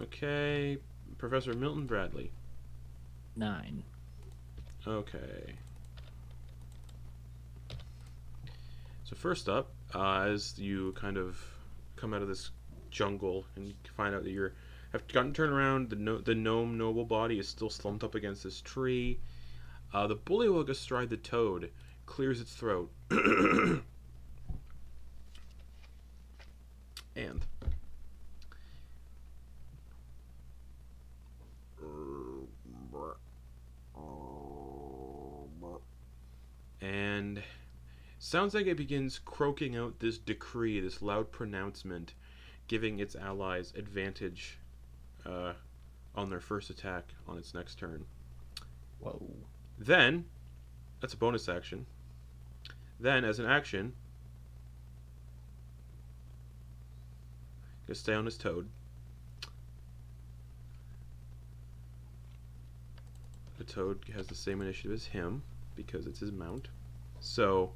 Okay. Professor Milton Bradley. 9. Okay. So first up, as you kind of come out of this jungle and you find out that you're have gotten turned around, the gnome noble body is still slumped up against this tree. The bullywug astride the toad clears its throat, and sounds like it begins croaking out this decree, this loud pronouncement, giving its allies advantage on their first attack on its next turn. Whoa. Then, that's a bonus action. Then, as an action, gonna stay on his toad. The toad has the same initiative as him because it's his mount. So,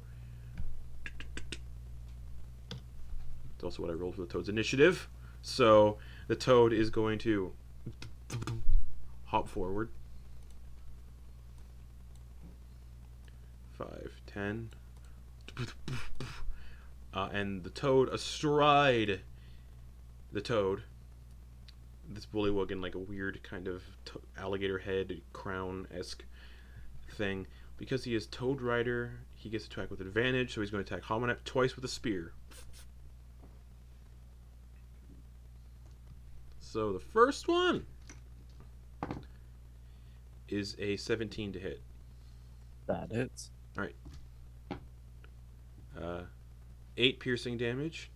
that's also what I rolled for the toad's initiative. So, the toad is going to hop forward. 5, 10. And the toad astride the toad. This bullywug in like a weird kind of alligator head crown-esque thing. Because he is Toad Rider, he gets to attack with advantage, so he's going to attack Hamunep twice with a spear. So the first one is a 17 to hit. That hits. Alright. 8 piercing damage.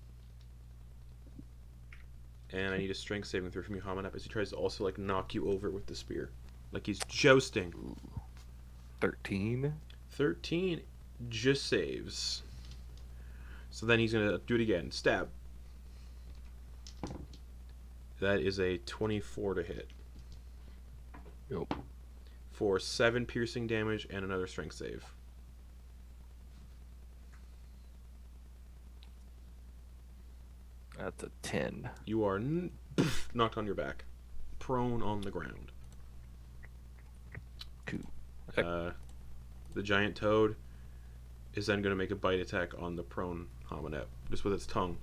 And I need a strength saving throw from you, Hamunep, as he tries to also like knock you over with the spear. Like he's jousting. 13. 13 just saves. So then he's going to do it again. Stab. That is a 24 to hit. Yep. For 7 piercing damage and another strength save. That's a 10. You are knocked on your back. Prone on the ground. Cool. The giant toad is then going to make a bite attack on the prone Hamunep, just with its tongue.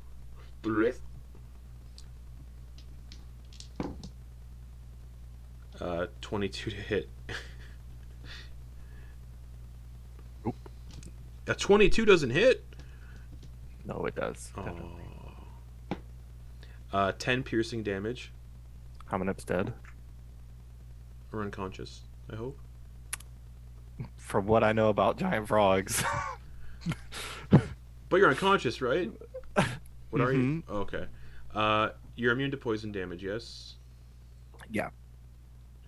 22 to hit. Nope. A 22 doesn't hit? No, it does. Oh. 10 piercing damage. Hamunep's dead. Or unconscious, I hope. From what I know about giant frogs. But you're unconscious, right? What are you? Mm-hmm. Oh, okay. You're immune to poison damage, yes? Yeah.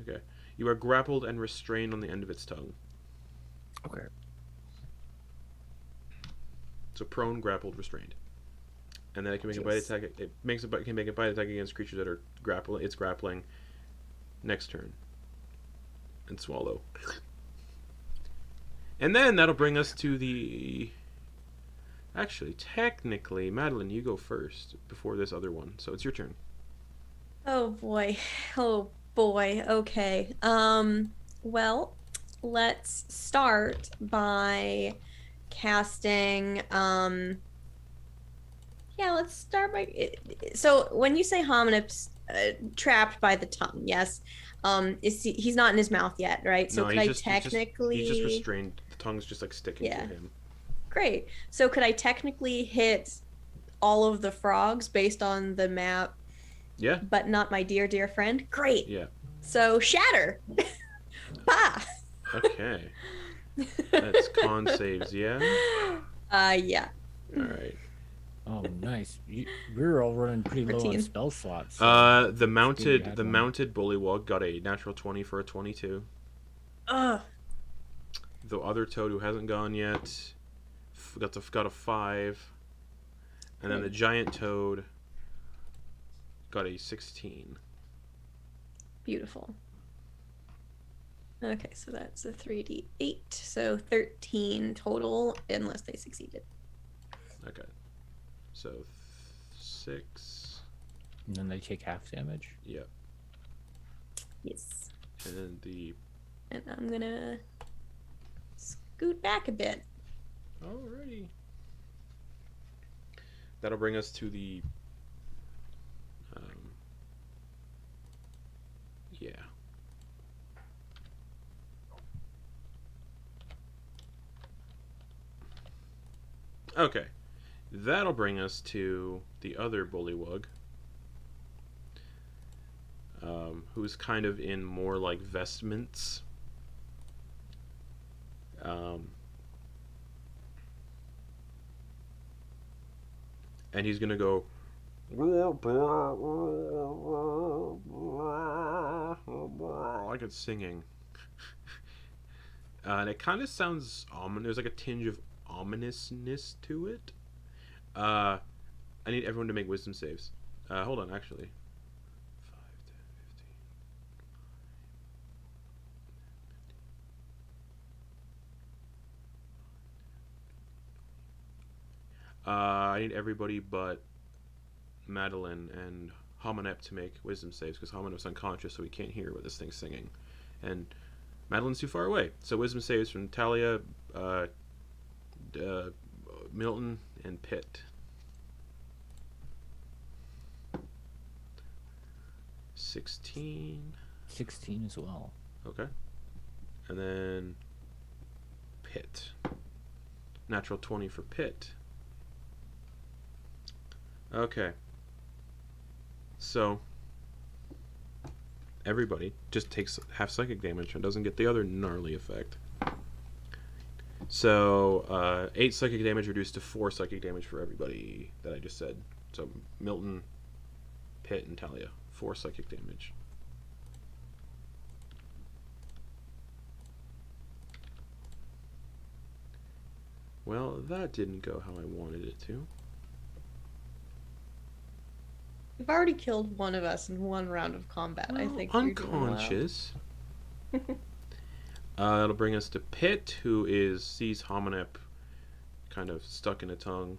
Okay. You are grappled and restrained on the end of its tongue. Okay. So prone, grappled, restrained. And then it can make a bite attack. It can make a bite attack against creatures that are grappling. It's grappling next turn. And swallow. And then that'll bring us to the... Actually, technically, Madeliene, you go first before this other one. So it's your turn. Oh boy. Oh boy. Okay. Well, let's start by casting let's start by so when you say Hamunep's trapped by the tongue, yes. He's not in his mouth yet, right? So No, could I technically he's just restrained. The tongue's just like sticking to him. Great. So could I technically hit all of the frogs based on the map? Yeah. But not my dear, dear friend? Great. Yeah. So shatter. Bah. Okay. That's con saves, yeah? Yeah. Alright. Oh, nice. We're all running pretty low on 14. spell slots. The mounted bullywug got a natural 20 for a 22. Ugh. The other toad who hasn't gone yet got a 5. And then the giant toad got a 16. Beautiful. Okay, so that's a 3d8, so 13 total, unless they succeeded. Okay. So 6. And then they take half damage. Yep. Yes. And And I'm gonna scoot back a bit. alrighty. That'll bring us to the yeah. Okay. That'll bring us to the other bullywug. Who's kind of in more like vestments. And he's gonna go. Like it's singing. And it kind of sounds ominous. There's like a tinge of ominousness to it. I need everyone to make wisdom saves. Hold on, actually. 5, 10, 15. I need everybody but Madeliene and Hamunep to make wisdom saves because Hamunep's unconscious, so he can't hear what this thing's singing. And Madeleine's too far away. So wisdom saves from Thalia, Milton, and Pitt. 16. 16 as well. Okay. And then Pitt. Natural 20 for Pitt. Okay. So everybody just takes half psychic damage and doesn't get the other gnarly effect. So 8 psychic damage reduced to 4 psychic damage for everybody that I just said. So Milton, Pitt, and Thalia. 4 psychic damage. Well, that didn't go how I wanted it to. You've already killed one of us in one round of combat. Well, I think you're doing well. unconscious. That'll bring us to Pitt, who sees Hamunep kind of stuck in a tongue.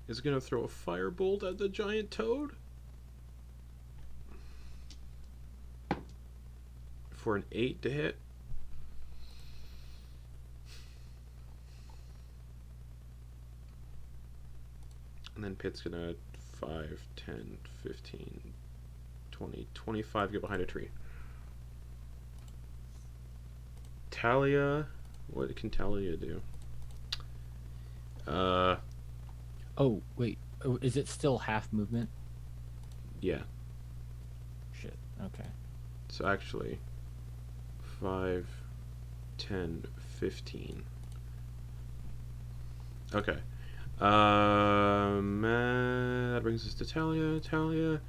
Is gonna throw a firebolt at the giant toad for an 8 to hit. And then Pitt's gonna 5, 10, 15, 20, 25 get behind a tree. Thalia, what can Thalia do? Oh, wait. Oh, is it still half movement? Yeah. Shit. Okay. So actually, 5, 10, 15. Okay. That brings us to Thalia. Thalia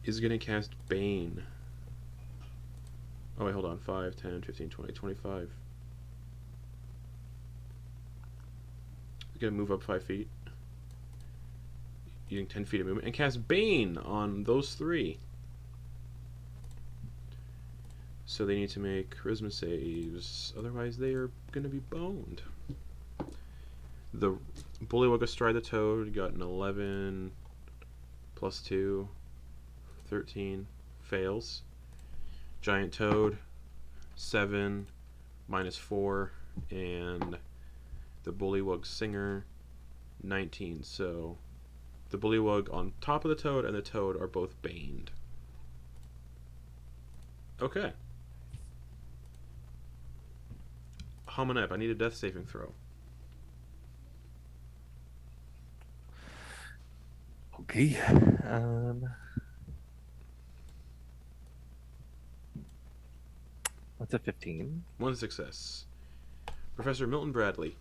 is going to cast Bane. Oh, wait, hold on. 5, 10, 15, 20, 25. He's going to move up 5 feet. Using 10 feet of movement. And cast Bane on those 3. So they need to make charisma saves. Otherwise, they are going to be boned. The Bullywug astride the toad got an 11 plus 2, 13, fails. Giant toad, 7 minus 4, and the Bullywug singer, 19. So the Bullywug on top of the toad and the toad are both baned. Okay. Hamunep, I need a death saving throw. Okay. What's a 15? 1 success. Professor Milton Bradley.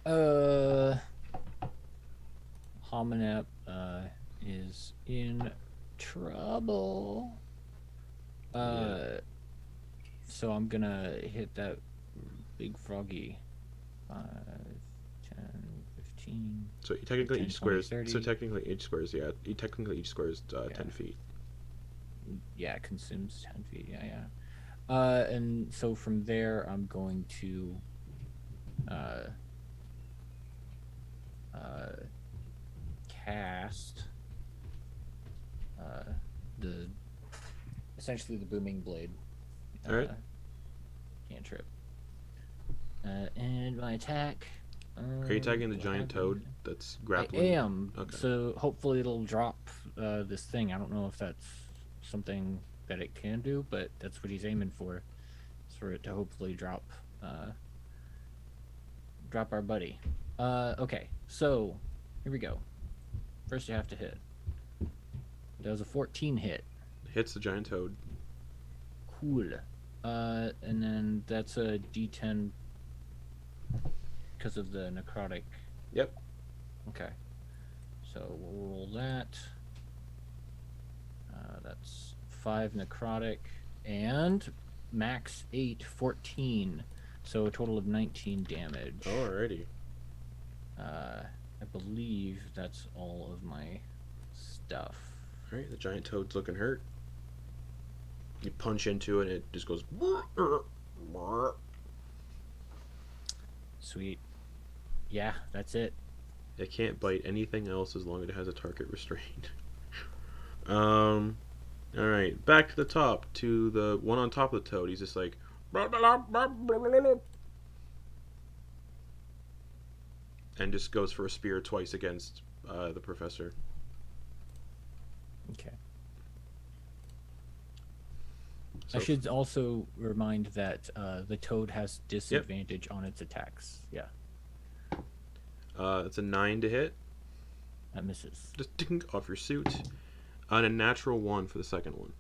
Hamunep is in trouble. Yeah. So I'm gonna hit that big froggy. 5, 10, 15. So technically 10, each 20, squares. 30. So technically each squares. Yeah. Technically each square is 10 Yeah. feet. Yeah, it consumes 10 feet. Yeah. And so from there, I'm going to cast the essentially the booming blade. Alright. Cantrip. And my attack. Are you attacking the do I giant have toad anything? that's I grappling? am. Okay. So hopefully it'll drop this thing. I don't know if that's something that it can do, but that's what he's aiming for. Is for it to hopefully drop our buddy. Okay, so here we go. First you have to hit. That was a 14 hit. Hits the giant toad. Cool. And then that's a D10 because of the necrotic. Yep. Okay. So we'll roll that. That's 5 necrotic and max 8, 14. So a total of 19 damage. Alrighty. I believe that's all of my stuff. Alright, the giant toad's looking hurt. You punch into it and it just goes. Sweet. Yeah, that's it. It can't bite anything else as long as it has a target restrained. Alright, back to the top, to the one on top of the toad. He's just like. And just goes for a spear twice against the professor. Okay. So, I should also remind that the toad has disadvantage on its attacks. Yeah, it's a 9 to hit. that misses. Just ding off your suit. And a natural 1 for the second one.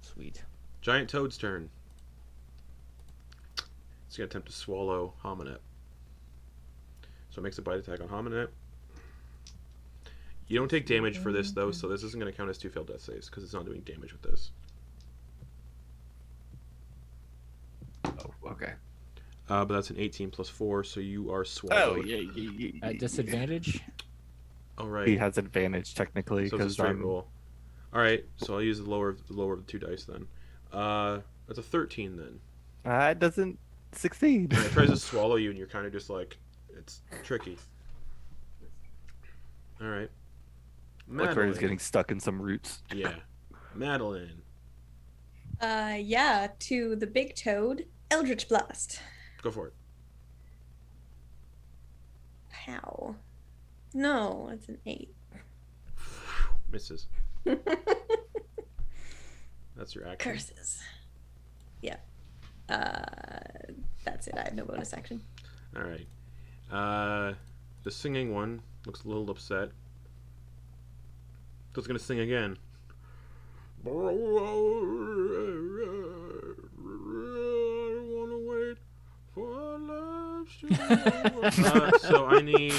Sweet. Giant toad's turn. It's going to attempt to swallow Hamunep. So it makes a bite attack on Hamunep. You don't take damage for this, though, so this isn't going to count as 2 failed death saves, because it's not doing damage with this. Oh, okay. But that's an 18 plus 4, so you are Oh, swallowed. yeah. At disadvantage? Alright. He has advantage technically So it's a because straight I'm. roll. Alright, so I'll use the lower of the 2 dice then. That's a 13 then. It doesn't succeed. And it tries to swallow you, and you're kind of just like, it's tricky. Alright. Like where he's getting stuck in some roots. Yeah. Madeliene. Yeah, to the big toad, Eldritch Blast. Go for it. How? No, it's an 8. Misses. That's your action. Curses. Yeah. That's it. I have no bonus action. Alright. The singing one looks a little upset. So it's gonna sing again. So I need.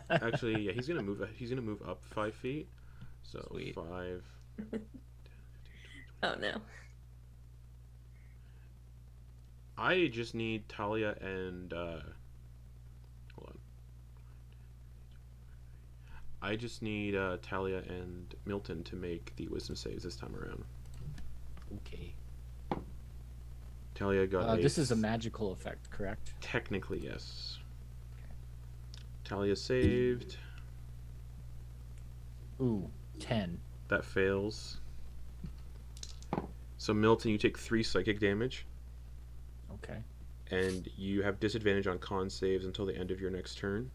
Actually, yeah, he's gonna move. He's gonna move up 5 feet. So Sweet. 5. Oh no. I just need Thalia and. Hold on. I just need Thalia and Milton to make the wisdom saves this time around. Okay. Thalia got This is a magical effect, correct? Technically, yes. Thalia saved. Ooh, 10. That fails. So Milton, you take 3 psychic damage, Okay. and you have disadvantage on con saves until the end of your next turn.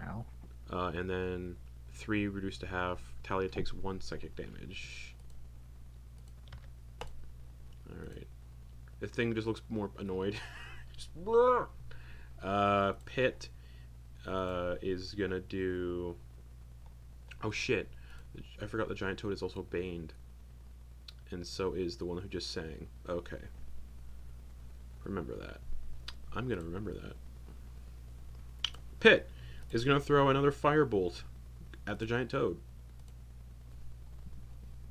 Ow. And then 3 reduced to half. Thalia takes 1 psychic damage. Alright. The thing just looks more annoyed. Just, Pit is gonna do. Oh shit. I forgot the giant toad is also baned. And so is the one who just sang. Okay. Remember that. I'm gonna remember that. Pit is gonna throw another firebolt at the giant toad.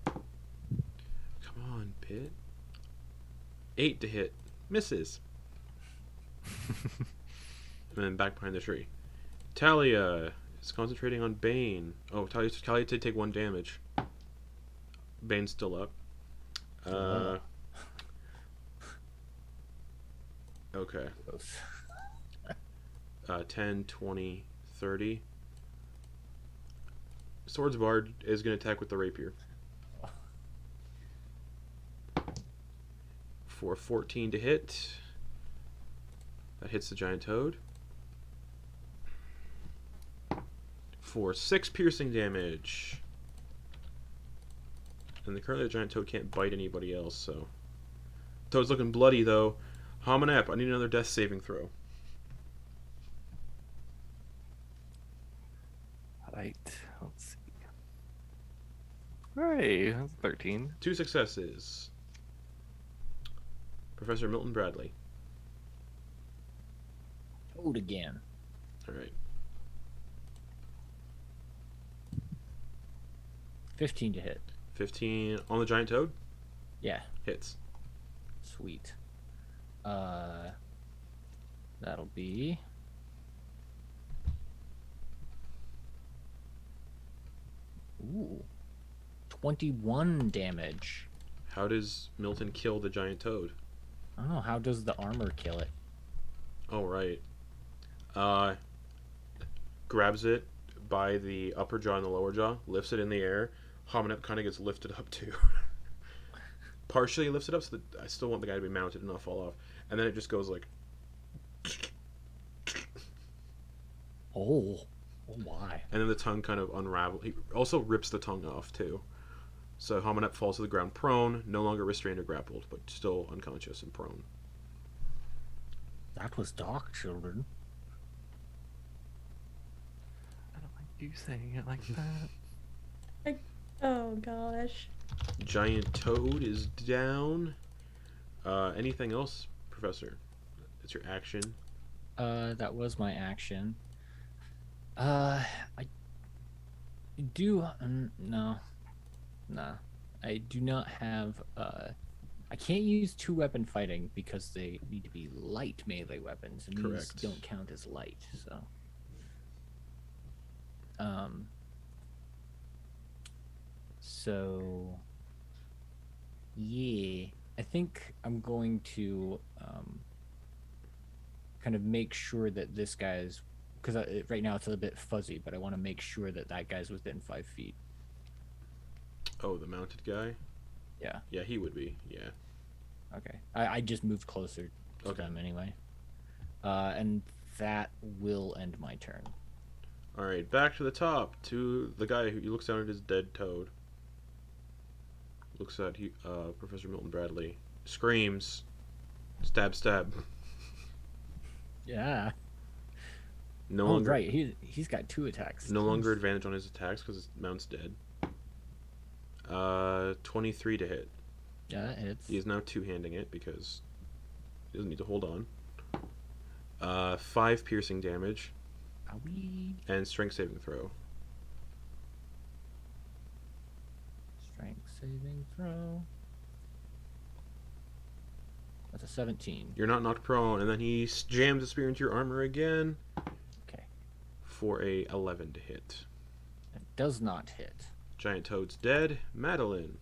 Come on, Pit. 8 to hit. Misses. And then back behind the tree. Thalia is concentrating on Bane. Oh, Thalia did take 1 damage. Bane's still up. Okay. Gross. 10, 20, 30. Swords Bard is going to attack with the rapier. For 14 to hit. That hits the giant toad. For 6 piercing damage. And currently the giant toad can't bite anybody else, so. Toad's looking bloody, though. Hamunep, I need another death saving throw. Right. Let's see. Hooray, that's 13. 2 successes. Professor Milton Bradley. Toad again. Alright. 15 to hit. 15 on the giant toad? Yeah. Hits. Sweet. That'll be... Ooh. 21 damage. How does Milton kill the giant toad? I don't know. How does the armor kill it? Oh, right. Grabs it by the upper jaw and the lower jaw, lifts it in the air. Hamunep kind of gets lifted up too. Partially lifts it up, so that I still want the guy to be mounted and not fall off. And then it just goes like... Oh. Oh, my. And then the tongue kind of unravels. He also rips the tongue off too. So Hamunep falls to the ground prone, no longer restrained or grappled, but still unconscious and prone. That was dark, children. I don't like you saying it like that. Oh gosh. Giant toad is down. Anything else, Professor? It's your action. That was my action. I do no. Nah. I do not have I can't use 2-weapon fighting because they need to be light melee weapons, and Correct. these don't count as light, so so yeah, I think I'm going to kind of make sure that this guy's, because right now it's a bit fuzzy, but I want to make sure that that guy's within 5 feet. Oh, the mounted guy? Yeah. Yeah, he would be. Yeah. Okay. I just moved closer to Okay. them anyway. And that will end my turn. All right, back to the top to the guy who looks down at his dead toad. Looks at Professor Milton Bradley. Screams. Stab, stab. Yeah. No Oh, longer. right. He's got 2 attacks. No longer advantage on his attacks because his mount's dead. 23 to hit. Yeah, that hits. He is now two-handing it because he doesn't need to hold on. 5 piercing damage Owie. and strength saving throw. Strength saving throw. That's a 17. You're not knocked prone, and then he jams a spear into your armor again. Okay. For a 11 to hit. That does not hit. Giant toad's dead. Madeliene.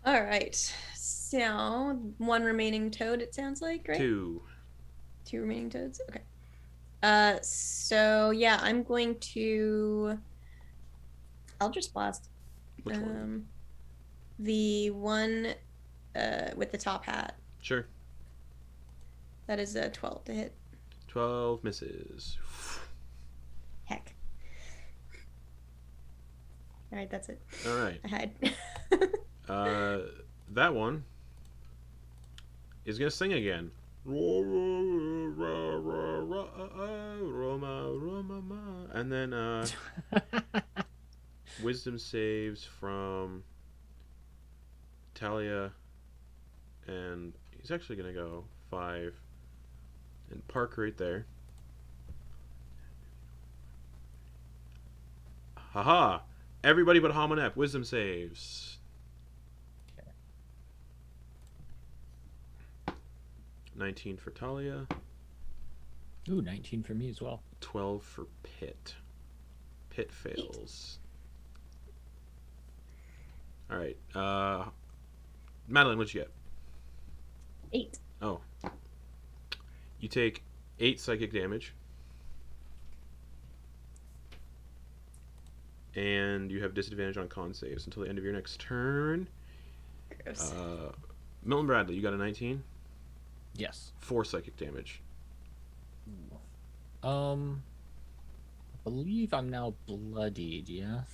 All right. So 1 remaining toad. It sounds like, right? 2. 2 remaining toads. Okay. So yeah, I'm going to. I'll just blast. Which one? The one, with the top hat. Sure. That is a 12 to hit. 12 misses. Heck. All right, that's it. All right. I hide. That one is gonna sing again. And then wisdom saves from Thalia, and he's actually gonna go 5 and park right there. Haha! Everybody but Hamunep, wisdom saves. Okay. 19 for Thalia, Ooh, 19 for me as well. 12 for Pit. Pit fails. Alright, Madeliene, what'd you get? 8. Oh, You take 8 psychic damage. And you have disadvantage on con saves until the end of your next turn. Gross. Milton Bradley, you got a 19? Yes. 4 psychic damage. I believe I'm now bloodied, yes?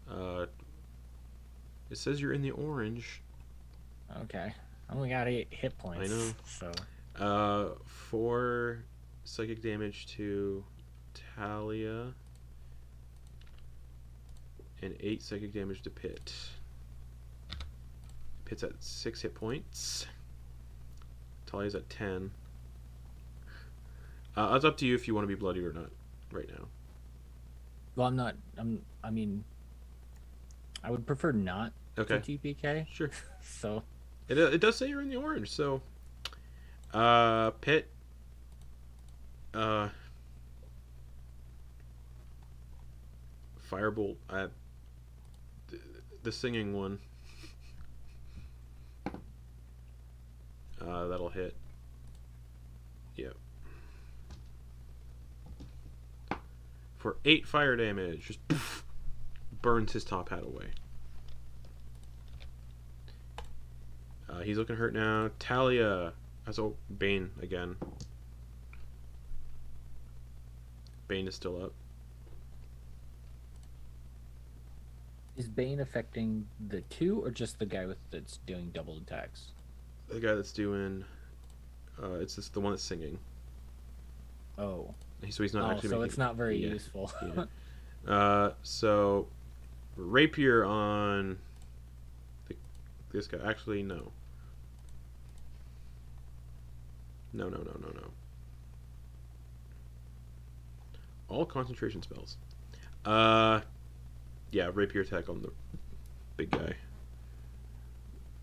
It says you're in the orange. Okay. I only got 8 hit points. I know. So. 4 psychic damage to Thalia. And 8 psychic damage to Pit. Pit's at 6 hit points. Talia's at 10. It's up to you if you want to be bloody or not right now. Well, I'm not. I mean, I would prefer not Okay. to TPK. Sure. So. It does say you're in the orange, so. Pit. Firebolt at the singing one. That'll hit. Yep. For 8 fire damage, just poof, burns his top hat away. He's looking hurt now. Thalia has a Bane again. Bane is still up. Is Bane affecting the 2 or just the guy that's doing double attacks? The guy that's doing, it's just the one that's singing. Oh. So he's not actually. So making, it's not very yeah, useful. Yeah. So rapier on this guy. Actually, no. No. All concentration spells. Yeah, rapier attack on the big guy.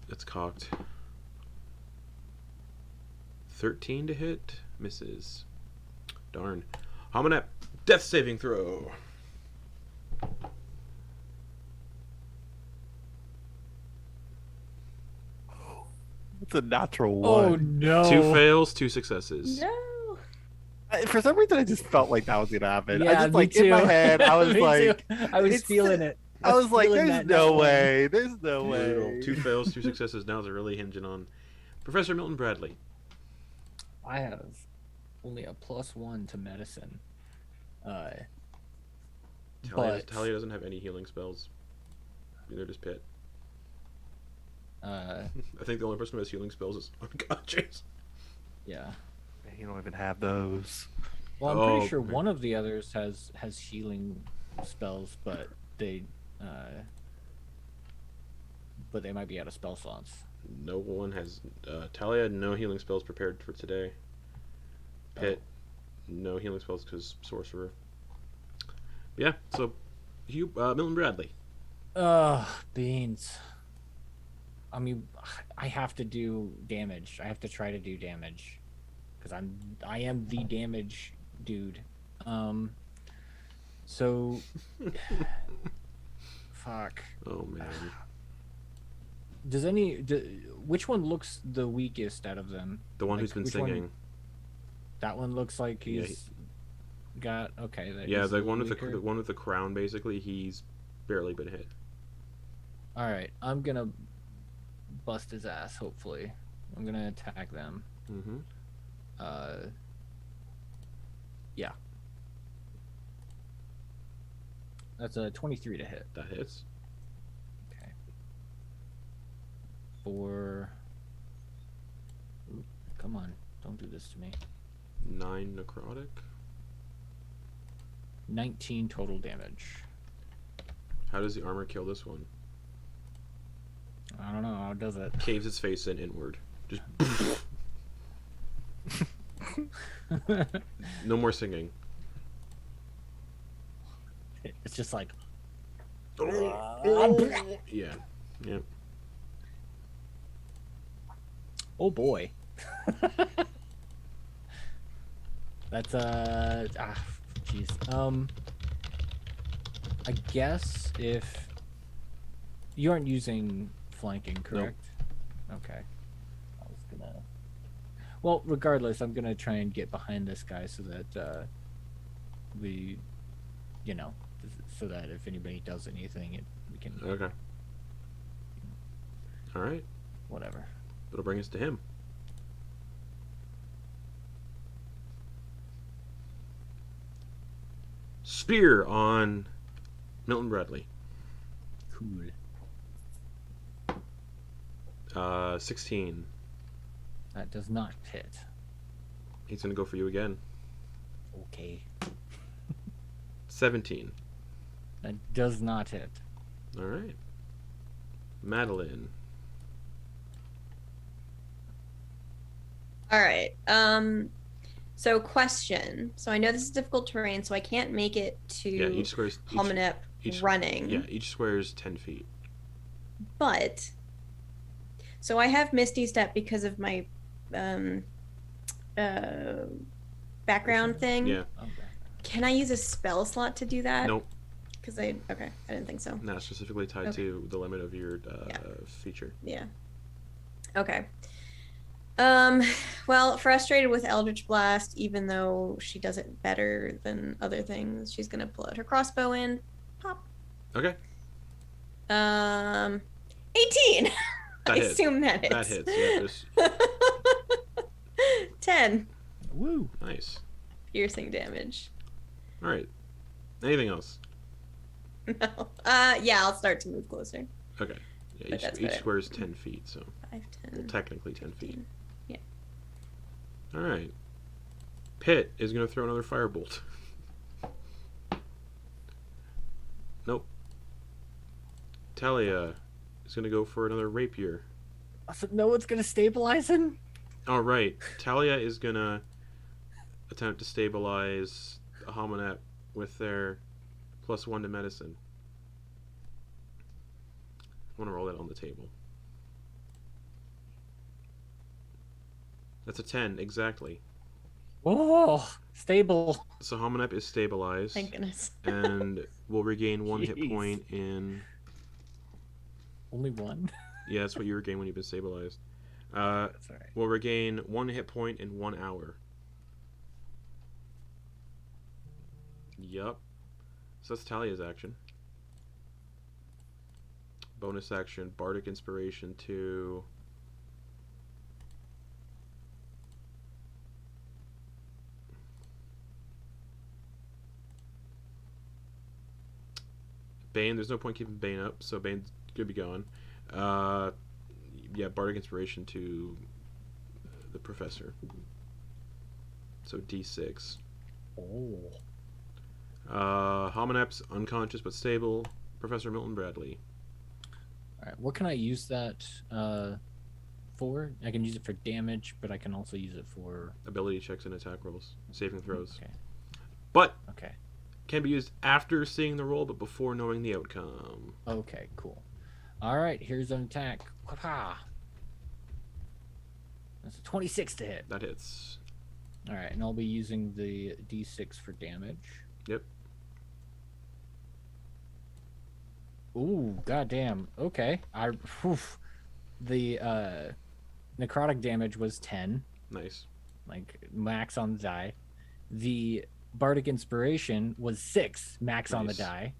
That's cocked. 13 to hit. Misses. Darn. Hamunep, death saving throw. It's a natural Oh one. no! 2 fails, 2 successes. No. For some reason, I just felt like that was gonna happen. Yeah, I just me like in my too. head, I was Me like, too. I was it's- feeling it. I was like, feeling there's that no one. way. There's no Brutal. way. 2 fails, 2 successes. Now they're really hinging on Professor Milton Bradley. I have only a +1 to medicine. But Thalia doesn't have any healing spells. Neither does Pit. I think the only person who has healing spells is unconscious. yeah. You don't even have those. Well, I'm Oh, pretty sure okay. one of the others has healing spells, but they might be out of spell slots. No one has. Thalia had no healing spells prepared for today. Pit, no healing spells because Sorcerer. Yeah, so Milton Bradley. Beans. I mean, I have to do damage. I have to try to do damage because I am the damage dude. So fuck. Oh man. Which one looks the weakest out of them? The one Like, who's been which one- singing. That one looks like Yeah, he's got okay. Yeah, he's the a one with weaker. the one with the crown. Basically, he's barely been hit. All right, I'm gonna bust his ass. Hopefully, I'm gonna attack them. Mm-hmm. Yeah. That's a 23 to hit. That hits. Okay. For. Ooh, come on, don't do this to me. 9 necrotic. 19 total damage. How does the armor kill this one? I don't know how does it. Caves its face in inward. Just no more singing. It's just like. Yeah. Yeah. Oh boy. That's jeez. I guess if you aren't using flanking, correct? Okay. I was gonna. Well, regardless, I'm gonna try and get behind this guy so that we, you know, so that if anybody does anything, we can. Okay. All right. Whatever. It'll bring us to him. Spear on Milton Bradley. Cool. 16. That does not hit. He's gonna go for you again. Okay. 17. That does not hit. All right. Madeliene. All right. So question. So I know this is difficult terrain, so I can't make it to Each square is Hamunep running. Yeah, each square is 10 feet. But so I have Misty Step because of my background thing. Yeah. Okay. Can I use a spell slot to do that? Nope. Because I didn't think so. Not specifically tied to the limit of your feature. Yeah. Okay. Well, frustrated with Eldritch Blast, even though she does it better than other things, she's gonna pull out her crossbow and pop. Okay. 18. That I hits. assume that hits. That hits. Yeah, just 10 Woo. nice. piercing damage. All right. Anything else? No. Yeah, I'll start to move closer. Okay. Yeah, But that's each about it. square is 10 feet, so 5, 10. well, technically 10 feet. 15. Yeah. All right. Pit is going to throw another firebolt. Nope. Thalia is going to go for another rapier. So no one's gonna stabilize him. All right. Thalia is going to attempt to stabilize a Hamunep with their +1 to medicine. I want to roll that on the table. That's a 10, exactly. Oh, stable. So Hamunep is stabilized. Thank goodness. And will regain 1 hit Jeez. point in... Only one. Yeah, that's what you regain when you've been stabilized. That's all right. Will regain 1 hit point in 1 hour. Yup. So that's Thalia's action. Bonus action, Bardic Inspiration to... Bane, there's no point keeping Bane up, so Bane's gonna be gone. Yeah, Bardic Inspiration to the Professor. So D6. Oh. Hamunep's unconscious but stable. Professor Milton Bradley. All right. What can I use that for? I can use it for damage, but I can also use it for Ability checks and attack rolls. Saving throws. Okay. But Okay. can be used after seeing the roll but before knowing the outcome. Okay. Cool. All right. Here's an attack. Wha-ha. That's a 26 to hit. That hits. All right, and I'll be using the D6 for damage. Yep. Ooh, goddamn. Okay. The necrotic damage was 10, Nice. like max on the die. The bardic inspiration was 6, max on the Nice. die.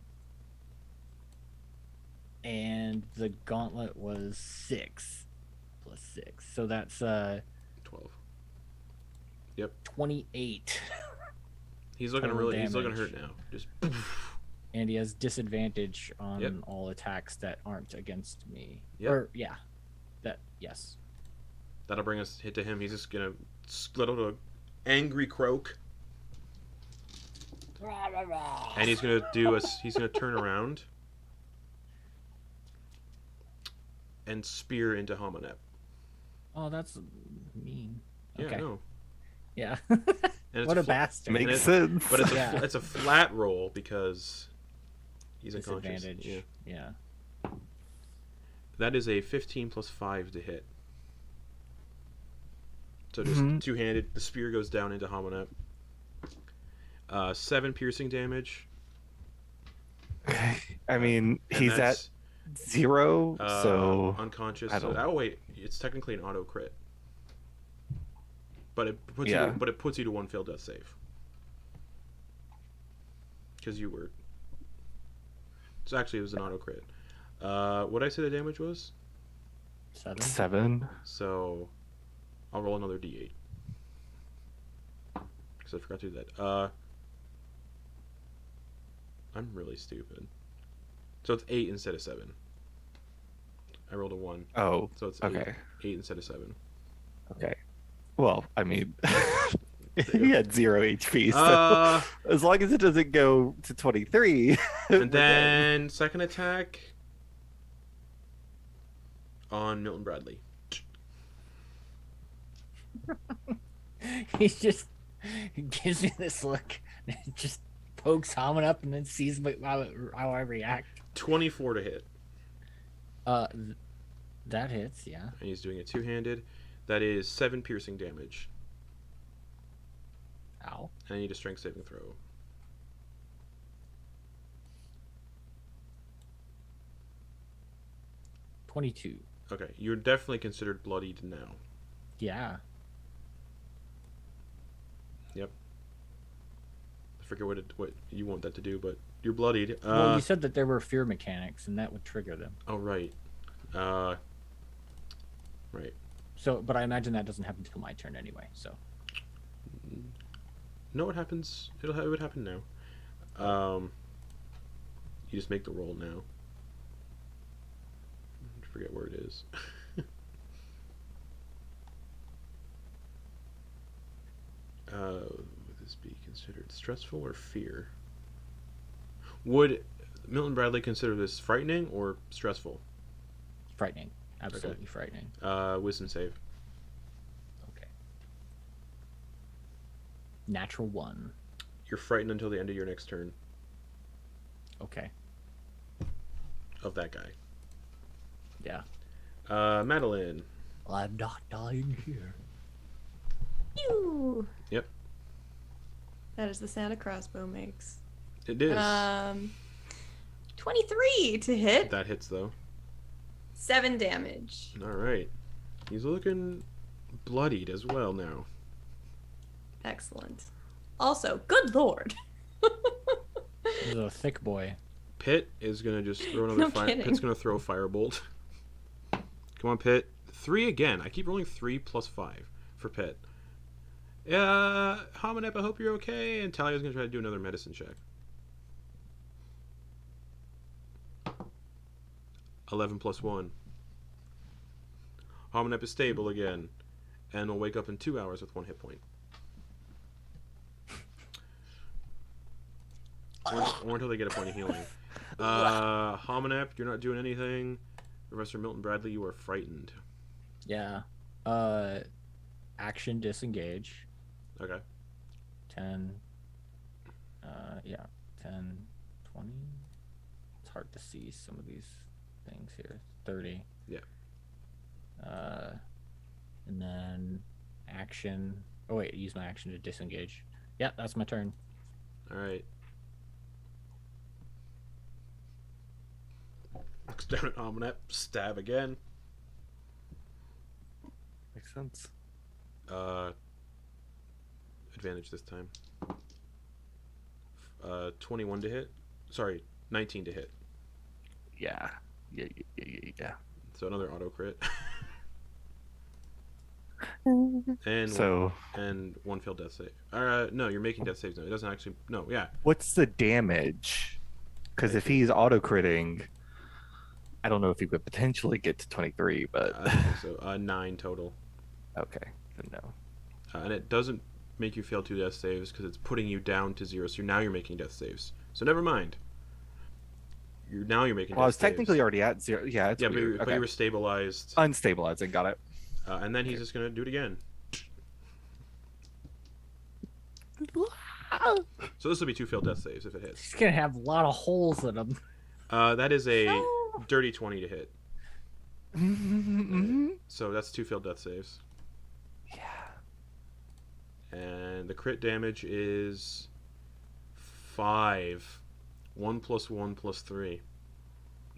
And the gauntlet was 6 plus 6. So that's 12. 28. He's looking Total he's looking damage. hurt now. Just And he has disadvantage on Yep. all attacks that aren't against me. Yep. Or yeah. Yes. that'll bring us hit to him. He's just gonna split out a angry croak. And he's gonna he's gonna turn around and spear into Hamunep. Oh, that's mean. Yeah, Okay. no. Yeah. And it's What a fla- bastard. And Makes it- sense. But it's Yeah. it's a flat roll because he's unconscious. Disadvantage. Yeah. Yeah. That is a 15 plus 5 to hit. So just Mhm. two-handed. The spear goes down into Hamunep. 7 piercing damage. I mean, and he's at that's, 0, so unconscious. I don't- Oh wait, it's technically an auto crit. but it puts you to one failed death save. Because you were. So actually, it was an auto crit. What did I say the damage was? 7. So, I'll roll another d8. Because I forgot to do that. I'm really stupid. So it's 8 instead of 7. I rolled a 1. Oh, So it's okay. 8 instead of 7. Okay. Well, I mean, he had 0 HP, so as long as it doesn't go to 23. And then second attack on Milton Bradley. He gives me this look, and just pokes Hamun up, and then sees how I react. 24 to hit. That hits, yeah. And he's doing it two-handed. That is 7 piercing damage. Ow. And I need a strength saving throw. $22. Okay, you're definitely considered bloodied now. Yeah. Yep. I forget what you want that to do, but you're bloodied. Well, you said that there were fear mechanics, and that would trigger them. Oh, right. Right. So, but I imagine that doesn't happen until my turn anyway, so. No, it happens. It would happen now. You just make the roll now. I forget where it is. Would this be considered stressful or fear? Would Milton Bradley consider this frightening or stressful? Frightening. Absolutely frightening. Wisdom save. Okay. Natural 1. You're frightened until the end of your next turn. Okay. Of that guy. Yeah. Madeliene. I'm not dying here. Pew! Yep. That is the sound a crossbow makes. It is. 23 to hit. That hits though. 7 damage. All right. He's looking bloodied as well now. Excellent. Also, good lord. He's a thick boy. Pitt is gonna just throw another No fire. kidding. Pitt's gonna throw a firebolt. Come on, Pitt. 3 again. I keep rolling 3 plus 5 for Pitt. Hamunep, I hope you're okay. And Thalia's gonna try to do another medicine check. 11 plus 1. Hamunep is stable again, and will wake up in 2 hours with 1 hit point. or until they get a point of healing. Hamunep, you're not doing anything. Professor Milton Bradley, you are frightened. Yeah. Action disengage. Okay. 10. Yeah. 10, 20. It's hard to see some of these things here. 30. Yeah. And then action. Oh wait, use my action to disengage. Yeah, that's my turn. All right. Looks down at Hamunep. Stab again. Makes sense. Advantage this time. 21 to hit. Sorry, 19 to hit. Yeah. So another auto crit. and and 1 failed death save. No, you're making death saves now. It doesn't actually. No, yeah. What's the damage? Because if he's auto critting, I don't know if he could potentially get to 23, but I don't think so. 9 total. okay, then no. And it doesn't make you fail 2 death saves because it's putting you down to 0. So now you're making death saves. So never mind. You're making. Well, I death was technically saves. already at 0. Yeah, it's Yeah, weird. but you were stabilized. Unstabilizing. Got it. And then he's just gonna do it again. So this will be 2 failed death saves if it hits. He's gonna have a lot of holes in him. That is a No. dirty 20 to hit. Mm-hmm. So that's 2 failed death saves. Yeah. And the crit damage is 5. 1 plus 1 plus 3.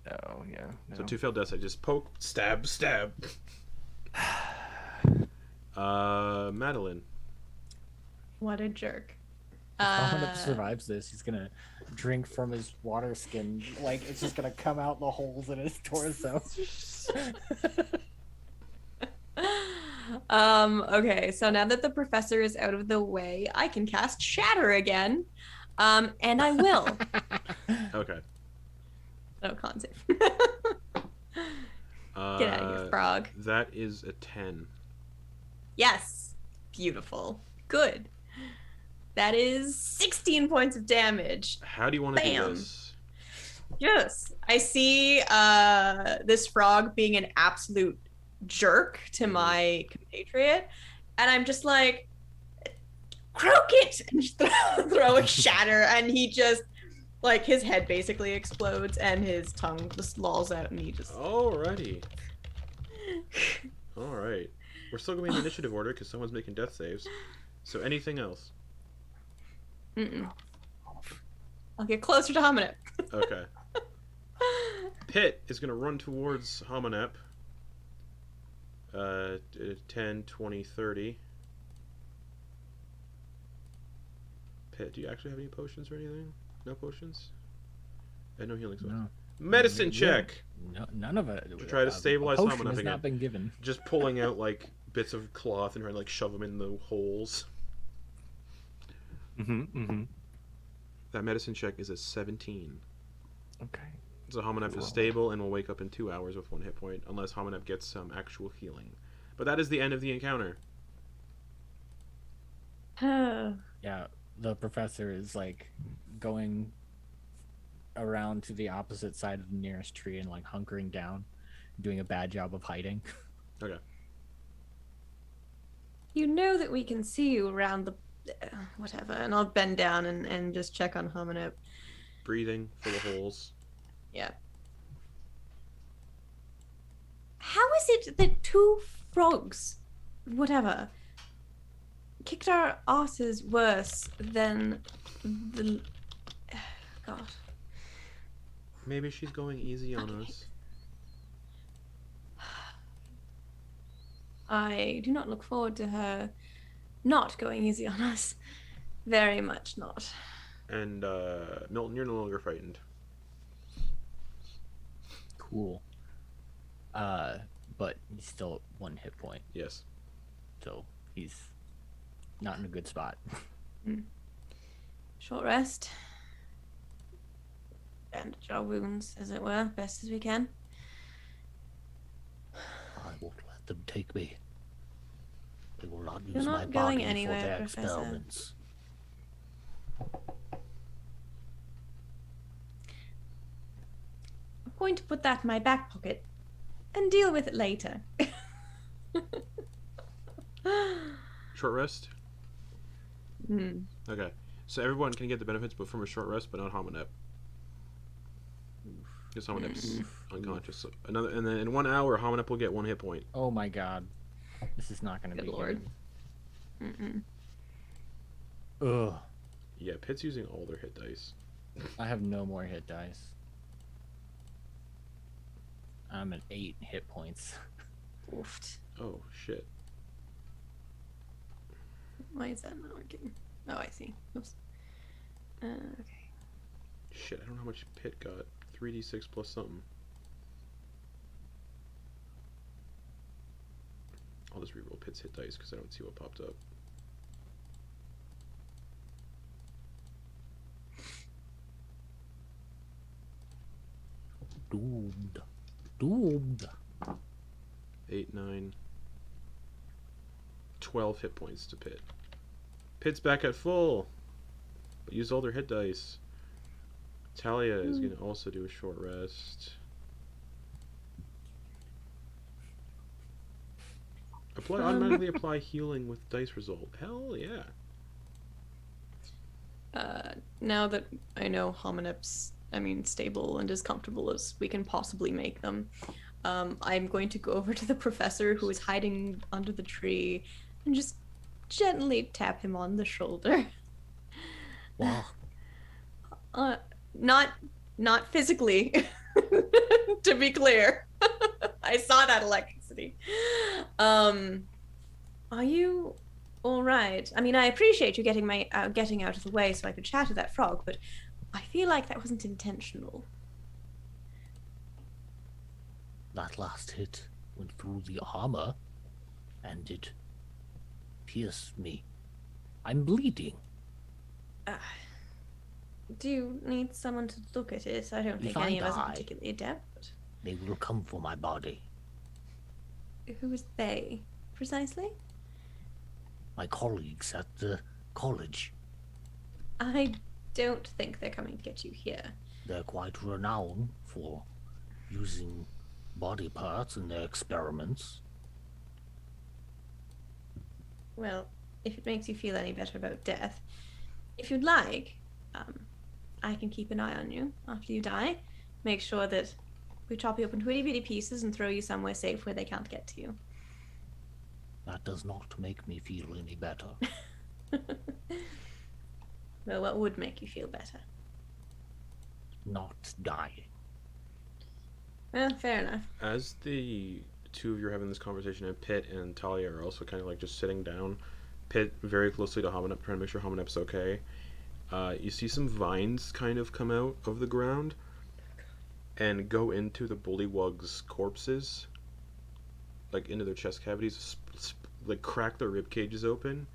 No. Yeah. No. So 2 failed death saves. Just poke, stab, stab. Madeliene. What a jerk. If Hamunep survives this, he's gonna drink from his water skin. Like, it's just gonna come out the holes in his torso. Okay, so now that the professor is out of the way, I can cast Shatter again. And I will. Okay. No con save. Get out of here, frog. That is a 10. Yes. Beautiful. Good. That is 16 points of damage. How do you want to do Bam. this? Yes. I see this frog being an absolute jerk to my compatriot, and I'm just like, croak it, and just throw a shatter, and he just, like, his head basically explodes and his tongue just lolls out, and he just Alrighty. Alright. We're still going in initiative order because someone's making death saves. So anything else? I'll get closer to Hamunep. Okay. Pit is going to run towards Hamunep. 10, 20, 30. Pit, do you actually have any potions or anything? No potions? No healing spells. No. Medicine check! No, none of it. To try to stabilize a potion Hamunep has again. not been given. Just pulling out, like, bits of cloth and trying to, like, shove them in the holes. That medicine check is a 17. Okay. So Hamunep is stable and will wake up in 2 hours with 1 hit point, unless Hamunep gets some actual healing. But that is the end of the encounter. Yeah, the professor is like going around to the opposite side of the nearest tree and like hunkering down, doing a bad job of hiding. Okay. You know that we can see you around the whatever, and I'll bend down and just check on Hamunep. Breathing, full of holes. Yeah. How is it that 2 frogs, whatever, kicked our asses worse than the... God. Maybe she's going easy on us. I do not look forward to her not going easy on us. Very much not. And, Milton, you're no longer frightened. Cool. But he's still at 1 hit point, Yes. so he's not in a good spot. Short rest. Bandage our wounds, as it were, best as we can. I won't let them take me. They will not You're use not my going body anywhere, for their Professor. experiments. I'm going to put that in my back pocket and deal with it later. Short rest? Hmm. Okay. So everyone can get the benefits but from a short rest, but not Hamunep. Because Hamunep's unconscious. So and then in 1 hour, Hamunep will get 1 hit point. Oh my god. This is not going to Good be lord. good. Ugh. Yeah, Pit's using all their hit dice. I have no more hit dice. I'm at 8 hit points. Oofed. Oh, shit. Why is that not working? Oh, I see. Oops. Okay. Shit, I don't know how much Pit got. 3d6 plus something. I'll just reroll Pit's hit dice because I don't see what popped up. Doomed. Doomed. 8, 9, 12 hit points to Pit. Pit's back at full, but used all their hit dice. Thalia is going to also do a short rest. Automatically apply healing with dice result. Hell yeah. Now that I know Hamunep's, stable and as comfortable as we can possibly make them, I'm going to go over to the professor who is hiding under the tree and just gently tap him on the shoulder. Wow. Not physically, to be clear. I saw that electricity. Are you All right. I mean, I appreciate you getting out of the way so I could chat to that frog, but I feel like that wasn't intentional. That last hit went through the armor, and it pierced me. I'm bleeding. Do you need someone to look at it? I don't If think I any of us are die- particularly adept. They will come for my body. Who is they, precisely? My colleagues at the college. I don't think they're coming to get you here. They're quite renowned for using body parts in their experiments. Well, if it makes you feel any better about death, if you'd like, I can keep an eye on you after you die. Make sure that we chop you up into itty bitty pieces and throw you somewhere safe where they can't get to you. That does not make me feel any better. Well, what would make you feel better? Not dying. Well, fair enough. As the two of you are having this conversation, and Pitt and Thalia are also kind of like just sitting down. Pitt very closely to Hamunep, trying to make sure Hamunep's okay. You see some vines kind of come out of the ground and go into the bullywugs' corpses, like into their chest cavities, like crack their rib cages open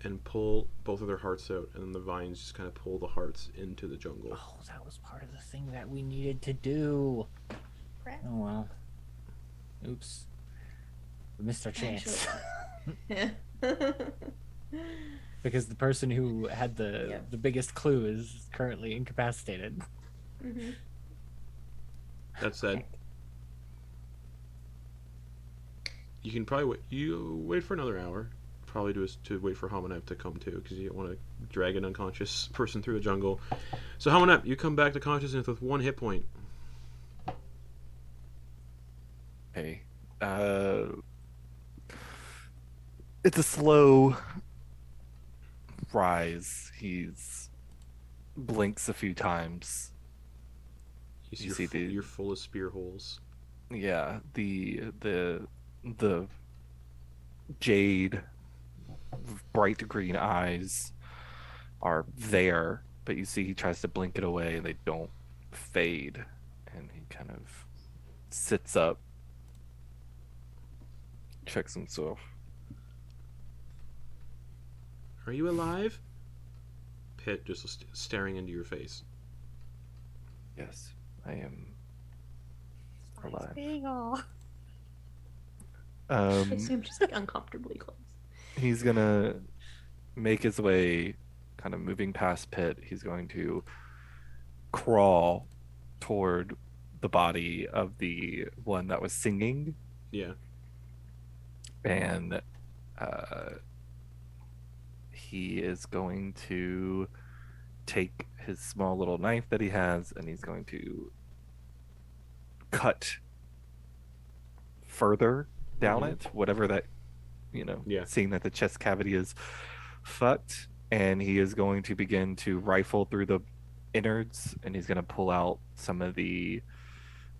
and pull both of their hearts out, and then the vines just kind of pull the hearts into the jungle. Oh, that was part of the thing that we needed to do. Crap. Oh well. Oops. We missed our chance. Yeah. Because the person who had Yeah. the biggest clue is currently incapacitated. Mm-hmm. That said, you can probably wait for another hour. Probably to wait for Hamunep to come too, because you don't want to drag an unconscious person through the jungle. So Hamunep, you come back to consciousness with 1 hit point. Okay. It's a slow rise. He's blinks a few times. You You see, see you're full of spear holes. Yeah, the jade bright green eyes are there, but you see he tries to blink it away and they don't fade, and he kind of sits up, checks himself. Are you alive? Pitt just staring into your face. Yes, I am alive. I assume just like uncomfortably close. He's gonna make his way, kind of moving past Pitt. He's going to crawl toward the body of the one that was singing, Yeah. and he is going to take his small little knife that he has, and he's going to cut further down Mhm. it, whatever that, Yeah. seeing that the chest cavity is fucked, and he is going to begin to rifle through the innards, and he's going to pull out some of the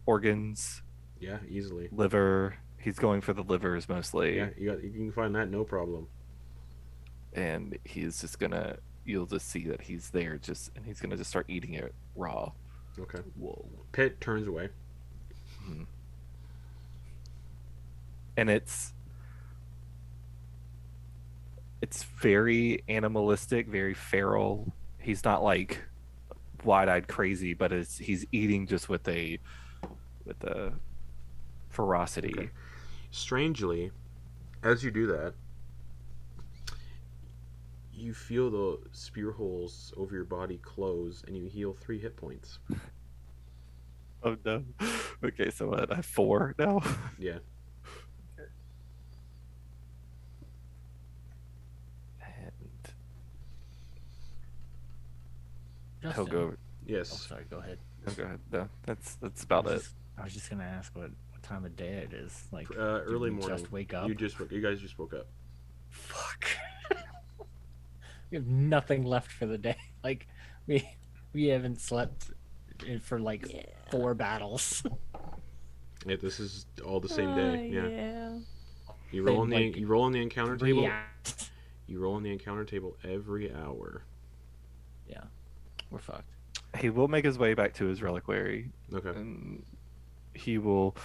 organs, Yeah, easily. liver. He's going for the livers mostly. Yeah, you can find that no problem. And he's just gonna, you'll just see that he's there, and he's gonna just start eating it raw. Okay. Whoa. Pitt turns away. And it's very animalistic, very feral. He's not like wide-eyed crazy, but he's eating just with a ferocity. Okay. Strangely, as you do that, you feel the spear holes over your body close, and you heal 3 hit points. Oh no. Okay, so what? I have 4 now. Yeah. And Justin. he'll go. Oh, Yes. sorry. Go ahead. No, go ahead. No, that's about it. I was just gonna ask what time of day it is. Like did Early we morning. Just wake up. You guys just woke up. Fuck. We have nothing left for the day. Like we haven't slept for like 4 battles. Yeah, this is all the same day. Yeah. You roll on the like, you roll on the encounter table. react. You roll on the encounter table every hour. Yeah, we're fucked. He will make his way back to his reliquary, Okay. and he will.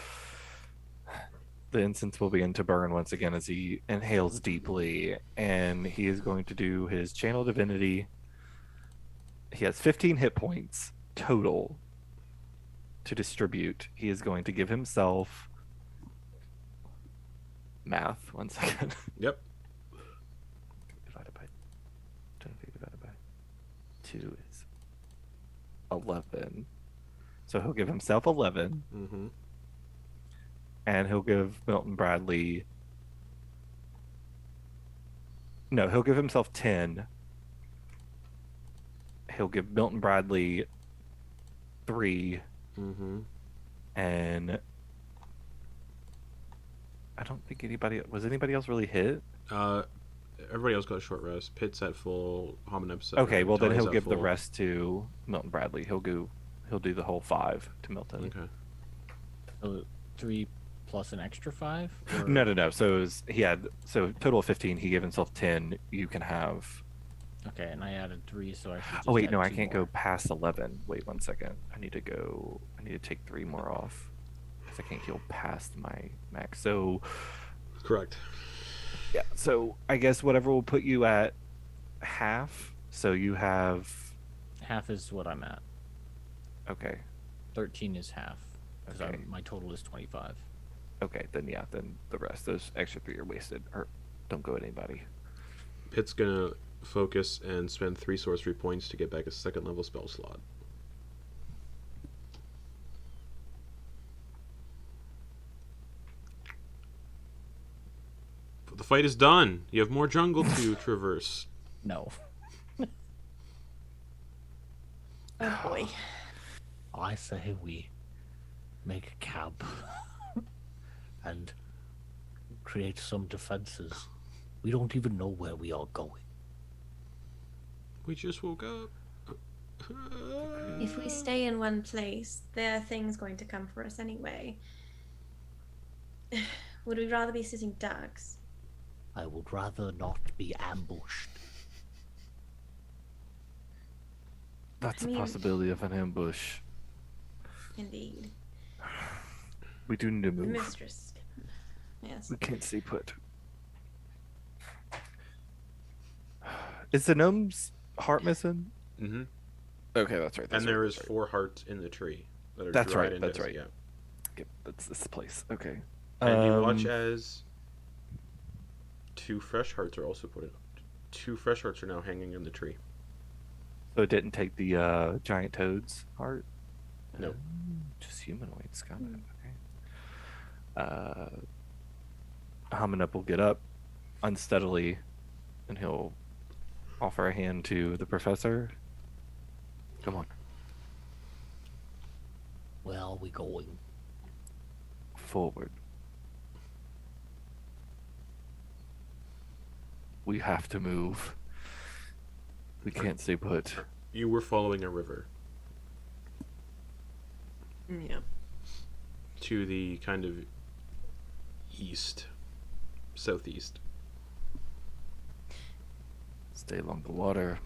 The incense will begin to burn once again as he inhales deeply, and he is going to do his channel divinity. He has 15 hit points total to distribute. He is going to give himself math. 1 second. Yep. Divided by 20 divided by 2 is 11. So he'll give himself 11. Mm-hmm. And he'll give Milton Bradley. No, he'll give himself 10. He'll give Milton Bradley 3. Mm-hmm. And I don't think anybody else really hit? Everybody else got a short rest. Pitt's at full. Hamunep's at Okay, well then Thalia's he'll at give the full. rest to Milton Bradley. He'll do the whole 5 to Milton. Okay. So 3 plus an extra 5? Or... No. So total of 15. He gave himself 10. You can have. Okay, and I added 3, so I should. Just Oh wait, add no, I 2 can't more. go past 11. Wait 1 second. I need to take 3 more off because I can't heal past my max. So Correct. yeah. So I guess whatever will put you at half. So you have. Half is what I'm at. Okay. 13 is half. Because Okay. my total is 25. Okay. Then the rest, those extra 3 are wasted or don't go at anybody. Pitt's gonna focus and spend 3 sorcery points to get back a 2nd level spell slot. But the fight is done. You have more jungle to traverse. No. Oh boy. I say we make a camp and create some defenses. We don't even know where we are going. We just woke up. If we stay in one place, there are things going to come for us anyway. Would we rather be sitting ducks? I would rather not be ambushed. That's I mean- a possibility of an ambush. Indeed. We do need to The move. mistress. Yes. We can't stay put. Is the gnome's heart missing? Mm-hmm. Okay, that's right. And there is 4 hearts in the tree that are That's dried right, into that's it, right. Yeah. Yep, that's this place. Okay. And you watch as 2 fresh hearts are also put in. 2 fresh hearts are now hanging in the tree. So it didn't take the giant toad's heart? Nope. Just humanoids, got it. Okay. Hamunep will get up unsteadily and he'll offer a hand to the professor. Come on. Where are we going? Forward. We have to move. We can't stay put. You were following a river Yeah. to the kind of east, southeast. Stay along the water.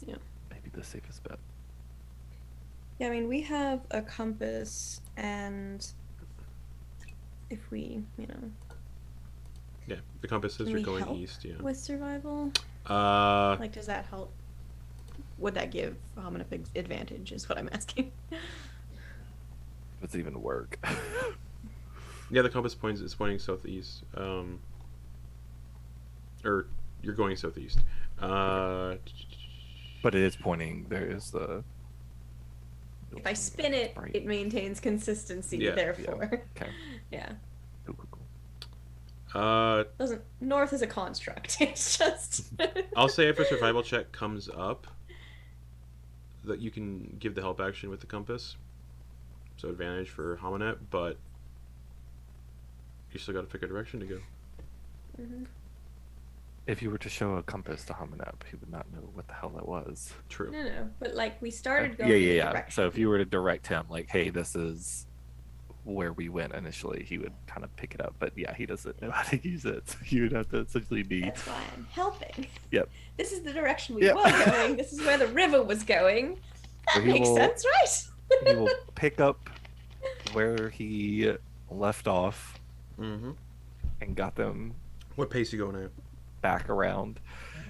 Yeah. Maybe the safest bet. Yeah, I mean, we have a compass, and if we, Yeah, the compass says Can you're we going help east. Yeah. with survival, Uh, like, does that help? Would that give Hamunep advantage? Is what I'm asking. If it's even work. yeah, the compass points is pointing southeast. Or you're going southeast. But it is pointing. There is the. If I spin it, Right. it maintains consistency. Yeah, Therefore, Okay. yeah. Cool, cool, cool. Doesn't north is a construct. It's just. I'll say if a survival check comes up, that you can give the help action with the compass. So advantage for Hamunep, but you still got to pick a direction to go. Mhm. If you were to show a compass to Hamunep, he would not know what the hell that was. True. No, but like we started going. Yeah, in yeah, the yeah. direction. So if you were to direct him, like, hey, this is where we went initially, he would kind of pick it up. But yeah, he doesn't know how to use it. So you would have to essentially be. That's why I'm helping. Yep. This is the direction we Yep. were going. This is where the river was going. So That he makes will- sense, right? He will pick up where he left off Mm-hmm. and got them What pace you going at? back around.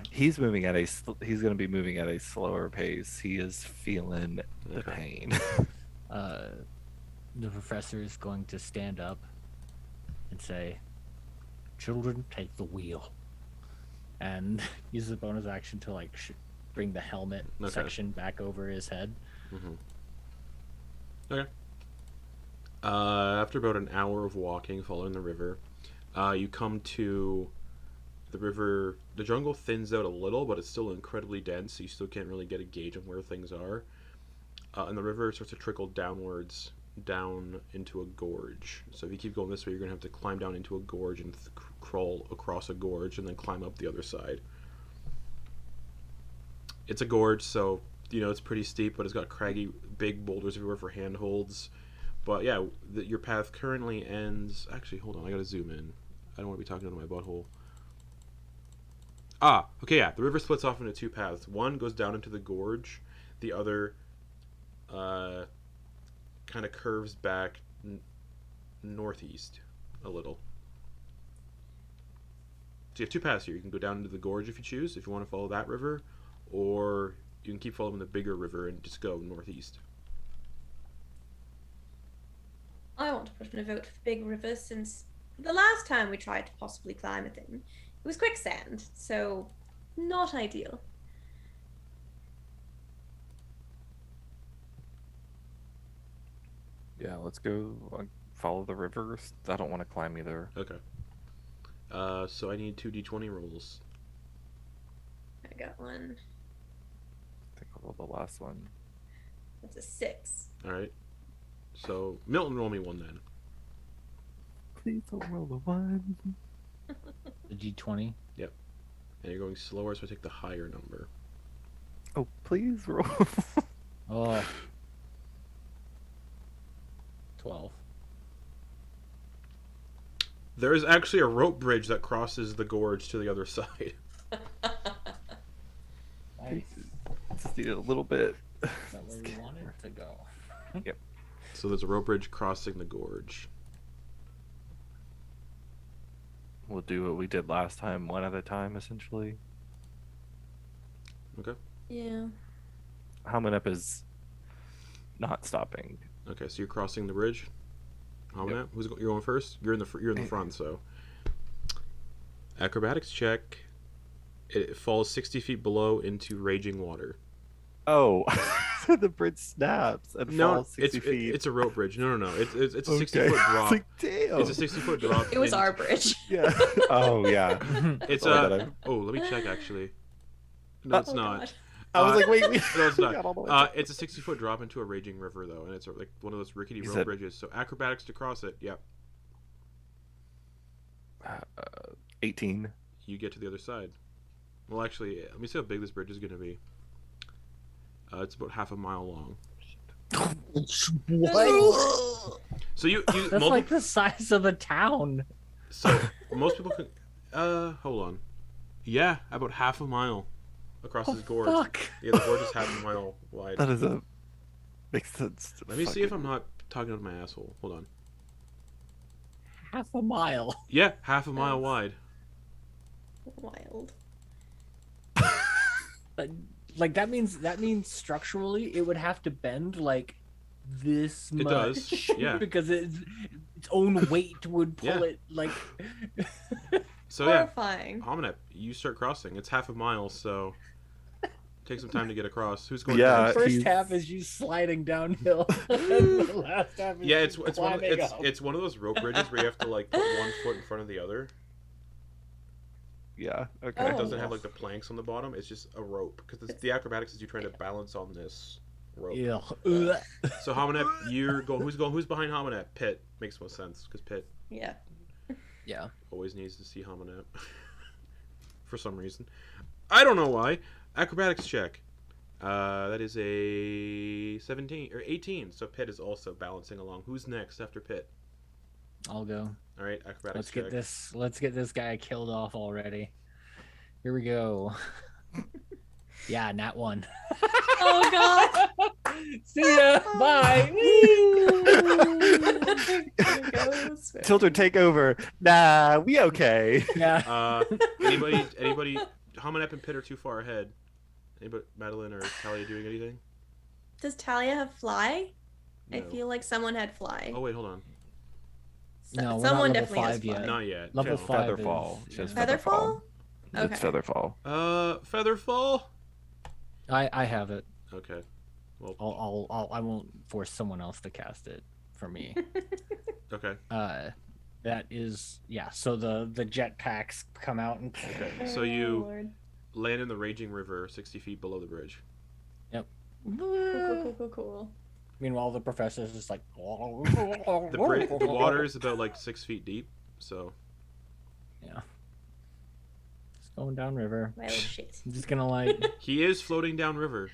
He's moving at he's going to be moving at a slower pace. He is feeling the Okay. pain. The professor is going to stand up and say, Children, take the wheel. and use the bonus action to like bring the helmet Okay. section back over his head. Mm-hmm. Okay. After about an hour of walking, following the river, you come to the river. The jungle thins out a little, but it's still incredibly dense, so you still can't really get a gauge on where things are. And the river starts to trickle downwards, down into a gorge. So if you keep going this way, you're going to have to climb down into a gorge and crawl across a gorge and then climb up the other side. It's a gorge, so, you know, it's pretty steep, but it's got craggy, big boulders everywhere for handholds. But yeah, your path currently ends... Actually, hold on, I gotta zoom in. I don't want to be talking into my butthole. Ah, okay, yeah, the river splits off into two paths. One goes down into the gorge, the other kind of curves back northeast a little. So you have two paths here. You can go down into the gorge if you choose, if you want to follow that river, or you can keep following the bigger river and just go northeast. I want to put in a vote for the big river since the last time we tried to possibly climb a thing, it was quicksand, so not ideal. Yeah, let's go follow the river. I don't want to climb either. Okay. So I need 2 d20 rolls. I got one. I think I'll roll the last one. That's a 6. All right. So Milton, roll me one then. Please don't roll the one. The d20. And you're going slower, so I take the higher number. Oh, please roll. Oh. 12. There is actually a rope bridge that crosses the gorge to the other side. Nice. Just need a little bit. Is that where we want it to go? So there's a rope bridge crossing the gorge. We'll do what we did last time, one at a time, essentially. Okay. Yeah. Hamunep is not stopping. Okay, so you're crossing the bridge. Hamunep, you're going first? You're in the front, so acrobatics check. It falls 60 feet below into raging water. Oh, the bridge snaps and No, falls 60 feet. it's a rope bridge. No. It's a Okay. 60-foot drop. It's like, damn. It's a 60-foot drop. It was in- our bridge. Yeah. Oh, yeah. It's Sorry that a. I- Oh, let me check actually. No, it's Oh, not. God. I was like, wait. No, it's got not. all the way It's a 60-foot drop into a raging river, though, and it's like one of those rickety You rope said- bridges. So acrobatics to cross it. Yep. 18. You get to the other side. Well, actually, let me see how big this bridge is going to be. It's about half a mile long. What? So you That's like the size of a town. so most people can. Hold on. Yeah, about half a mile across this gorge. Fuck. Yeah, the gorge is half a mile wide. That is a. Makes sense. Let me see if I'm not talking out of my asshole. Hold on. Half a mile. Yeah, half a mile wide. Wild. Like that means structurally it would have to bend like this It much. does, yeah. Because its own weight would pull Yeah. it like. So yeah, Horrifying. Hamunep, you start crossing. It's half a mile, so take some time to get across. Who's going Yeah. next? First he's- half is you sliding downhill. And the last half is Yeah, you it's one of, climbing up. it's one of those rope bridges where you have to like put one foot in front of the other. Yeah. Okay. It Oh. doesn't have like the planks on the bottom. It's just a rope because the acrobatics is you trying to balance on this rope. Yeah. So Hamunep, you're going. Who's behind Hamunep? Pit makes most sense because Pit Yeah. Yeah. always needs to see Hamunep for some reason. I don't know why. Acrobatics check. That is a 17 or 18. So Pitt is also balancing along. Who's next after Pitt? I'll go. All right, acrobatics Let's check. get this. Let's get this guy killed off already. Here we go. Yeah, nat 1. Oh god. See ya. Bye. Tilter, take over. Nah, we okay. Yeah. Anybody? Hamunep and Pitt are too far ahead. Anybody? Madeliene or Thalia doing anything? Does Thalia have fly? I No. feel like someone had fly. Oh wait, hold on. No, we're Someone not level definitely has 5 fly. yet. Not yet. Level No. 5 Featherfall. is- She has yeah. Featherfall? Okay. It's Featherfall. Featherfall. I have it. Okay. Well. I won't force someone else to cast it for me. Okay. That is so the jetpacks come out and Okay. So Oh, you Lord. land in the raging river, 60 feet below the bridge. Cool. Meanwhile, the professor's just like The water is about like 6 feet deep. So Yeah. Just going down river. Well, shit. I'm just gonna like he is floating down river.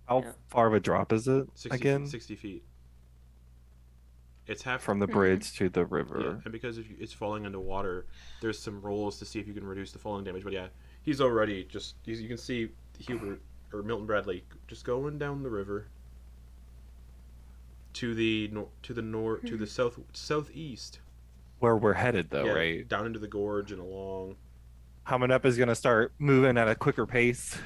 How Yeah. far of a drop is it 60 again? 60 feet. It's half From the bridge to the river. Yeah, and because it's falling into water, there's some rolls to see if you can reduce the falling damage. But yeah, he's already you can see Hubert or Milton Bradley just going down the river to the southeast. Where we're headed, though, Yeah, right? down into the gorge and along. Hamunep is gonna start moving at a quicker pace.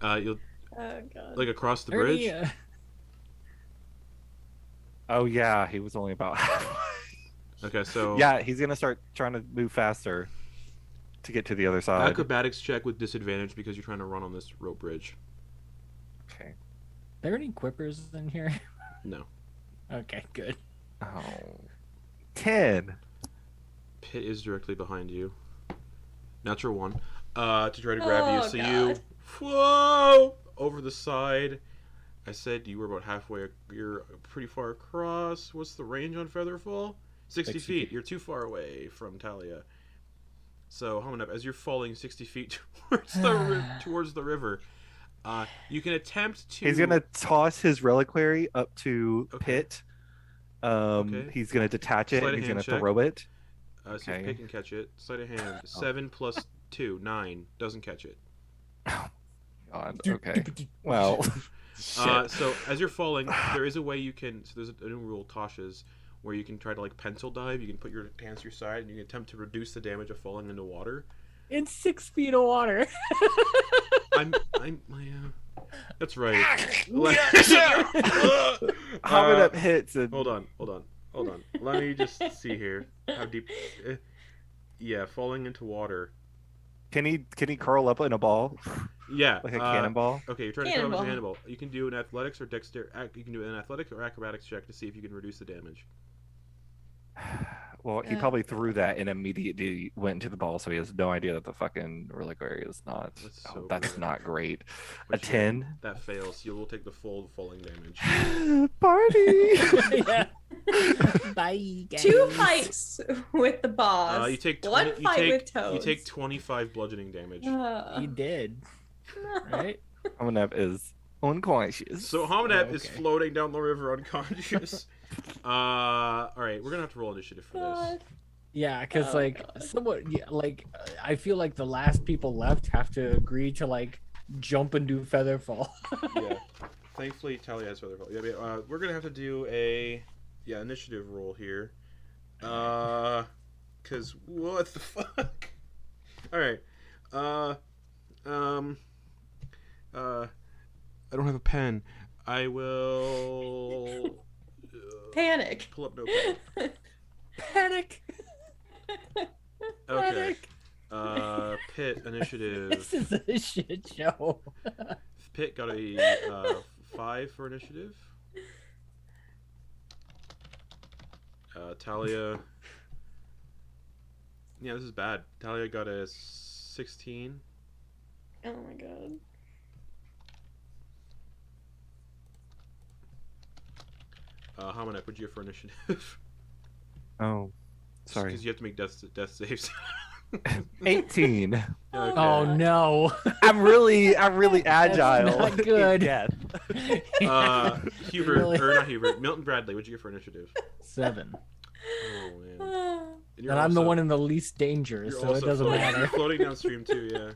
You'll Oh god. like across the bridge. Oh yeah, he was only about halfway. Okay, so Yeah, he's gonna start trying to move faster to get to the other side. acrobatics check with disadvantage because you're trying to run on this rope bridge. Okay. there any quippers in here? No, Okay, good. Oh. 10. Pit is directly behind you. Natural 1. To try to grab you. Oh, So God. you whoa over the side. I said you were about halfway. You're pretty far across. What's the range on Featherfall? 60 feet. You're too far away from Thalia. So, Hamunep, as you're falling 60 feet towards the river, you can attempt to. He's gonna toss his reliquary up to Okay. Pit. Okay. He's gonna detach it. Sleight of And he's hand gonna check. throw it. See if Okay. Pit can catch it. Sleight of hand. 7 plus 2, 9. Doesn't catch it. God. Okay. Well. Shit. So as you're falling, there is a way you can. So there's a new rule, Tasha's, where you can try to like pencil dive. You can put your hands to your side and you can attempt to reduce the damage of falling into water. In 6 feet of water. That's right. Hamunep hits and Hold on. Let me just see here how deep. Yeah, falling into water. can he curl up in a ball Yeah, like a cannonball? Okay, you're trying to cover Cannonball. a cannonball. You can do an athletics or you can do an athletics or acrobatics check to see if you can reduce the damage. Well, he Yeah. probably threw that and immediately went into the ball, so he has no idea that the fucking reliquary is not. That's so That's bad. not great. Which A 10. That fails. You will take the full falling damage. Party. Yeah. Bye, guys. 2 fights with the boss. You take 1 20, fight you with take, Toads. You take 25 bludgeoning damage. You did, No. right? Hamunep is unconscious. So Hamunep Oh, is okay. floating down the river unconscious. All right, we're gonna have to roll initiative for this. God. Yeah, because Oh, like God. somewhat, yeah, like I feel like the last people left have to agree to like jump and do featherfall. Yeah. Thankfully, Thalia has featherfall. Yeah, but, we're gonna have to do a initiative roll here. Cause what the fuck? All right. I don't have a pen. I will Panic. pull up notepad. Panic! Okay. Pit initiative. This is a shit show. Pit got a 5 for initiative. Thalia. Yeah, this is bad. Thalia got a 16. Oh my god. Hamunep, what'd you get for initiative? Oh, sorry. Because you have to make death saves. 18. Okay. Oh no. I'm really agile. not good. Yes. Hubert, Really? or not Hubert, Milton Bradley, what'd you get for initiative? 7. Oh, man. And And I'm the one in the least danger, you're so it also doesn't floating, matter. You're floating downstream, too, yeah.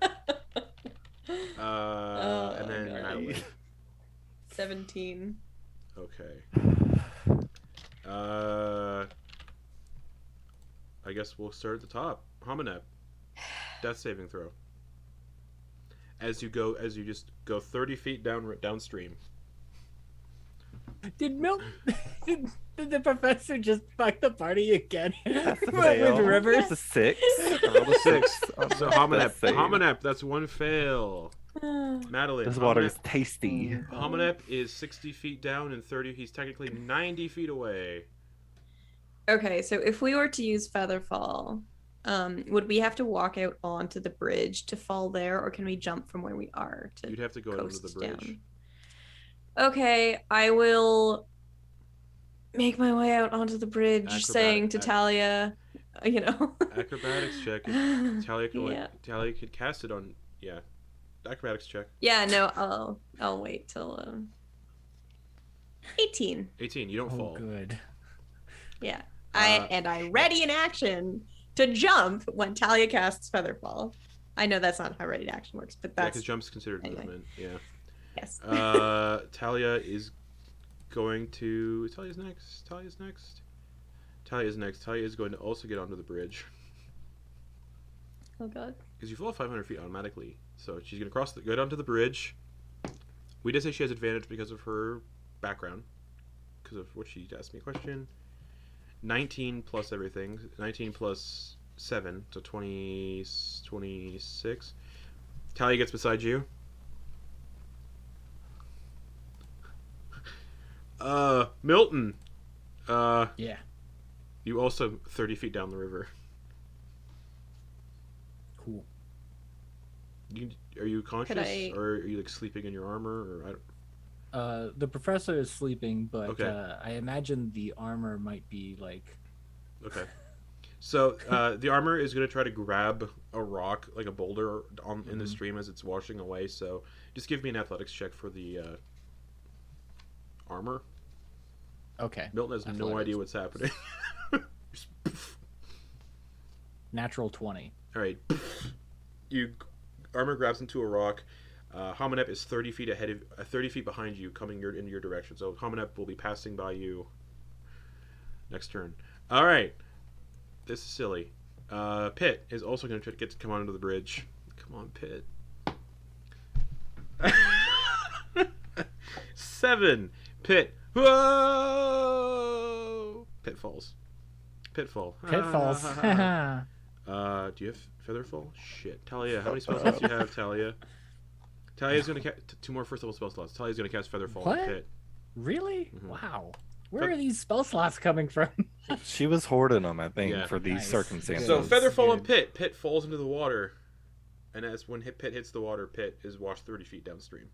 Oh, And then God. Madeline. 17. Okay. I guess we'll start at the top. Hamunep. Death saving throw. As you just go 30 feet downstream. Did did the professor just fuck the party again? That's a With fail. rivers? It's a 6. I rolled a 6. So Hamunep, Death save. Hamunep, that's one fail. Madeline. This water Hamunep- is tasty. Hamunep is 60 feet down and 30. He's technically 90 feet away. Okay, so if we were to use Featherfall, would we have to walk out onto the bridge to fall there, or can we jump from where we are to You'd have to go under the coast bridge. down? Okay, I will make my way out onto the bridge, saying to Thalia, Acrobatics check. Thalia could, Yeah. Thalia could cast it on. Yeah. Acrobatics check. Yeah, no, I'll wait till 18. 18. You don't Oh, fall. good. Yeah. Uh, I ready in action to jump when Thalia casts Featherfall. I know that's not how ready to action works, but Yeah, that's because jump's considered anyway. movement. Yeah. yes. Thalia is going to. Talia's next. Talia is going to also get onto the bridge. Oh god. Because you fall 500 feet automatically. So she's going to go down to the bridge. We did say she has advantage because of her background. Because of what she asked me a question. 19 plus everything. 19 plus 7. So 26. Thalia gets beside you. Milton. Yeah. You also 30 feet down the river. Cool. Are you conscious, I- or are you like sleeping in your armor, or I don't... The professor is sleeping, but Okay. I imagine the armor might be like. Okay. So the armor is going to try to grab a rock, like a boulder, in the stream as it's washing away. So just give me an athletics check for the armor. Okay. Milton has no Athletics. idea what's happening. Just poof. Natural 20. All right. Armor grabs into a rock. Hamunep is 30 feet 30 feet behind you, coming in your direction. So Hamunep will be passing by you next turn. All right. This is silly. Pitt is also going to try to come onto the bridge. Come on, Pitt. 7. Pitt. Whoa! Pitt falls. Pitfall. Pitfalls. Do you have Featherfall? Shit. Talia, how many spell slots do you have, Talia? Talia's going to cast 2 more first level spell slots. Talia's going to cast Featherfall What? on Pitt. Really? Mhm. Wow. Where are these spell slots coming from? She was hoarding them, I think, Yeah. for these Nice. circumstances. So Yes. Featherfall on Good. Pitt. Pitt falls into the water. And when Pitt hits the water, Pitt is washed 30 feet downstream.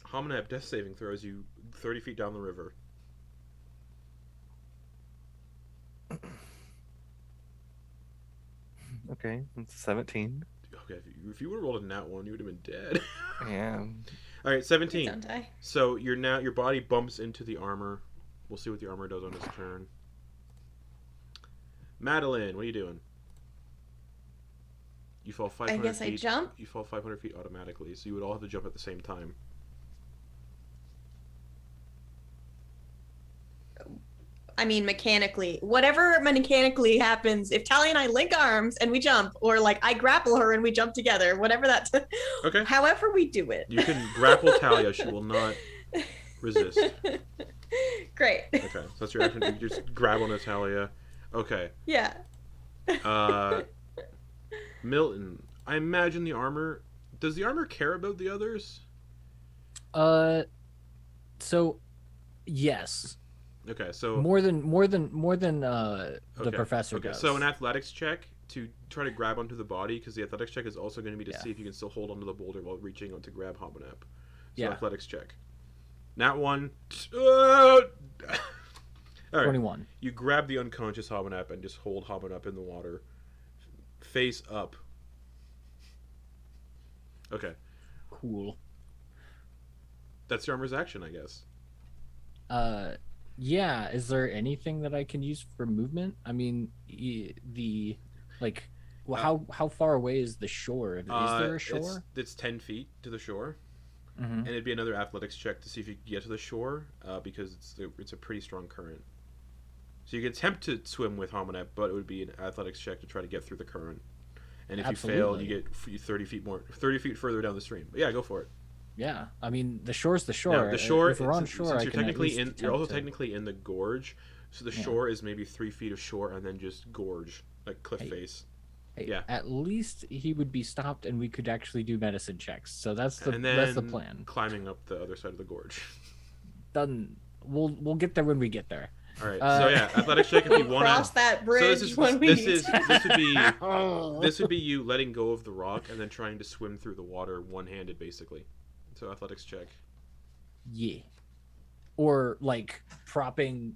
Hamunep death saving throws you 30 feet down the river. Okay, it's 17. Okay, if you would have rolled a nat 1, you would have been dead. Yeah. All right, 17. Don't I? So your body bumps into the armor. We'll see what the armor does on its turn. Madeliene, what are you doing? You fall 500 guess I feet. jump? You fall 500 feet automatically, so you would all have to jump at the same time. I mean, mechanically, whatever mechanically happens, if Thalia and I link arms and we jump, or like I grapple her and we jump together, whatever that's, Okay. however we do it. You can grapple Thalia. She will not resist. Great. Okay, so that's your action. You just grab on Thalia. Okay. Yeah. Milton, I imagine the armor... Does the armor care about the others? So yes. Okay, so... More than the Okay, professor Okay, does. so an athletics check to try to grab onto the body, because the athletics check is also going to be to Yeah. see if you can still hold onto the boulder while reaching on to grab Hamunep. So Yeah. athletics check. Nat 1. All right, right. 21. You grab the unconscious Hamunep and just hold Hamunep in the water, face up. Okay, Cool. that's your armor's action, I guess. Yeah. Is there anything that I can use for movement? I mean, how far away is the shore? Is there a shore? It's 10 feet to the shore, Mm-hmm. and it'd be another athletics check to see if you can get to the shore, because it's a pretty strong current. So you could attempt to swim with Hamunep, but it would be an athletics check to try to get through the current. And if you fail, you get 30 feet further down the stream. But yeah, go for it. Yeah, I mean the shore's the shore. Now, the shore. If we're on shore, since I you're can at technically least in. You're attempt also to- technically in the gorge, so the shore is maybe 3 feet of shore and then just gorge, like cliff face. Hey, Yeah. At least he would be stopped, and we could actually do medicine checks. So that's the And then that's the plan. climbing up the other side of the gorge. Done. We'll get there when we get there. All right. So yeah, athletics check if We'll you want cross to. that So bridge when we need to. This would be you letting go of the rock and then trying to swim through the water one-handed, basically. So athletics check. Yeah. Or like propping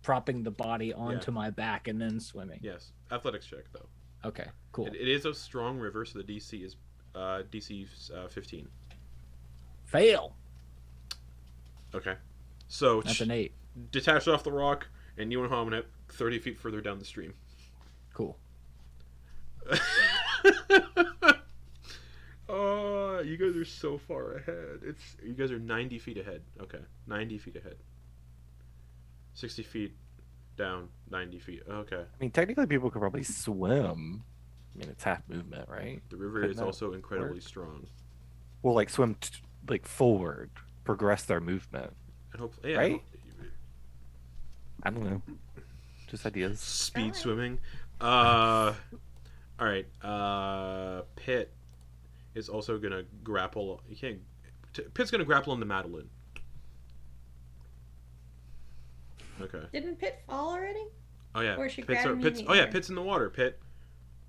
the body onto my back and then swimming. Yes, athletics check though. Okay. Cool. It is a strong river, so the DC is DC 15. Fail. Okay. So That's an 8. detached off the rock, and you and Hamunep 30 feet further down the stream. Cool. Oh, you guys are so far ahead. You guys are 90 feet ahead. Okay, 90 feet ahead. 60 feet down, 90 feet. Okay. I mean, technically, people could probably swim. I mean, it's half movement, right? The river Couldn't is that also incredibly work? strong. Well, like swim like forward, progress their movement. And hopefully, yeah, Right? I don't know. Just ideas. speed Alright. swimming. All right. Pitt is also gonna grapple. You can't. Pitt's gonna grapple into Madeliene. Okay. Didn't Pitt fall already? Oh yeah. Or she Pitt's, grabbed me in Pitt's, the oh yeah. air. Pitt's in the water. Pitt.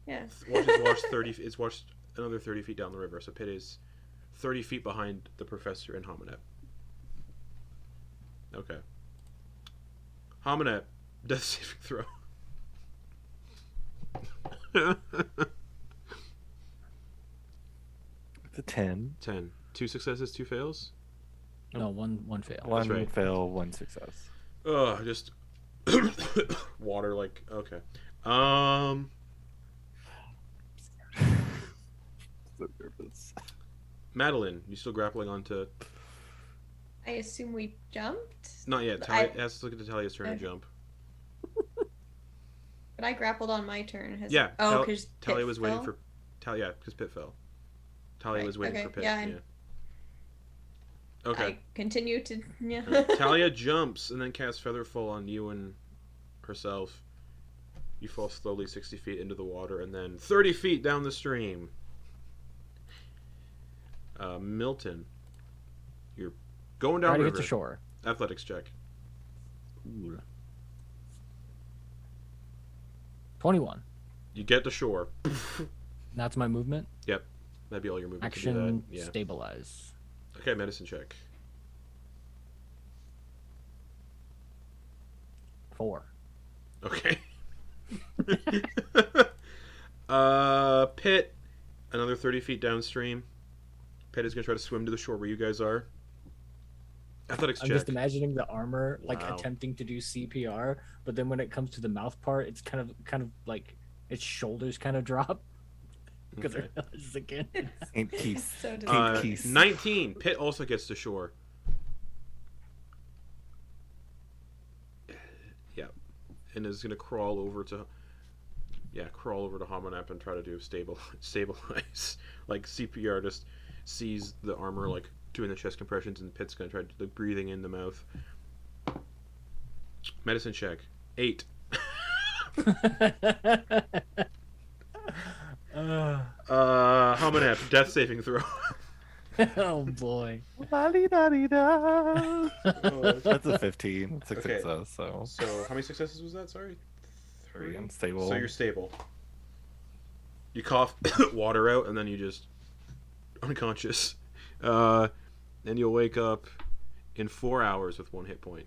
Yeah. Watched 30. It's watched another 30 feet down the river. So Pitt is 30 feet behind the professor and Hamunep. Okay. Hamunep, death saving throw. It's a 10. 10. 2 successes, 2 fails. No, one fail. One right. fail, one success. Oh, just water. Like okay. So nervous. Madeliene, you still grappling onto? I assume we jumped, Not yet. Talia, it has to look at Talia's turn to Okay. jump. but I grappled on my turn. Yeah. Oh, because Talia was waiting for Talia. Yeah, because Pitt fell. Talia Right, was waiting okay, for Pitt. yeah, Yeah. and Okay. I continue to. Yeah. Talia jumps and then casts Featherfall on you and herself. You fall slowly 60 feet into the water and then 30 feet down the stream. Milton, you're going Try down to river. get to shore. Athletics check. Cool. 21. You get to shore. That's my movement. That'd be all your movement to do Action that. Yeah. stabilize. Okay, medicine check. 4. Okay. Pitt, another 30 feet downstream. Pitt is gonna try to swim to the shore where you guys are. Athletics I'm check. just imagining the armor like Wow. attempting to do CPR, but then when it comes to the mouth part, it's kind of like its shoulders kind of drop because Okay. it realizes again. Ain't Keith. So does Keith. 19. Pitt also gets to shore. Yeah, and is gonna crawl over to Hamunep and try to do stabilize. Like CPR, just sees the armor like doing the chest compressions, and Pitt's gonna try to like, breathing in the mouth. Medicine check. 8. Hamunep, death saving throw. Oh boy. La-di-da-di-da. That's a 15. It's a Okay. success, so So how many successes was that? Sorry. 3. I'm stable. So you're stable. You cough water out, and then you just unconscious. And you'll wake up in 4 hours with 1 hit point.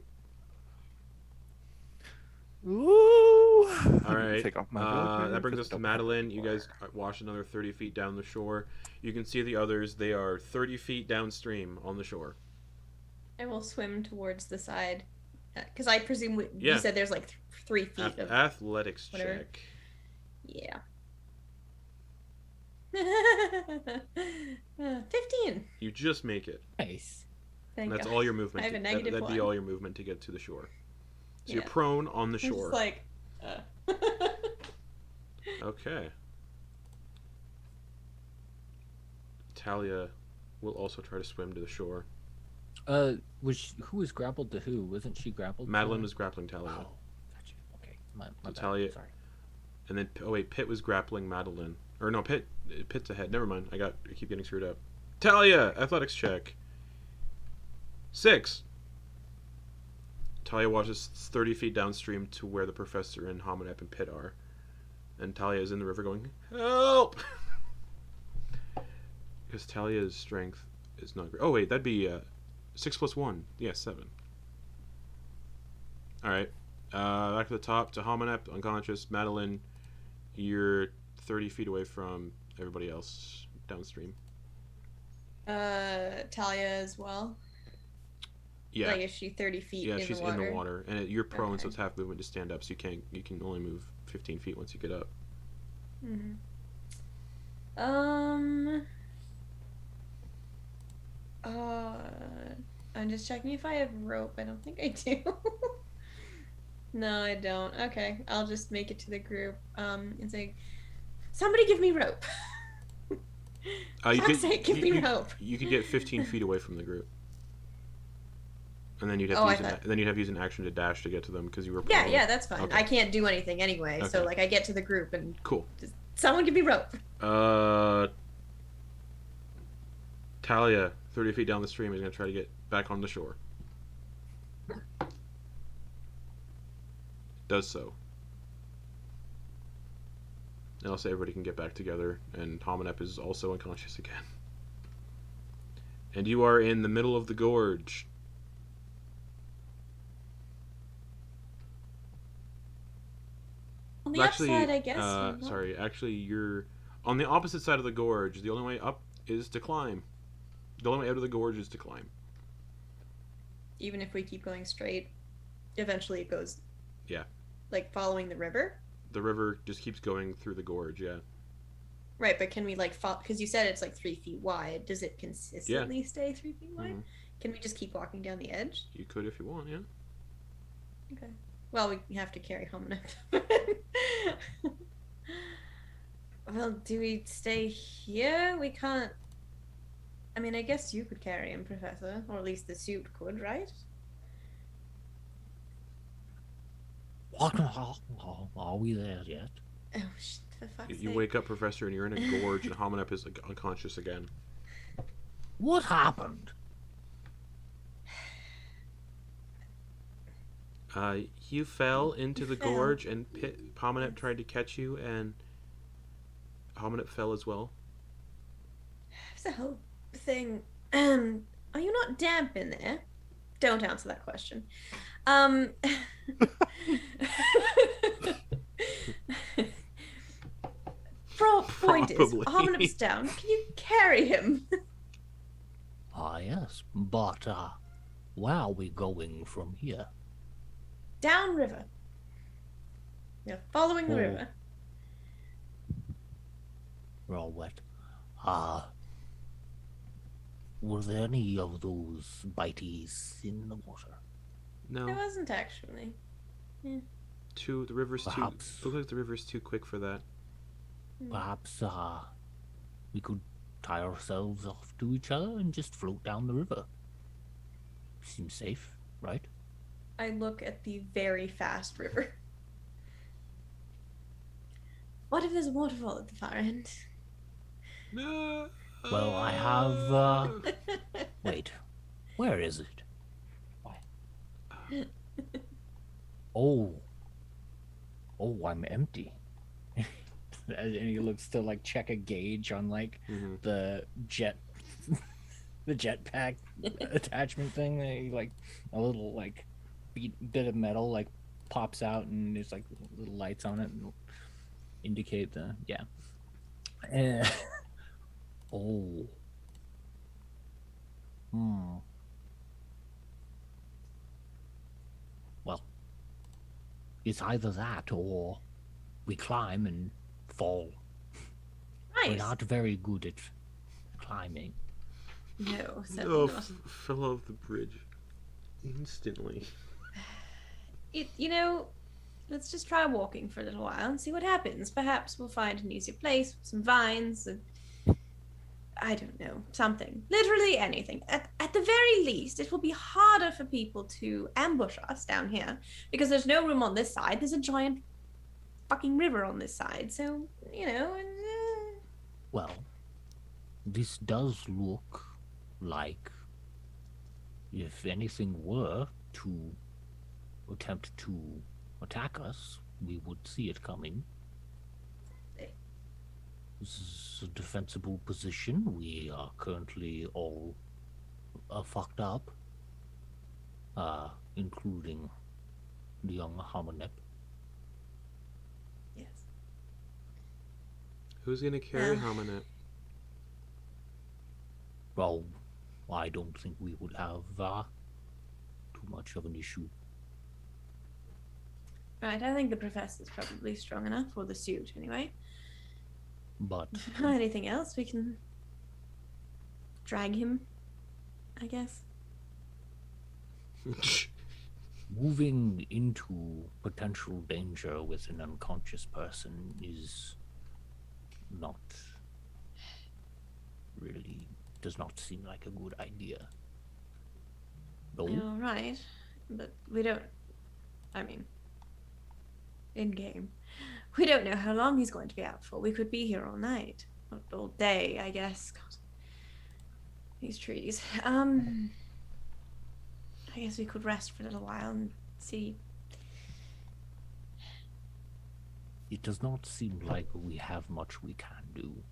Ooh. All right. Take off my That brings us to Madeliene. You guys wash another 30 feet down the shore. You can see the others. They are 30 feet downstream on the shore. I will swim towards the side. Because I presume Yeah. you said there's like 3 feet of... Athletics whatever. check. Yeah. 15. You just make it. Nice. Thank That's God. all your movement. I have a negative That'd be one. all your movement to get to the shore. So you're Yeah. prone on the I'm shore. just like... Okay. Thalia will also try to swim to the shore. Who was grappled to who? Wasn't she grappled? Madeliene to... was grappling Thalia. Oh, gotcha. Okay, my bad. Thalia- Sorry. And then, oh wait, Pitt was grappling Madeliene. Or no, Pitt's ahead. Never mind. I keep getting screwed up. Thalia, athletics check. 6. Thalia watches 30 feet downstream to where the professor and Hamunep and Pitt are. And Thalia is in the river going, help! Because Talia's strength is not great. Oh wait, that'd be 6 plus 1. Yeah, 7. Alright. Back to the top to Hamunep, unconscious. Madeliene, you're 30 feet away from everybody else downstream. Thalia as well. Yeah. Like, is she 30 feet Yeah, in she's the water? in the water. And you're prone, Okay. so it's half movement to stand up, so you can only move 15 feet once you get up. Mm-hmm. I'm just checking if I have rope. I don't think I do. No, I don't. Okay, I'll just make it to the group. And say, somebody give me rope. You God's sake, give me rope. You could get 15 feet away from the group. And then you'd have to use an action to dash to get to them because you were prone. Yeah, that's fine. Okay. I can't do anything anyway, so Okay. like I get to the group and Cool. just, someone give me rope. Thalia, 30 feet down the stream, is going to try to get back on the shore. Does so. And I'll say everybody can get back together, and Hamunep is also unconscious again. And you are in the middle of the gorge. On the Actually, upside, I guess. you're not- sorry, actually, you're on the opposite side of the gorge. The only way up is to climb. The only way out of the gorge is to climb. Even if we keep going straight, eventually it goes. Yeah. Like following the river. The river just keeps going through the gorge, yeah. Right, but can we like follow? Because you said it's like 3 feet wide. Does it consistently stay 3 feet wide? Mhm. Can we just keep walking down the edge? You could if you want, yeah. Okay. Well, we have to carry Hamunep. Well, do we stay here? We can't. I mean, I guess you could carry him, Professor, or at least the suit could, right? What? Are we there yet? Oh, for fuck's You sake. wake up, Professor, and you're in a gorge, and Hamunep is like, unconscious again. What happened? You fell into You the fell. gorge, and Hamunep tried to catch you, and Hamunep fell as well. It's the whole thing. Are you not damp in there? Don't answer that question. Point is, Probably. Hamunep's down. Can you carry him? Ah, yes, but where are we going from here? Down river. Yeah, following the Oh. river. We're all wet. Were there any of those biteys in the water? No, There wasn't actually. the river's Perhaps. too. Looks like the river's too quick for that. Perhaps we could tie ourselves off to each other and just float down the river. Seems safe, right? I look at the very fast river. What if there's a waterfall at the far end? No. Well, I have. Wait, where is it? Oh, I'm empty. And he looks to like check a gauge on like Mhm. the jetpack attachment thing. That he, like a little like bit of metal like pops out and there's like little lights on it and indicate the Oh. Hmm. Well, it's either that or we climb and fall. We're Nice. not very good at climbing. No, certainly Oh, not. fell off the bridge instantly. Let's just try walking for a little while and see what happens. Perhaps we'll find an easier place with some vines. I don't know, something. Literally anything. At the very least, it will be harder for people to ambush us down here because there's no room on this side. There's a giant fucking river on this side. So, Well, this does look like if anything were to attempt to attack us, we would see it coming. This is a defensible position. We are currently all fucked up, including the young Hamunep. yes. Who's gonna carry Hamunep? Well, I don't think we would have too much of an issue. Right, I think the professor's probably strong enough for the suit anyway. But Anything else, we can drag him, I guess. moving into potential danger with an unconscious person is not really, does not seem like a good idea. No? All right, but we don't. I mean, in game, we don't know how long he's going to be out for. We could be here all night, or all day, I guess. God, these trees. I guess we could rest for a little while and see. It does not seem like we have much we can do.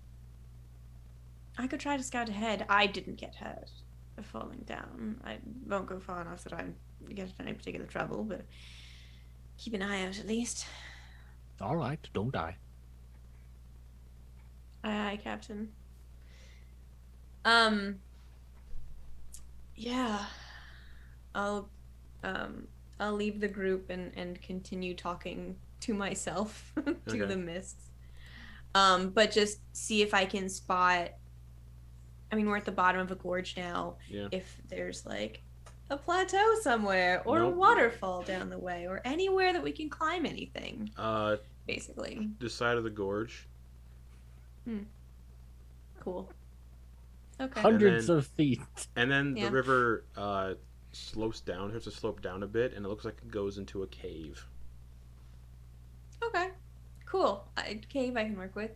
I could try to scout ahead. I didn't get hurt of falling down. I won't go far enough that I get into any particular trouble, but keep an eye out at least. All right, don't die. Aye, aye, Captain. Yeah. I'll leave the group and continue talking to myself to Okay. the mists. But just see if I can spot. I mean, we're at the bottom of a gorge now. Yeah. If there's like a plateau somewhere or a Nope. waterfall down the way or anywhere that we can climb anything, basically. The side of the gorge. Cool. Okay. Hundreds then- of feet. And then Yeah. the river slopes down, has to slope down a bit, and it looks like it goes into a cave. Okay. Cool. Cave I can work with.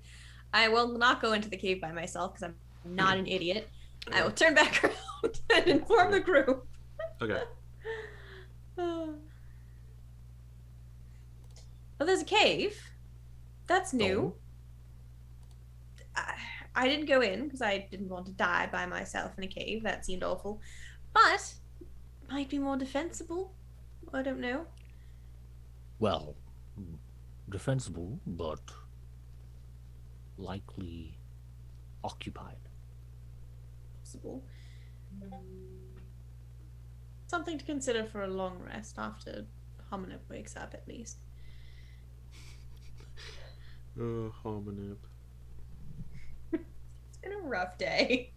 I will not go into the cave by myself because I'm not an idiot. I will turn back around and inform the group. Okay. Well, there's a cave. That's new. I didn't go in because I didn't want to die by myself in a cave. That seemed awful. But might be more defensible. I don't know. Well, defensible, but likely occupied. Possible. Something to consider for a long rest after Hamunep wakes up, at least. Oh, Hamunep. It's been a rough day.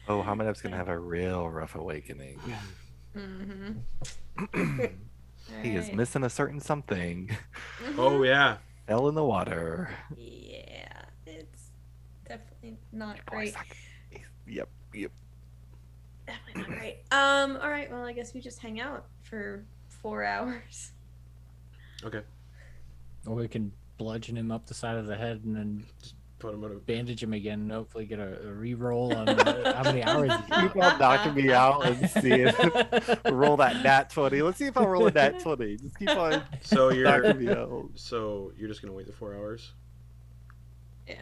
Oh, Hamunep's gonna have a real rough awakening. Mm-hmm. He is missing a certain something. Oh, yeah. Fell in the water. Yeah, it's definitely not Boy, great. suck. Yep. Definitely not great. All right. Well, I guess we just hang out for 4 hours. Okay. Or we can bludgeon him up the side of the head and then Put him on a... bandage him again and hopefully get a re-roll on how many hours Keep on knocking me out and see if roll that nat 20. Let's see if I roll a nat 20. Just keep on So knocking you're... me out. So you're just gonna wait the 4 hours? Yeah,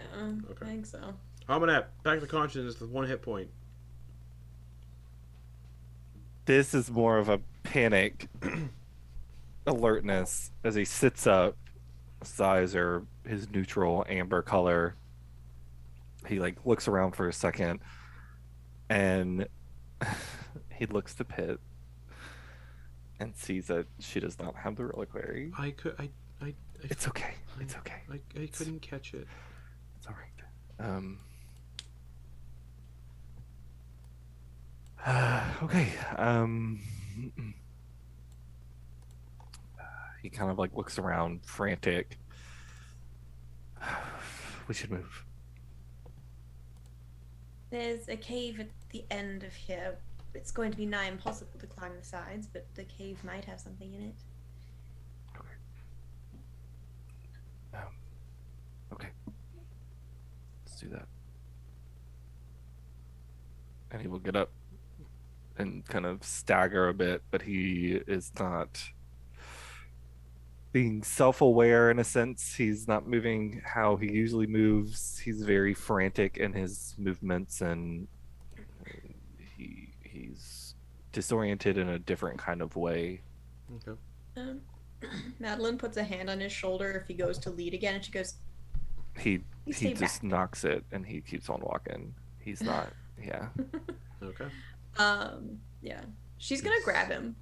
Okay. I think so. Hamunep, back to consciousness with 1 hit point. This is more of a panic. alertness as he sits up. His eyes are his neutral amber color. He like looks around for a second, and he looks to Pit and sees that she does not have the reliquary. It's okay. It's okay. I couldn't catch it. It's all right. Okay. He kind of like looks around, frantic. We should move. There's a cave at the end of here. It's going to be nigh impossible to climb the sides, but the cave might have something in it. Okay. Let's do that. And he will get up and kind of stagger a bit, but he is not being self-aware in a sense. He's not moving how he usually moves. He's very frantic in his movements, and he's disoriented in a different kind of way. Okay. Madeliene puts a hand on his shoulder if he goes to lead again, and she goes, He "You stay just back." knocks it, and he keeps on walking. He's not. Yeah. Okay. Yeah. She's gonna grab him.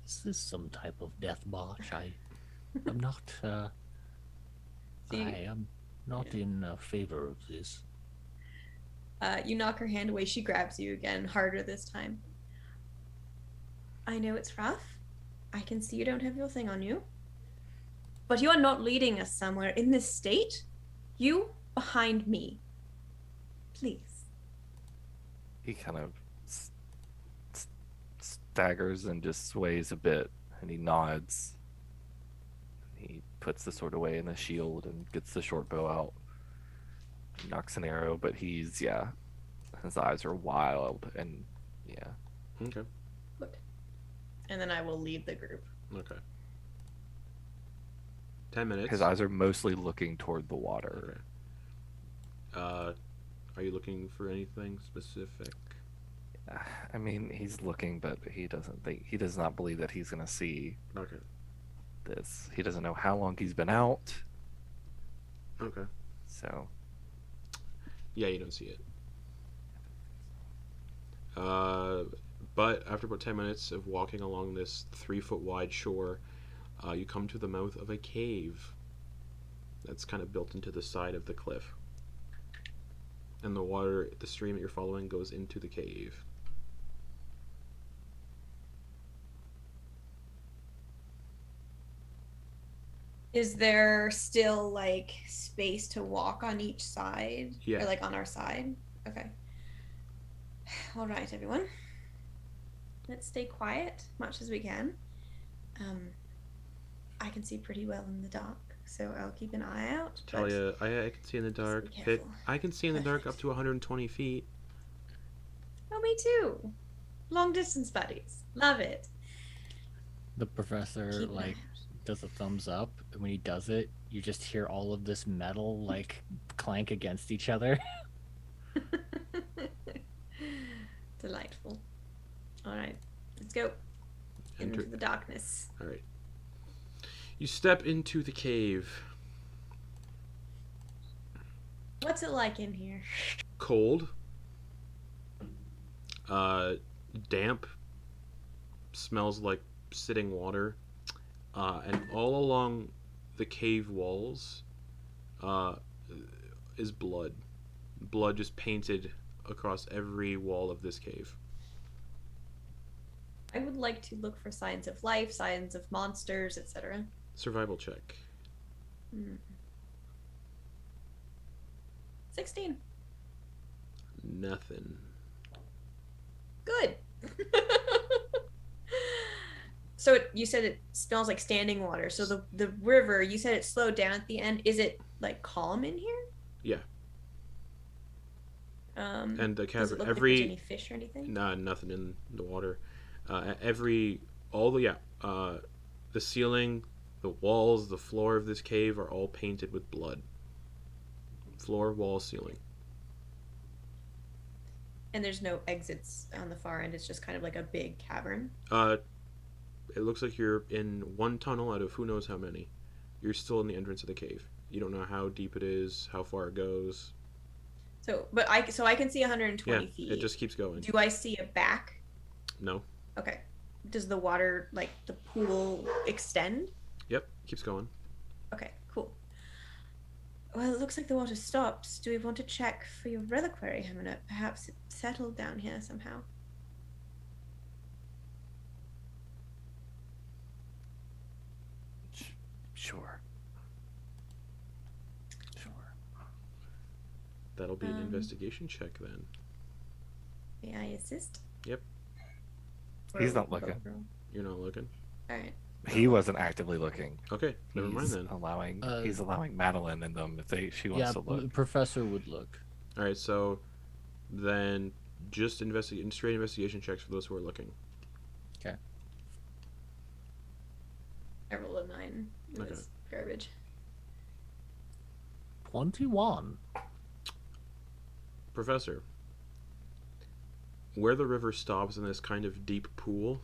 Is this some type of death march? I'm not. See, I am not in favor of this. you knock her hand away. She grabs you again, harder this time. I know it's rough. I can see you don't have your thing on you. But you are not leading us somewhere in this state. You behind me. Please. He kind of staggers and just sways a bit, and he nods. He puts the sword away in the shield and gets the short bow out. He knocks an arrow, but his eyes are wild, and yeah. Okay. Good. And then I will lead the group. Okay. 10 minutes. His eyes are mostly looking toward the water. Are you looking for anything specific? I mean, he's looking, but he does not believe that he's gonna see Okay. this. He doesn't know how long he's been out. Okay. So Yeah, you don't see it. But after about 10 minutes of walking along this 3-foot wide shore, you come to the mouth of a cave that's kind of built into the side of the cliff. And the stream that you're following goes into the cave. Is there still like space to walk on each side? Yeah. Or like on our side? Okay. All right, everyone. Let's stay quiet much as we can. I can see pretty well in the dark, so I'll keep an eye out. but Thalia, I can see in the dark. be Pit, careful. I can see in the dark up Perfect. to 120 feet. Oh, me too. Long distance buddies. Love it. The professor Keep an eye like does a thumbs up, and when he does it, you just hear all of this metal like clank against each other. out. Delightful. All right, let's go. Enter. Into the darkness. All right. You step into the cave. What's it like in here? Cold. Damp. Smells like sitting water. And all along the cave walls is blood. Blood just painted across every wall of this cave. I would like to look for signs of life, signs of monsters, etc. Survival check. 16. Nothing. Good. So you said it smells like standing water. So the river, you said it slowed down at the end. Is it like calm in here? Yeah. And the Does it cavern, look like there's any fish or anything? nah, nothing in the water. The ceiling, the walls, the floor of this cave are all painted with blood. Floor, wall, ceiling. And there's no exits on the far end. It's just kind of like a big cavern. it looks like you're in one tunnel out of who knows how many. You're still in the entrance of the cave. You don't know how deep it is, how far it goes. So, but I can see 120 Yeah, feet. it just keeps going. Do I see a back? No. Okay. Does the water, like the pool, extend? Yep, keeps going. Okay, cool. Well, it looks like the water stops. Do we want to check for your reliquary, Hamunep? Perhaps it settled down here somehow. Sure. That'll be an investigation check then. May I assist? Yep. He's not looking. You're not looking? Alright. He wasn't actively looking. Okay, never mind then. He's allowing Madeliene in them if she wants to look. The professor would look. Alright, so then just straight investigation checks for those who are looking. Okay. I rolled a 9. It Okay. was garbage. 21. Professor, where the river stops in this kind of deep pool,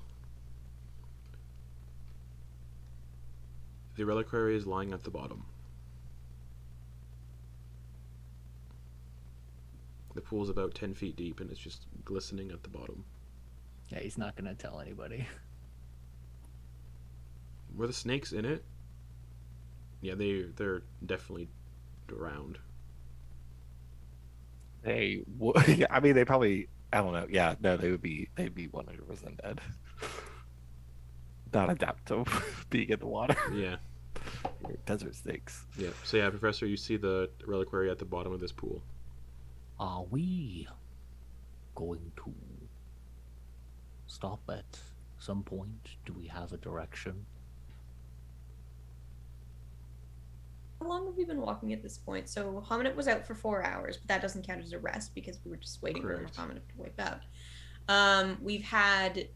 the reliquary is lying at the bottom. The pool is about 10 feet deep and it's just glistening at the bottom. Yeah, he's not gonna tell anybody. Were the snakes in it? Yeah, they're definitely drowned. They would. Yeah, I mean, they probably. I don't know. Yeah, no, they'd be 100% dead. Not adapt to being in the water. Yeah. Desert snakes. Yeah. So yeah, Professor, you see the reliquary at the bottom of this pool. Are we going to stop at some point? Do we have a direction? How long have we been walking at this point? So Hamunep was out for 4 hours, but that doesn't count as a rest because we were just waiting Correct. for Hamunep to wake up. We've had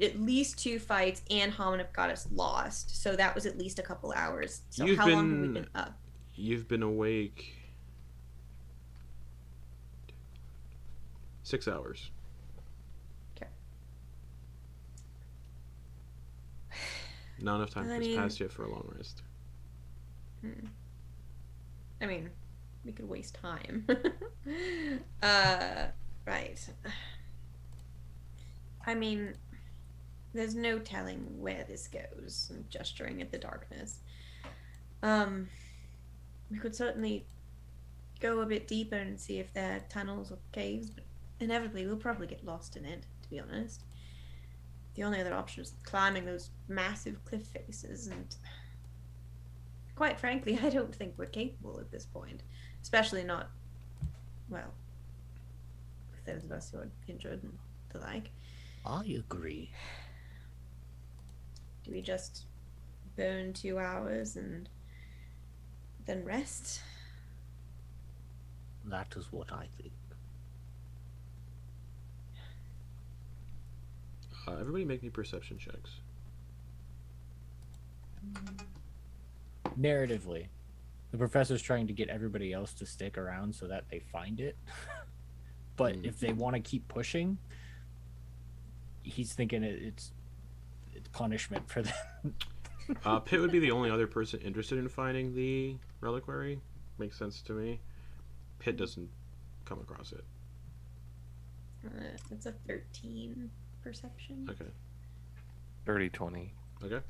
at least 2 fights, and Hamunep got us lost, so that was at least a couple hours. So You've how long have we been- been up? You've been awake 6 hours. Okay. Not enough time I has mean- passed yet for a long rest. I mean, we could waste time. Right. I mean, there's no telling where this goes. I'm gesturing at the darkness. We could certainly go a bit deeper and see if there are tunnels or caves, but inevitably we'll probably get lost in it, to be honest. The only other option is climbing those massive cliff faces, and quite frankly, I don't think we're capable at this point. Especially not, well, with those of us who are injured and the like. I agree. Do we just burn 2 hours and then rest? That is what I think. Everybody make me perception checks. Narratively, the professor's trying to get everybody else to stick around so that they find it. But if they want to keep pushing, he's thinking it's punishment for them. Pitt would be the only other person interested in finding the reliquary. Makes sense to me. Pitt doesn't come across it. It's a 13 perception. Okay. 30-20. Okay.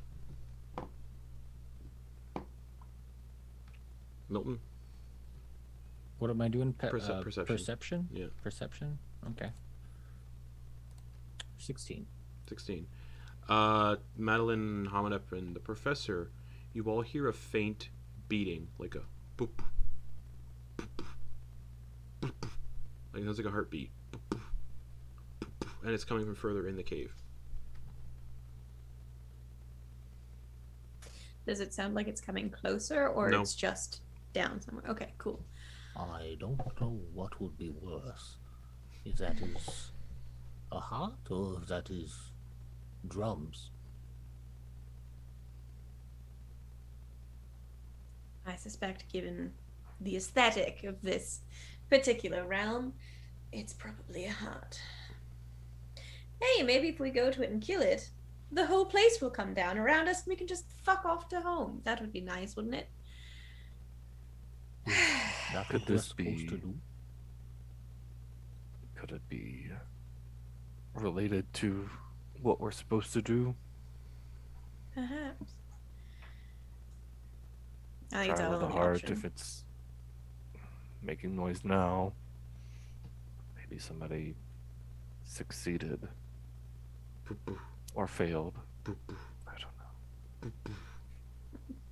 Milton? What am I doing? Perception. Perception? Yeah. Perception? Okay. 16. 16. Madeliene, Hamunep, and the professor, you all hear a faint beating, like a boop, boop, boop, boop, boop. Like it sounds like a heartbeat. Boop, boop, boop, boop. And it's coming from further in the cave. Does it sound like it's coming closer, or No. it's just down somewhere? Okay, cool. I don't know what would be worse. If that is a heart or if that is drums. I suspect, given the aesthetic of this particular realm, it's probably a heart. Hey, maybe if we go to it and kill it, the whole place will come down around us and we can just fuck off to home. That would be nice, wouldn't it? That's Could what we're this supposed to be- do. Could it be related to what we're supposed to do? Perhaps. I think it's Try our with the only heart option. if it's making noise now. Maybe somebody succeeded Boop, boop, or failed. boop, boop, I don't know. boop, boop,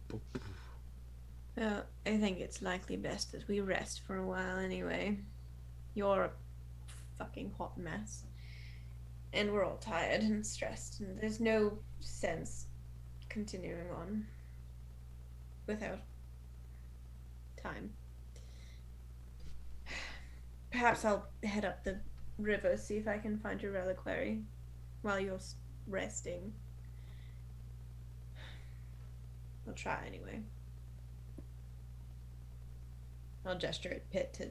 boop, boop. Well, I think it's likely best that we rest for a while anyway. You're a fucking hot mess. And we're all tired and stressed, and there's no sense continuing on without time. Perhaps I'll head up the river, see if I can find your reliquary while you're resting. I'll try anyway. I'll gesture at Pitt to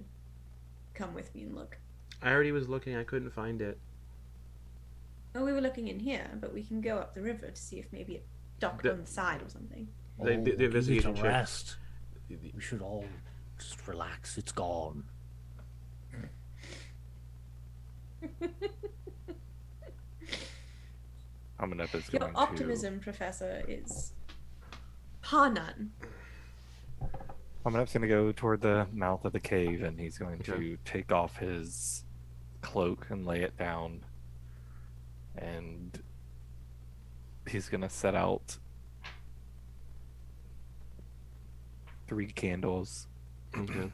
come with me and look. I already was looking. I couldn't find it. Well, we were looking in here, but we can go up the river to see if maybe it docked The- on the side or something. The- the we need investigation to check. rest. We should all just relax. It's gone. Hamunep is Your going optimism, Professor, is par none. Hamunep's going to go toward the mouth of the cave, and he's going Okay. to take off his cloak and lay it down. And he's going to set out 3 candles. Okay.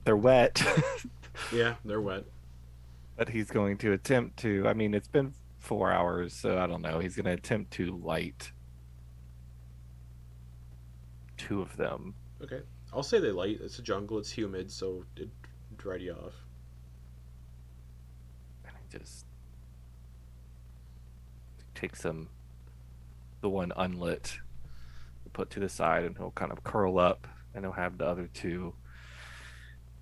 They're wet, Yeah, they're wet. but he's going to attempt to. I mean, it's been 4 hours, so I don't know. He's going to attempt to light 2 of them. Okay. I'll say they light. It's a jungle. It's humid, so it dry you off. And he just takes them, the one unlit, put to the side, and he'll kind of curl up, and he'll have the other 2.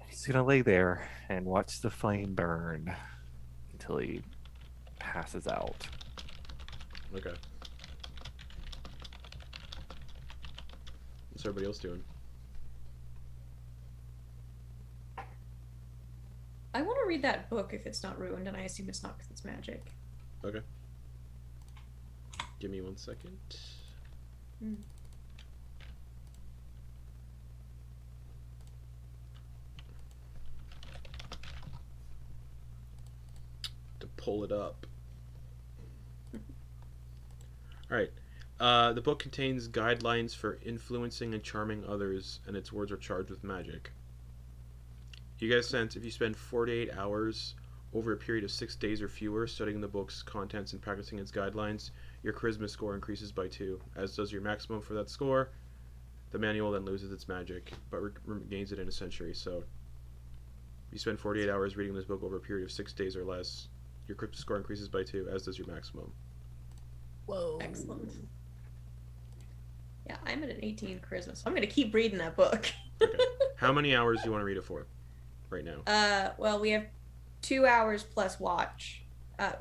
He's gonna lay there and watch the flame burn until he passes out. Okay. What's everybody else doing? I want to read that book if it's not ruined, and I assume it's not because it's magic. Okay. Give me 1 second. Mm. To pull it up. Alright. The book contains guidelines for influencing and charming others, and its words are charged with magic. You get a sense if you spend 48 hours over a period of 6 days or fewer studying the book's contents and practicing its guidelines, your charisma score increases by 2, as does your maximum for that score. The manual then loses its magic, but regains it in a century. So, if you spend 48 hours reading this book over a period of 6 days or less, your charisma score increases by 2, as does your maximum. Whoa. Excellent. Yeah, I'm at an 18 charisma, so I'm gonna keep reading that book. Okay. How many hours do you want to read it for? Right now. Well, we have 2 hours plus watch.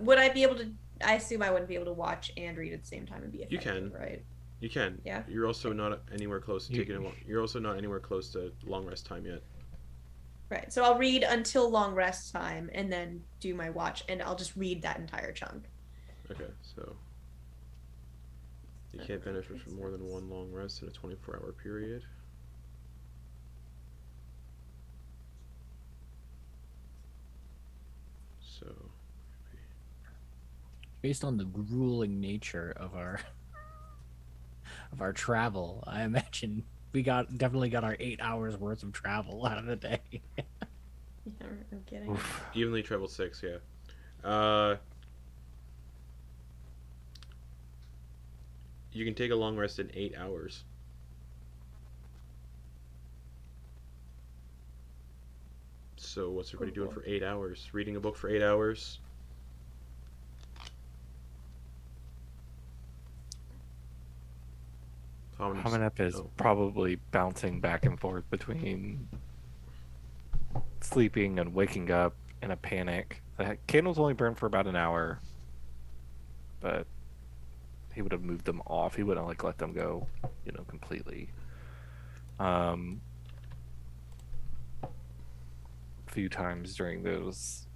Would I be able to? I assume I wouldn't be able to watch and read at the same time and be You effective, can. right? You can. Yeah. You're also not anywhere close to You- taking a long. You're also not anywhere close to long rest time yet. Right. So I'll read until long rest time and then do my watch, and I'll just read that entire chunk. Okay, so you can't benefit from more than 1 long rest in a 24-hour period. So, Based on the grueling nature of our travel, I imagine we definitely got our 8 hours worth of travel out of the day. Yeah, I'm kidding. Oof. evenly traveled 6, yeah. You can take a long rest in 8 hours. So what's everybody doing for 8 hours? Reading a book for 8 hours? Hamunep is Oh. probably bouncing back and forth between sleeping and waking up in a panic. The candles only burn for about an hour, but he would have moved them off. He wouldn't like let them go, completely. A few times during those,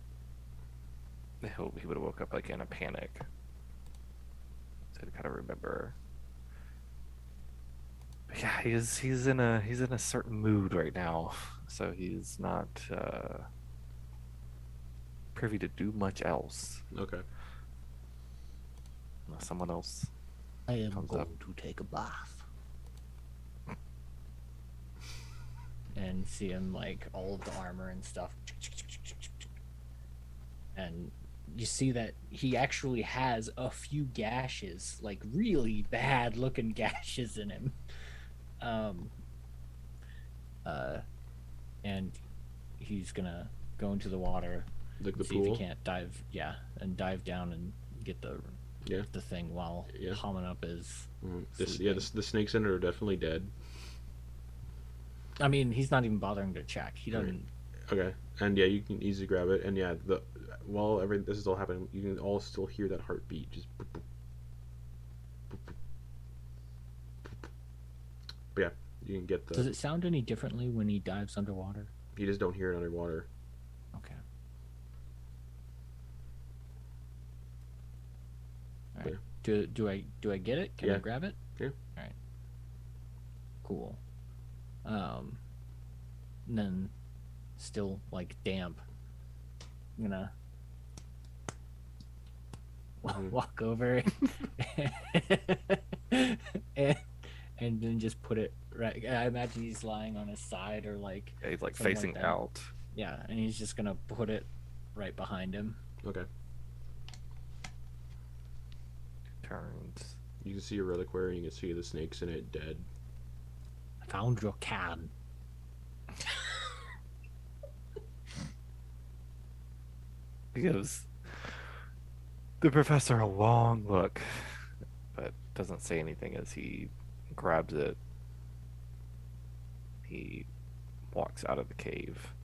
he would have woke up like in a panic. So to kind of remember. But yeah, he's in a certain mood right now, so he's not privy to do much else Okay. unless someone else. I am Comes going up. to take a bath. And see him like all of the armor and stuff. And you see that he actually has a few gashes, like really bad looking gashes in him. And he's gonna go into the water, Like the see pool. if he can't dive, and dive down and get the thing while Yeah. Hamunep is. The snakes in it are definitely dead. I mean, he's not even bothering to check. He doesn't. Okay, and yeah, you can easily grab it, and yeah, while this is all happening, you can all still hear that heartbeat, just. Boop, boop, boop, boop, boop, boop. But yeah, you can get Does it sound any differently when he dives underwater? You just don't hear it underwater. Okay. All right. Do I get it? Can I Yeah. grab it? Yeah. All right. Cool. And then still like damp. I'm gonna Mhm. walk over and then just put it right. I imagine he's lying on his side or like Yeah, he's like something like facing that. out. Yeah, and he's just gonna put it right behind him. Okay, Turns. you can see a reliquary, and you can see the snakes in it dead. I found your can. He gives the professor a long look, but doesn't say anything as he grabs it. He walks out of the cave.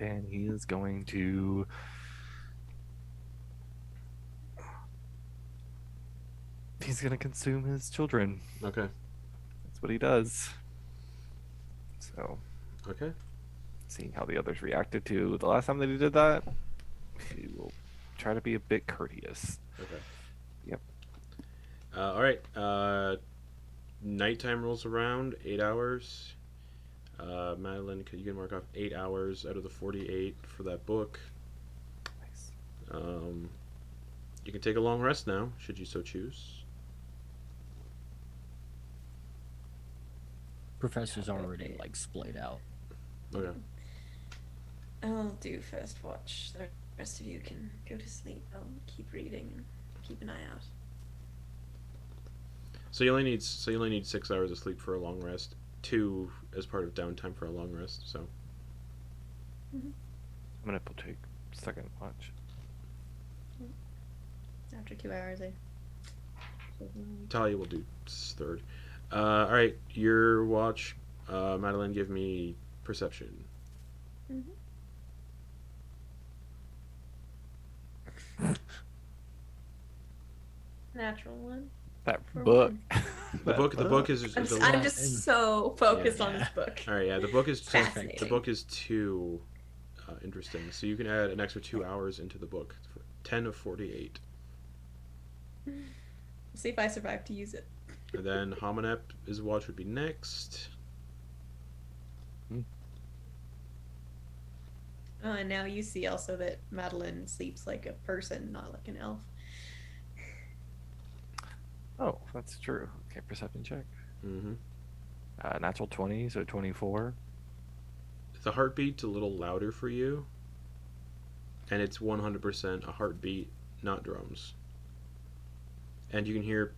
And he is going to consume his children. Okay. That's what he does. So, Okay. seeing how the others reacted to the last time that he did that, he will try to be a bit courteous. Okay. Yep. All right. Nighttime rolls around. 8 hours. Madeliene, you can mark off 8 hours out of the 48 for that book. Nice. You can take a long rest now, should you so choose. Professor's already like splayed out. Okay. I'll do first watch. The rest of you can go to sleep. I'll keep reading and keep an eye out. So you only need 6 hours of sleep for a long rest. 2 as part of downtime for a long rest. So I'm gonna take second watch. After 2 hours, Thalia will do third. All right, your watch. Madeliene, give me perception. Natural one. That For book. The book is a I'm lot. just so focused on Yeah. this book. All right, yeah, the book is too, Fascinating. the book is too interesting. So you can add an extra 2 hours into the book. 10 of 48. See if I survive to use it. And then Hamunep, his watch would be next. Oh, and now you see also that Madeliene sleeps like a person, not like an elf. Oh, that's true. Okay, perception check. Mm-hmm. Natural 20, so 24. The heartbeat's a little louder for you, and it's 100% a heartbeat, not drums. And you can hear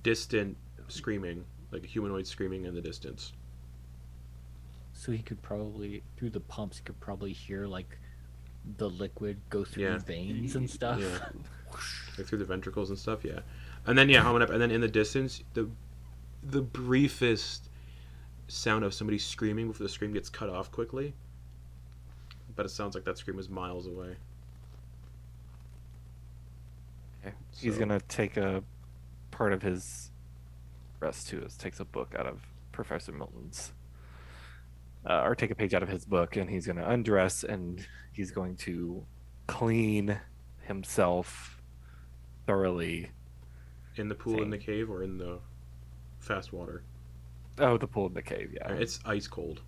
distant screaming, like a humanoid screaming in the distance. So he could probably through the pumps. He could probably hear like the liquid go through Yeah. his veins and stuff. Yeah. Like through the ventricles and stuff, yeah. And then Hamunep, and then in the distance, the briefest sound of somebody screaming before the scream gets cut off quickly. But it sounds like that scream is miles away. Okay. He's So- gonna take a part of his rest too. Is takes a book out of Professor Milton's, or take a page out of his book, and he's gonna undress and he's going to clean himself thoroughly. In the pool in the Same. cave or in the fast water? Oh, the pool in the cave. Yeah, It's ice cold.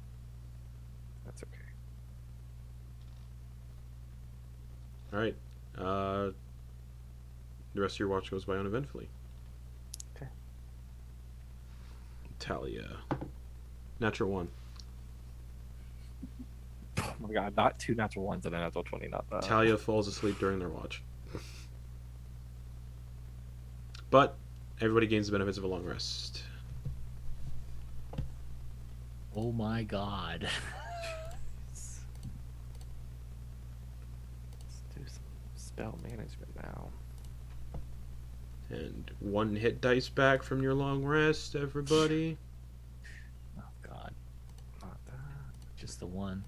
that's okay. All right. The rest of your watch goes by uneventfully. Okay. Thalia. Natural 1. Oh my god, not 2 natural ones and a natural 20. Not that. Thalia falls asleep during their watch. But everybody gains the benefits of a long rest. Oh my god. Let's do some spell management now. And 1 hit dice back from your long rest, everybody. Oh god, Not that. just the one.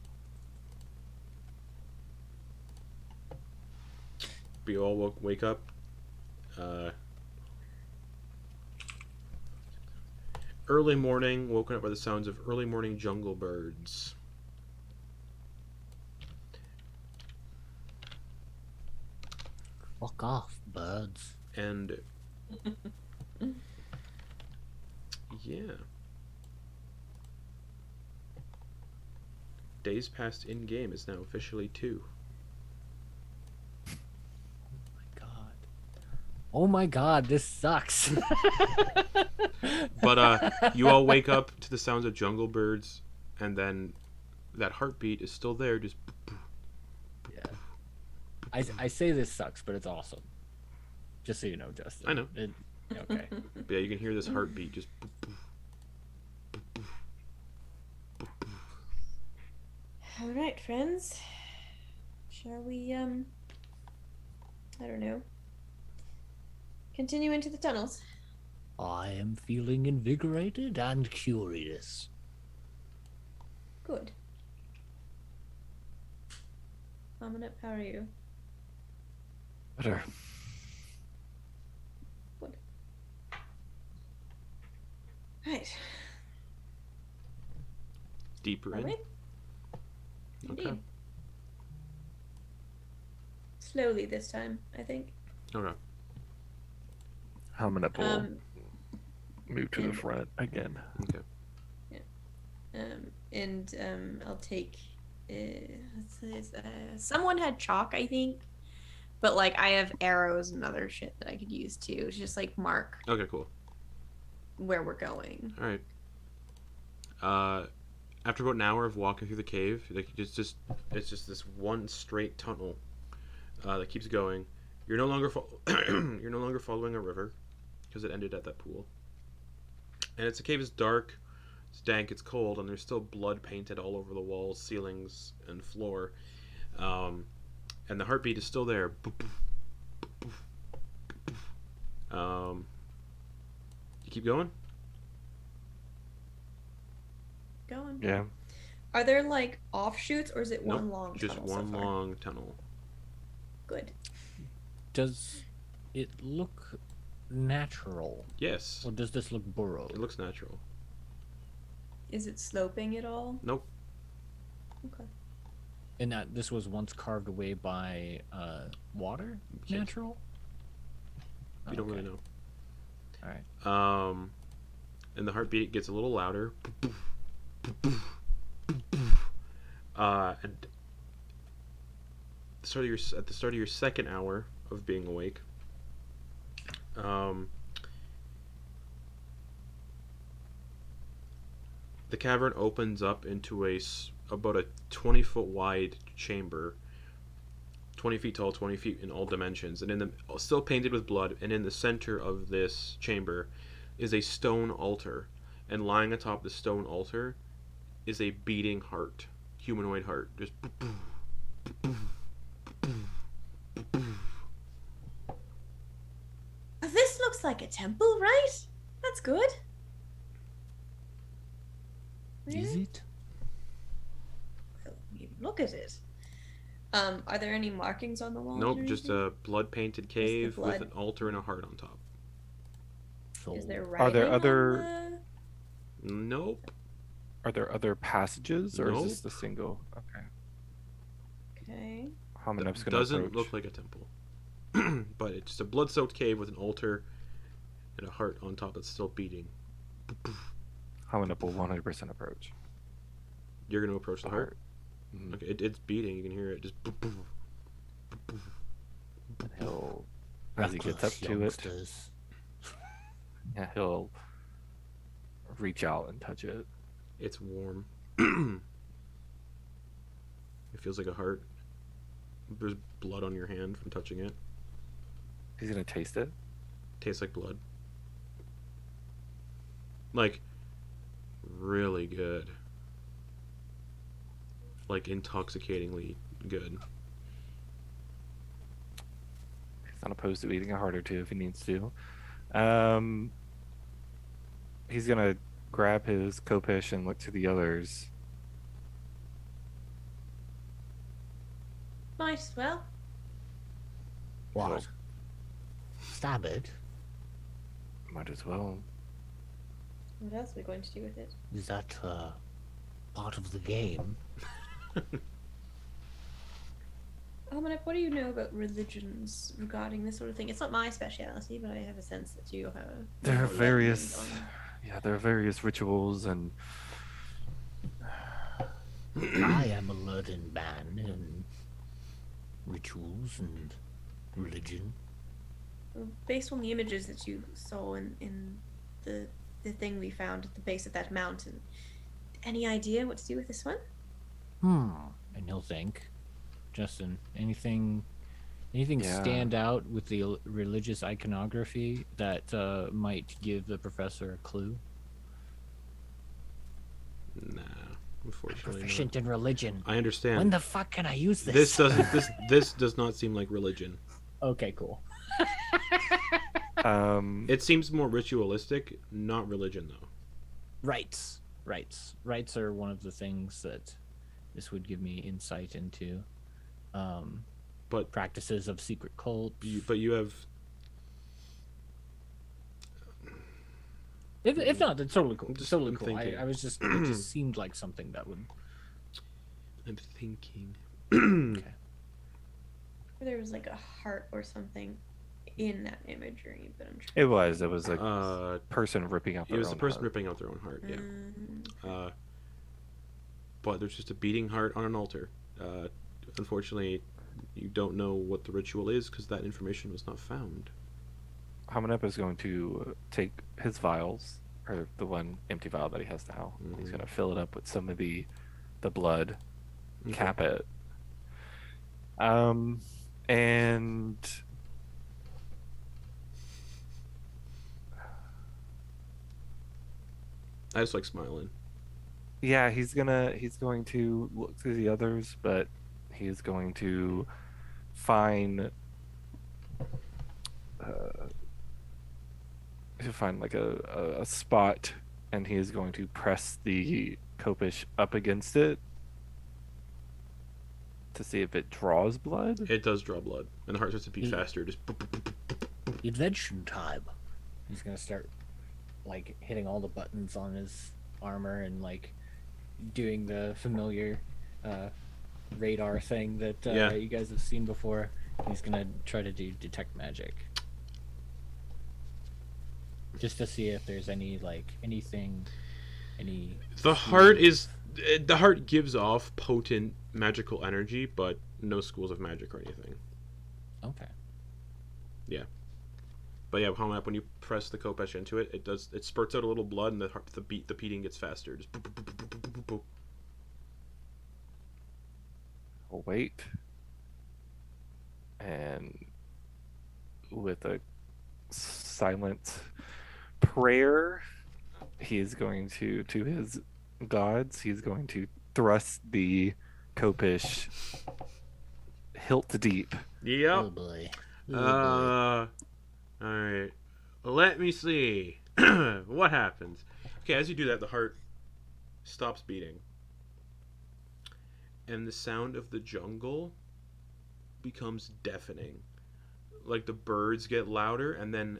We all wake up. Early morning, woken up by the sounds of early morning jungle birds. Fuck off, birds. And yeah. Days past in game is now officially 2. Oh my god, this sucks. But you all wake up to the sounds of jungle birds, and then that heartbeat is still there, just I say this sucks, but it's awesome. Just so you know, Justin. I know. Okay. But yeah, you can hear this heartbeat just All right, friends. Shall we, I don't know, continue into the tunnels? I am feeling invigorated and curious. Good. Hamunep, how are you? Better. Good. Right. deeper Are in. we? Okay. Indeed. Slowly this time, I think. Okay. Hamunep will Um, move to the front again. Okay. I'll take. Someone had chalk, I think, but like I have arrows and other shit that I could use too. It's just like mark Okay. Cool. where we're going. All right. After about an hour of walking through the cave, like it's just this one straight tunnel that keeps going. You're no longer you're no longer following a river because it ended at that pool. And the cave is dark, it's dank, it's cold, and there's still blood painted all over the walls, ceilings, and floor. And the heartbeat is still there. You keep going? Going. Yeah. Are there like offshoots, or is it Nope, one long? just tunnel so one far? long tunnel. Good. Does it look natural, Yes, or does this look burrowed? it looks natural. Is it sloping at all? Nope. Okay. And that this was once carved away by water? Yes. Natural? You don't Okay. really know. All right. And the heartbeat gets a little louder. And at the start of your second hour of being awake, the cavern opens up into about a 20-foot wide chamber, 20 feet tall, 20 feet in all dimensions, and still painted with blood. And in the center of this chamber is a stone altar, and lying atop the stone altar is a beating heart, humanoid heart, just. This looks like a temple, right? That's good. Is Really? it? Well, you look at it. Are there any markings on the walls? Nope, or just anything? a blood-painted the cave with blood. an altar and a heart on top. So Is there Are there writing other- Nope. Are there other passages, or is this Nope. the single? Okay. Okay. Hamunep's gonna Doesn't approach. look like a temple. But it's just a blood-soaked cave with an altar and a heart on top that's still beating. Hamunep will 100% approach. You're going to approach the heart? Mhm. Okay, it's beating. You can hear it just... And he'll, as he gets up Reckless to it, youngsters. yeah, he'll reach out and touch it. It's warm. It feels like a heart. There's blood on your hand from touching it. He's gonna taste it. Tastes like blood. Like, really good. Like, intoxicatingly good. He's not opposed to eating a heart or two if he needs to. He's gonna grab his kopish and look to the others. Might as well. What? Stab it? Might as well. What else are we going to do with it? Is that part of the game? Hamunep, what do you know about religions regarding this sort of thing? It's not my speciality, but I have a sense that you have. There are more learning various, on- yeah, there are various rituals and I am a learned man in rituals and religion. Well, based on the images that you saw in the thing we found at the base of that mountain, any idea what to do with this one? And he'll think. Justin, anything Yeah. stand out with the religious iconography that might give the professor a clue? Nah, unfortunately not. Proficient in religion. I understand. When the fuck can I use this? This doesn't. This does not seem like religion. Okay, cool. It seems more ritualistic, not religion though. Rites are one of the things that this would give me insight into. But Practices of secret cults. you have. If not, that's totally cool. I'm It's just- totally I'm cool. thinking. I was just it just seemed like something that would. I'm thinking. Okay. There was like a heart or something in that imagery, but I'm it was a person ripping out It their was the own person heart. ripping out their own heart. Yeah. Mm, But there's just a beating heart on an altar. Unfortunately, you don't know what the ritual is because that information was not found. Hamunep is going to take his vials, or the one empty vial that he has now. He's Mhm. going to fill it up with some of the blood, Okay. cap it. And I just like smiling. yeah, he's going to look through the others, but he is going to find he'll find like a spot, and he is going to press the kopish up against it to see if it draws blood. It does draw blood, and the heart starts to beat Mm. faster. Just Invention time. He's gonna start like hitting all the buttons on his armor and like doing the familiar radar thing that Yeah. you guys have seen before. He's gonna try to do detect magic, just to see if there's any anything, any. the heart is. The heart gives off potent magical energy, but no schools of magic or anything. Okay. But yeah, Hamunep, when you press the kopesh into it, it spurts out a little blood, and the beating gets faster. Just boop, boop, boop, boop, boop, boop, boop. I'll wait, and with a silent prayer, he is going to his gods. He's going to thrust the kopish hilt deep. Oh Yep. boy. Oh boy. All right. Let me see. What happens? Okay, as you do that, the heart stops beating. And the sound of the jungle becomes deafening. Like the birds get louder, and then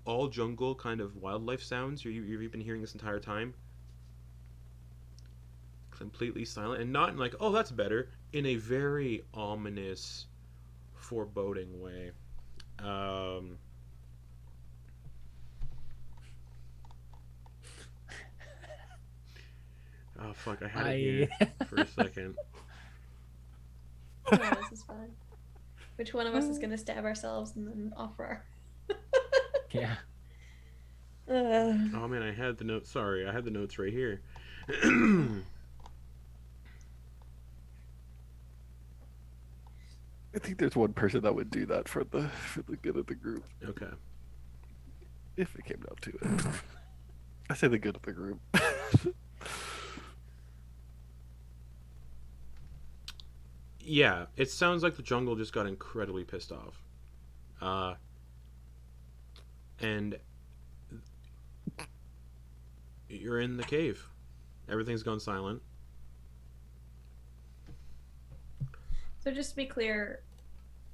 all jungle kind of wildlife sounds you've been hearing this entire time completely silent, and not in like, oh, that's better, in a very ominous, foreboding way. Oh fuck, I had it here for a second. No, this is fine. Which one of us is gonna stab ourselves and then offer our... Yeah. Oh man, I had the notes. Sorry, I had the notes right here. I think there's one person that would do that for the good of the group, Okay. if it came down to it. I say the good of the group. Yeah, it sounds like the jungle just got incredibly pissed off. And you're in the cave. Everything's gone silent. So just to be clear,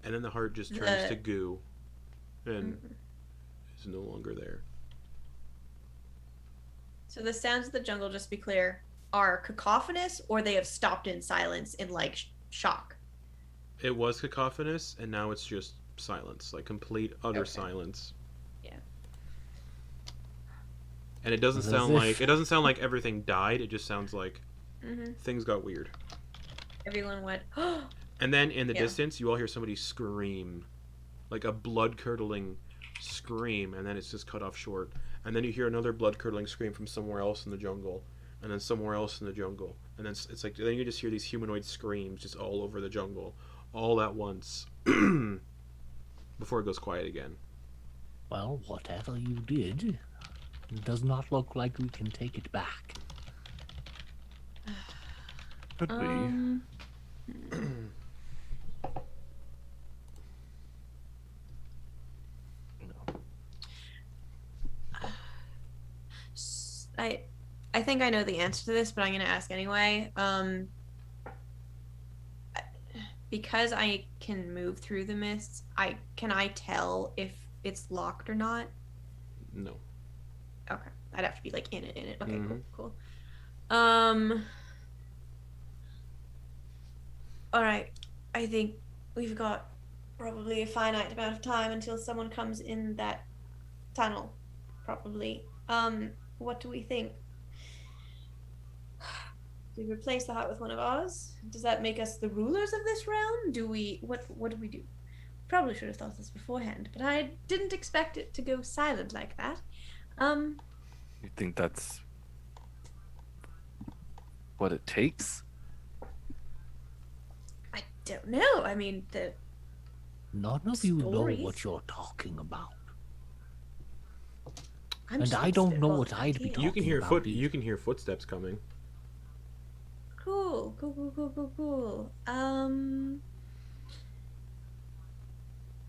And then the heart just turns to goo and is no longer there. so the sounds of the jungle, just to be clear, are cacophonous, or they have stopped in silence in like shock. It was cacophonous, and now it's just silence, like complete, utter Okay. silence. Yeah. And it doesn't As sound if- like everything died. It just sounds like things got weird. Everyone went, And then in the Yeah. distance, you all hear somebody scream, like a blood-curdling scream, and then it's just cut off short. And then you hear another blood-curdling scream from somewhere else in the jungle, and then somewhere else in the jungle, and then it's like then you just hear these humanoid screams just all over the jungle, all at once, before it goes quiet again. Well, whatever you did, it does not look like we can take it back. Could we? I think I know the answer to this, but I'm gonna ask anyway. Because I can move through the mists, can I tell if it's locked or not? No. Okay, I'd have to be like in it. Okay, Mhm. cool. All right, I think we've got probably a finite amount of time until someone comes in that tunnel. Probably. What do we think? Do we replace the heart with one of ours? Does that make us the rulers of this realm? Do we what do we do? Probably should have thought this beforehand, but I didn't expect it to go silent like that. You think that's what it takes? I don't know. I mean, None of you know Stories? what you're talking about. I'm And just I don't know spitballing what I'd be ideas. talking You can hear about it. you can hear footsteps coming. Cool.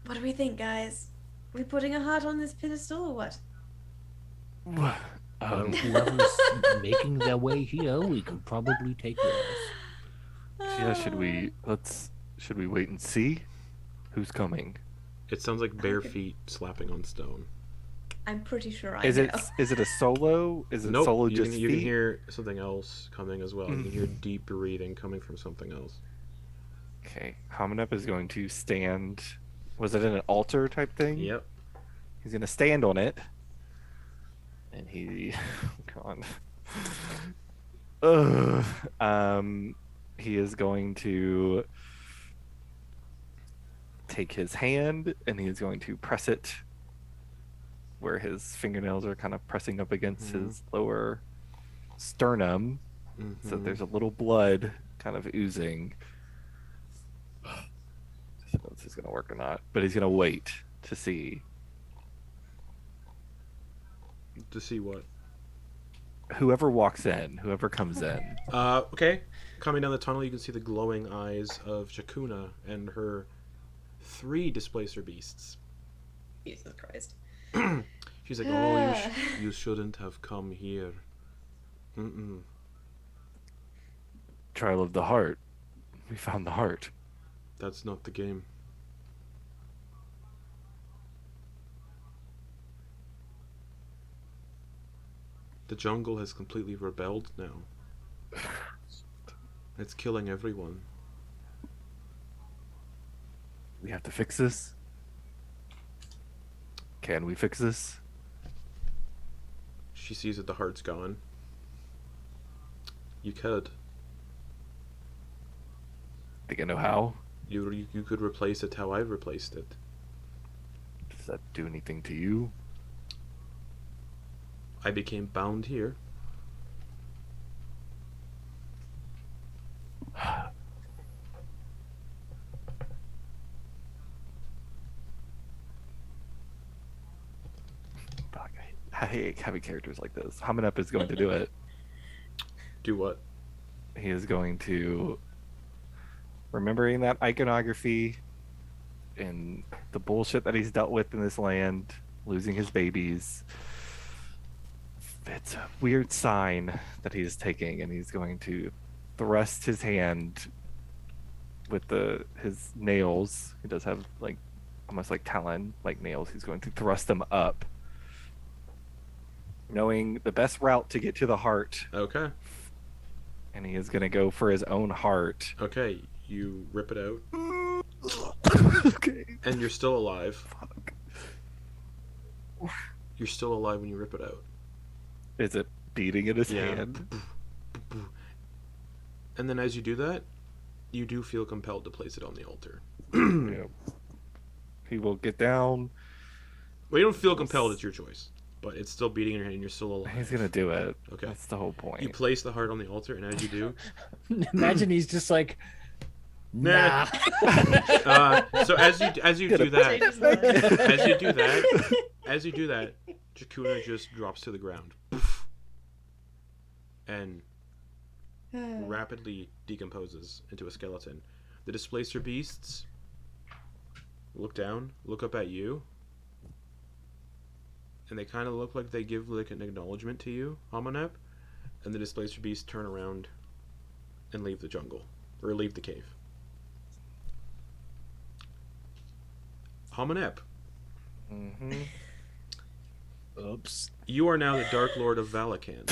What do we think, guys? We putting a heart on this pedestal or what? Whoever's making their way here, we can probably take theirs. Yeah, should we wait and see who's coming? It sounds like bare Okay. feet slapping on stone. I'm pretty sure I Is know. it a solo? Is it Nope, solo you just can, you can feet? hear something else coming as well. You can hear deep breathing coming from something else. Okay, Hamunep is going to stand. Was it in an altar type thing? Yep. He's gonna stand on it, and he, God, he is going to take his hand and he is going to press it where his fingernails are kind of pressing up against his lower sternum, so there's a little blood kind of oozing. I don't know if this is gonna work or not, but he's gonna wait to see To see what? whoever walks in, whoever comes in. Okay. Coming down the tunnel, you can see the glowing eyes of Shakuna and her 3 displacer beasts. Jesus Christ. She's like, you shouldn't have come here. Mm-mm. Trial of the heart. We found the heart. That's not the game. The jungle has completely rebelled now. It's killing everyone. We have to fix this. Can we fix this? She sees that the heart's gone. You could. Think I know how? You could replace it how I replaced it. Does that do anything to you? I became bound here. Fuck, I hate having characters like this. Hamunep is going to do it. Do what? He is going to, remembering that iconography and the bullshit that he's dealt with in this land, losing his babies. It's a weird sign that he is taking, and he's going to thrust his hand with his nails. He does have like almost like talon like nails. He's going to thrust them up, knowing the best route to get to the heart. Okay. And he is going to go for his own heart. Okay, you rip it out. Okay. And you're still alive. Fuck. You're still alive when you rip it out. Is it beating in his Yeah. hand? And then as you do that, you do feel compelled to place it on the altar. Yeah. He will get down. Well, you don't feel compelled, it's your choice. But it's still beating in your hand and you're still alive. He's going to do it. Okay. That's the whole point. You place the heart on the altar, and as you do... Imagine he's just like, nah. So as you do that, as you do that, Chakuna just drops to the ground. And rapidly decomposes into a skeleton. The displacer beasts look down, look up at you, and they kind of look like they give like an acknowledgement to you, Hamunep, and the displacer beasts turn around and leave the jungle, or leave the cave. Hamunep, Mm-hmm. Oops. you are now the Dark Lord of Valachan.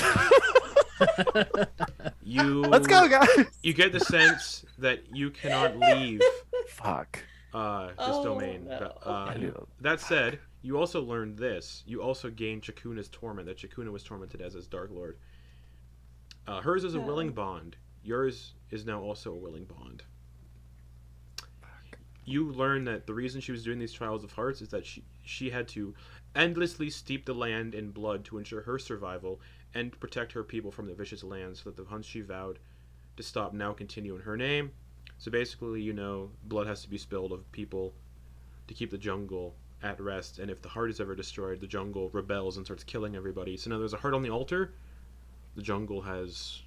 Let's go, guys! You get the sense that you cannot leave Fuck. this domain. no. That said, you also learned this. You also gained Chakuna's torment, that Chakuna was tormented as his Dark Lord. Hers is a willing bond. Yours is now also a willing bond. You learn that the reason she was doing these trials of hearts is that she had to endlessly steep the land in blood to ensure her survival and protect her people from the vicious land, so that the hunts she vowed to stop now continue in her name. So basically, you know, blood has to be spilled of people to keep the jungle at rest, and if the heart is ever destroyed, the jungle rebels and starts killing everybody. So now there's a heart on the altar. The jungle has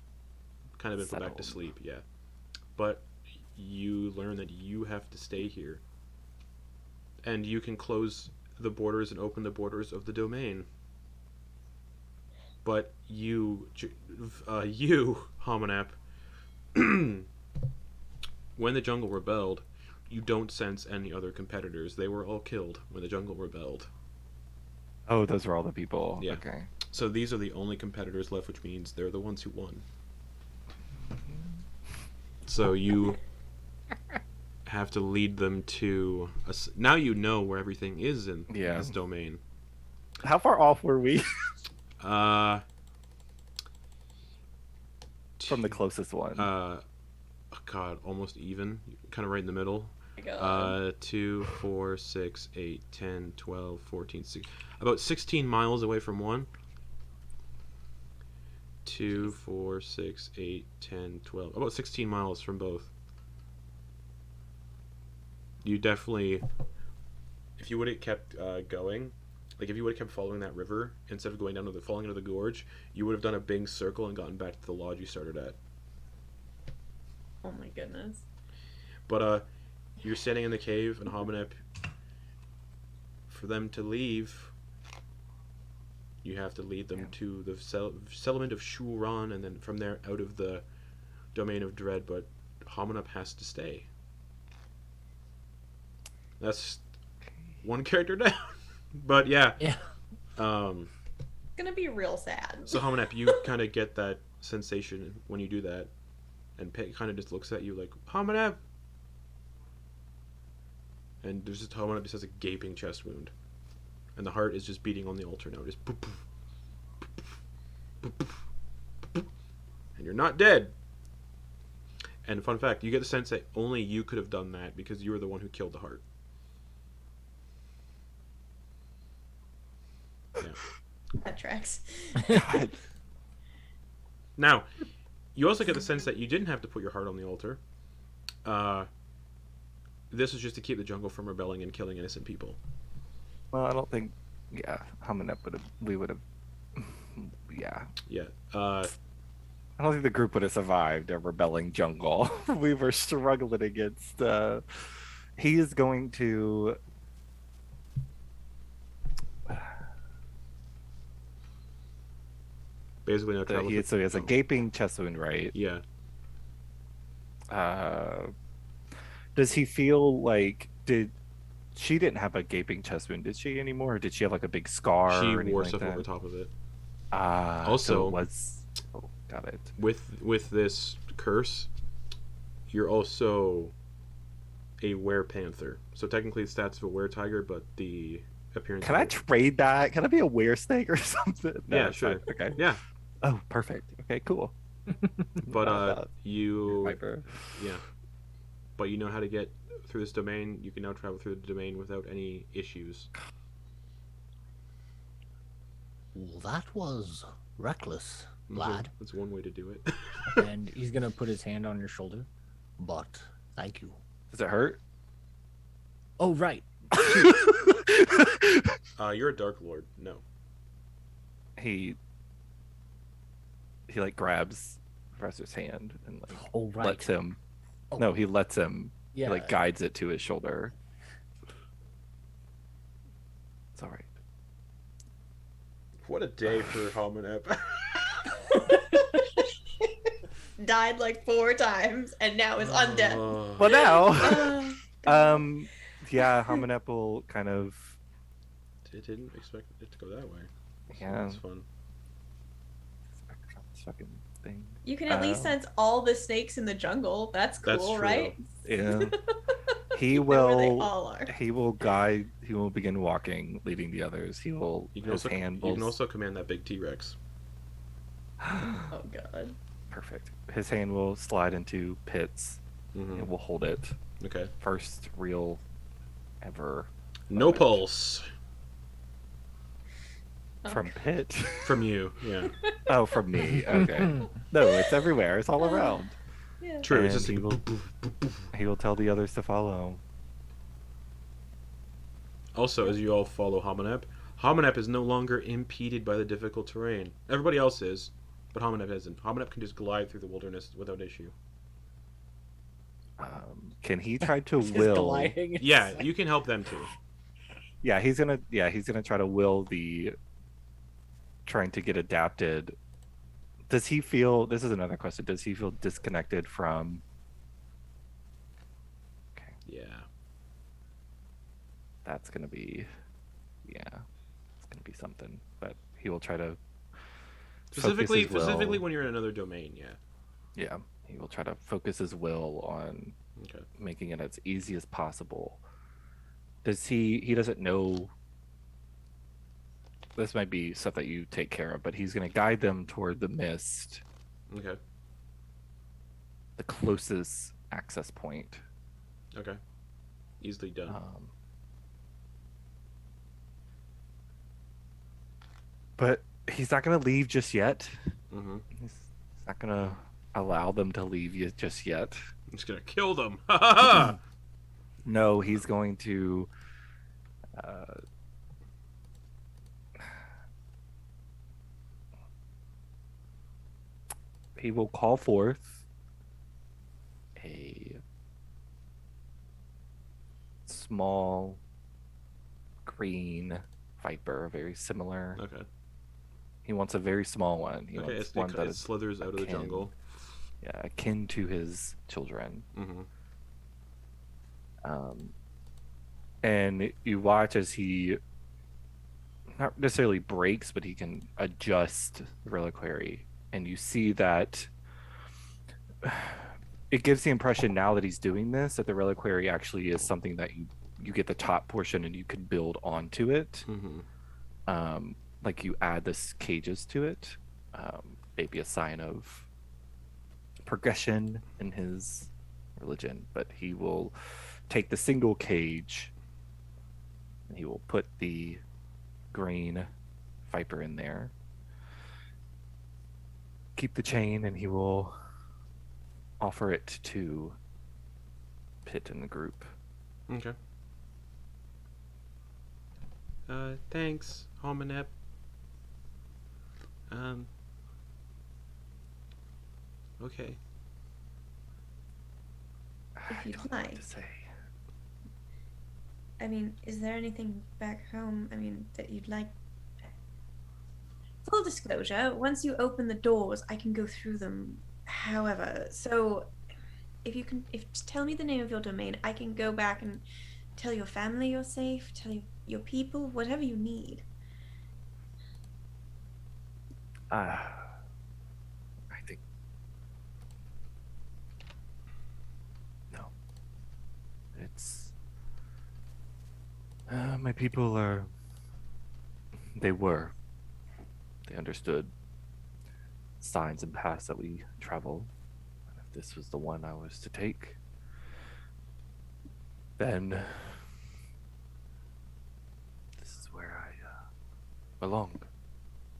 kind of been put back to Settled. sleep, yeah. But you learn that you have to stay here. And you can close the borders and open the borders of the domain. But you, Hamunep, when the jungle rebelled, you don't sense any other competitors. They were all killed when the jungle rebelled. Oh, those are all the people. Yeah. Okay. So these are the only competitors left, which means they're the ones who won. So you have to lead them to... Now you know where everything is in this domain. How far off were we From from the closest one? God, almost even. Kind of right in the middle. Oh my God. 2, 4, 6, 8, 10, 12, 14, 16. About 16 miles away from one. 2, 4, 6, 8, 10, 12. About 16 miles from both. You definitely... If you would have kept going, like if you would have kept following that river, instead of going down to falling into the gorge, you would have done a big circle and gotten back to the lodge you started at. Oh my goodness. But you're standing in the cave, and Hamunep, for them to leave, You have to lead them to the settlement of Shuran, and then from there out of the domain of Dread. But Hamunep has to stay. That's one character down. But yeah. Yeah. It's gonna be real sad. So Hamunep, you kind of get that sensation when you do that, and Pit kind of just looks at you like, Hamunep! And there's just Hamunep just has a gaping chest wound. And the heart is just beating on the altar now. Just boop, boop, boop, boop, boop, boop, and you're not dead. And fun fact, you get the sense that only you could have done that because you were the one who killed the heart. Yeah. That tracks. God. Now, you also get the sense that you didn't have to put your heart on the altar. This was just to keep the jungle from rebelling and killing innocent people. Well, I don't think. Yeah, Hamunep would have. We would have. Yeah. Yeah. I don't think the group would have survived a rebelling jungle. We were struggling against. He is going to. Basically, no trouble. So he has a gaping chest wound, right? Yeah. Does he feel like she didn't have a gaping chest wound, did she anymore? Or did she have like a big scar? She or anything wore like stuff that? over top of it. Also, So it was. Oh, got it. With this curse, you're also a were-panther. So technically, the stats of a were-tiger, but the appearance. Can I trade that? Can I be a were-snake or something? No, Yeah, it's sure. fine. Okay. Yeah, Oh, perfect. Okay, cool. but you. Viper. Yeah, but you know how to get through this domain. You can now travel through the domain without any issues. Well, that was reckless, lad. That's one way to do it. And he's gonna put his hand on your shoulder. But thank you. Does it hurt? Oh right. You're a Dark Lord. No. he like grabs Professor's hand and like Oh right. lets him. Oh. No, he lets him. Yeah. He like guides it to his shoulder. It's all right. What a day for Hamunep. Died like 4 times and now is undead. Well, now, Uh, yeah, Hamunep will kind of. I didn't expect it to go that way. Yeah. That's fun. This fucking thing. you can at least sense all the snakes in the jungle. That's cool, That's true. right? Yeah. He Know where they will. all are. He will guide. He will begin walking, leading the others. He will. You can His also hand you will. can also command that big T-Rex. Oh god. Perfect. His hand will slide into Pit's. Mm-hmm. And we'll hold it. Okay. First real ever No moment pulse from Pit. from you. Yeah. Oh, from me. Okay. No, it's everywhere. It's all around. Yeah. True. It's And just he like, will. He will tell the others to follow. also, as you all follow Hamunep, Hamunep is no longer impeded by the difficult terrain. Everybody else is, but Hamunep isn't. Hamunep can just glide through the wilderness without issue. Can he try to Just will? gliding. Yeah, you can help them too. Yeah, he's gonna. Yeah, he's gonna try to will the. Trying to get adapted. Does he feel? This is another question. Does he feel disconnected from? Okay, Yeah. that's gonna be. Yeah, it's gonna be something. But he will try to. Specifically, focus his specifically will- when you're in another domain. Yeah. Yeah, he will try to focus his will on Okay. making it as easy as possible. Does he doesn't know. This might be stuff that you take care of, but he's going to guide them toward the mist, Okay. the closest access point. Okay. Easily done. But he's not going to leave just yet. Mm-hmm. He's not going to allow them to leave you just yet. I'm just gonna kill them. Ha ha ha! No, he's going to. He will call forth a small green viper, very similar Okay. He wants a very small one. He Okay, wants one that it is slithers out of the akin- jungle. Yeah, akin to his children. Mm-hmm. And you watch as he not necessarily breaks, but he can adjust the reliquary, and you see that it gives the impression now that he's doing this that the reliquary actually is something that you get the top portion and you can build onto it. Like you add this cages to it, maybe a sign of progression in his religion. But he will take the single cage and he will put the green viper in there, keep the chain, and he will offer it to Pitt in the group. Okay. Thanks, Hamunep. Okay. If you'd I don't know what like. to say. I mean, is there anything back home, that you'd like? Full disclosure, once you open the doors, I can go through them. However, so if just tell me the name of your domain, I can go back and tell your family you're safe, tell your people, whatever you need. I think no. It's my people are. They understood signs and paths that we travel. And if this was the one I was to take, then this is where I belong.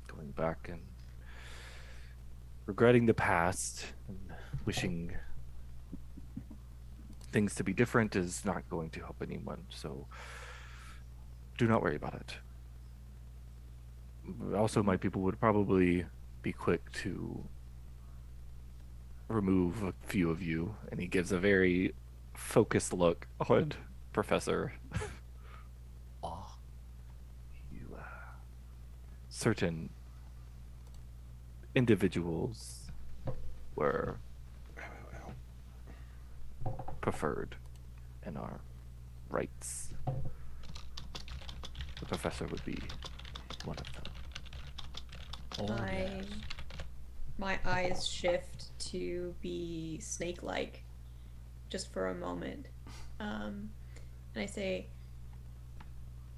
Going back and regretting the past and wishing things to be different is not going to help anyone. So do not worry about it. Also, my people would probably be quick to remove a few of you. And he gives a very focused look on Professor. Ah, You, certain individuals were preferred in our rights. The professor would be one of them. oh yes. My eyes shift to be snake-like, just for a moment, and I say,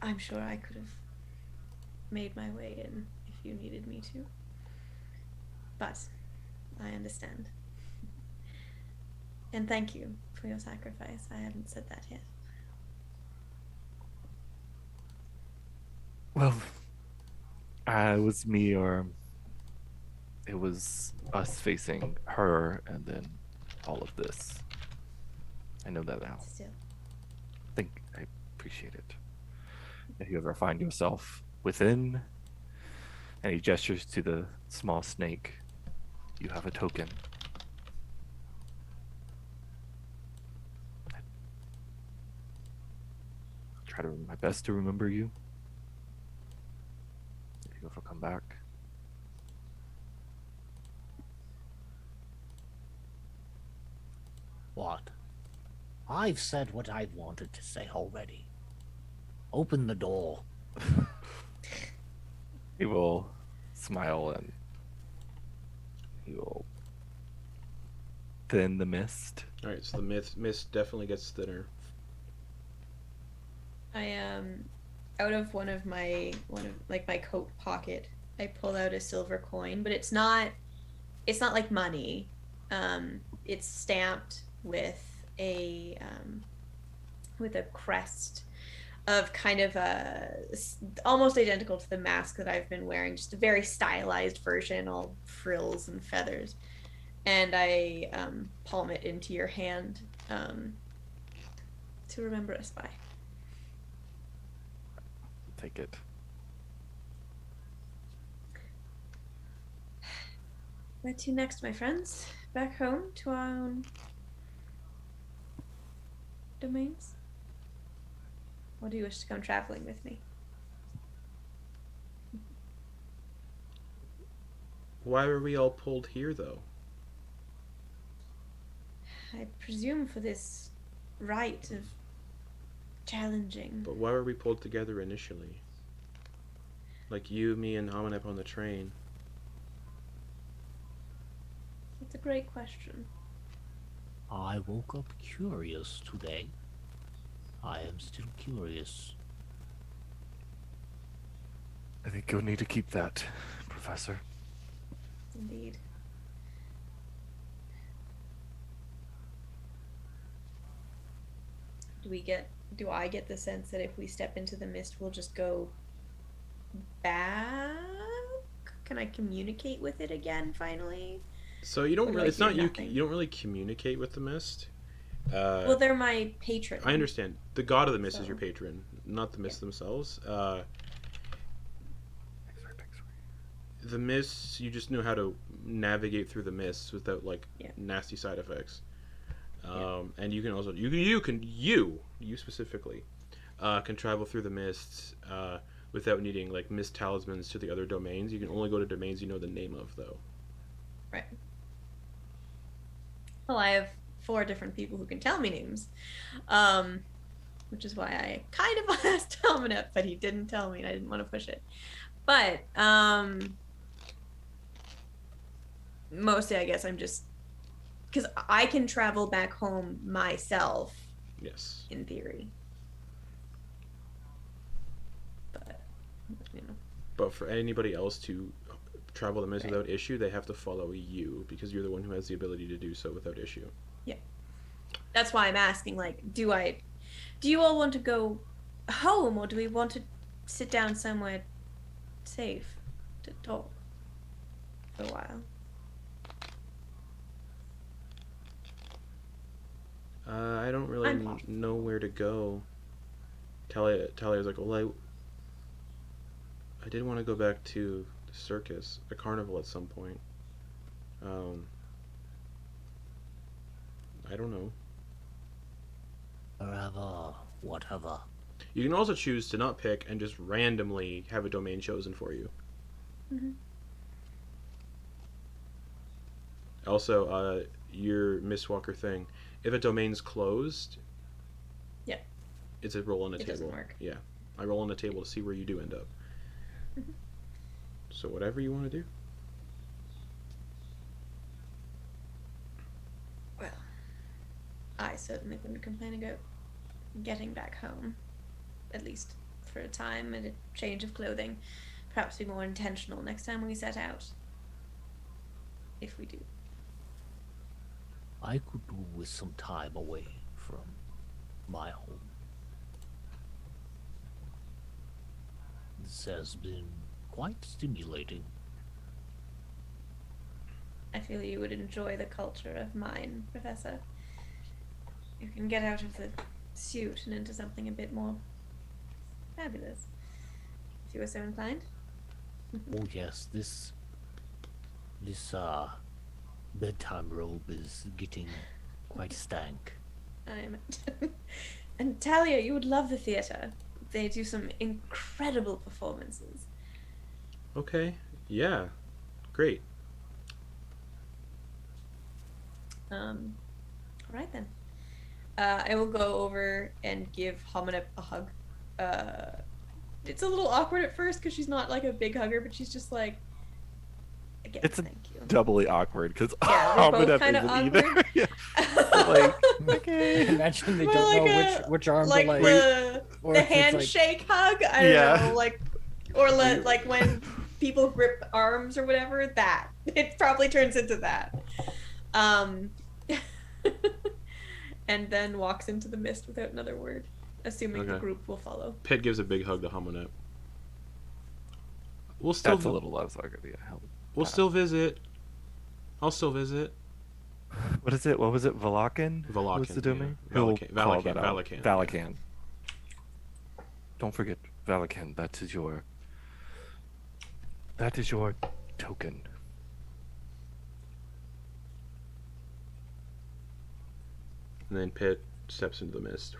"I'm sure I could have made my way in if you needed me to, but I understand. And thank you for your sacrifice. I hadn't said that yet." Well, it was me, or it was us facing her, and then all of this. I know that now. Still. I appreciate it. If you ever find yourself within, and he gestures to the small snake, you have a token. I'll try to my best to remember you. If you ever come back. What? I've said what I wanted to say already. Open the door. He will smile and he will thin the mist. All right, so the mist definitely gets thinner. I out of one of my coat pocket, I pull out a silver coin, but it's not like money. It's stamped with a crest of kind of almost identical to the mask that I've been wearing, just a very stylized version, all frills and feathers. And I palm it into your hand to remember us by. Take it. Where to next, my friends? Back home to our own domains? Or do you wish to come traveling with me? Why were we all pulled here, though? I presume for this rite of challenging. But why were we pulled together initially? Like you, me, and Hamunep on the train. That's a great question. I woke up curious today. I am still curious. I think you'll need to keep that, Professor. Indeed. Do I get the sense that if we step into the mist, we'll just go back? Can I communicate with it again, finally? So you don't Or do really. I It's do not you. nothing? You don't really communicate with the mist. Well, they're my patron. I understand. The god of the mist is So- your patron, not the mist themselves. The mists, you just know how to navigate through the mists without like Yeah. nasty side effects. And you can also you specifically can travel through the mists without needing like mist talismans to the other domains. You can only go to domains you know the name of, though. Right. Well, I have 4 different people who can tell me names, which is why I kind of asked Hamunep, but he didn't tell me, and I didn't want to push it. But mostly, I guess I'm just because I can travel back home myself, Yes. in theory. But you know, But for anybody else to travel the mist without issue, they have to follow you because you're the one who has the ability to do so without issue. that's why I'm asking. Like, do you all want to go home, or do we want to sit down somewhere safe to talk for a while? I don't really I'm off. know where to go. Talia's like, well, I did want to go back to the circus, the carnival at some point. I don't know. Wherever, whatever. You can also choose to not pick and just randomly have a domain chosen for you. Mm-hmm. Also, your Mistwalker thing. If a domain's closed, Yeah. it's a roll on a It table. doesn't work. Yeah, I roll on the table to see where you do end up. Mhm. So whatever you want to do. Well, I certainly wouldn't complain about getting back home, at least for a time, and a change of clothing. Perhaps be more intentional next time we set out. If we do. I could do with some time away from my home. This has been quite stimulating. I feel you would enjoy the culture of mine, Professor. You can get out of the suit and into something a bit more fabulous, if you were so inclined. Oh yes, this bedtime robe is getting quite stank. I am. And Thalia, you would love the theater. They do some incredible performances. Okay. Yeah. Great. All right then. I will go over and give Hamunep a hug. It's a little awkward at first because she's not like a big hugger, but she's just like, again, It's a thank you. Doubly awkward because Yeah, we're both kind of either. awkward. Yeah. Like, okay. Imagine they More don't like know which arm like to like. or the if it's like- handshake hug. I don't Yeah. know, like, or like when people grip arms or whatever. That it probably turns into that. And then walks into the mist without another word, assuming the Okay. group will follow. Pitt gives a big hug to Hamunep. We'll still That's a little less awkward. Yeah. we'll still visit. I'll still visit. What is it? What was it? Valachan? Valachan, What's the domain? yeah. Valachan, He'll call Valachan, that out. Valachan, Valachan. Don't forget Valachan. That is your token. And then Pitt steps into the mist.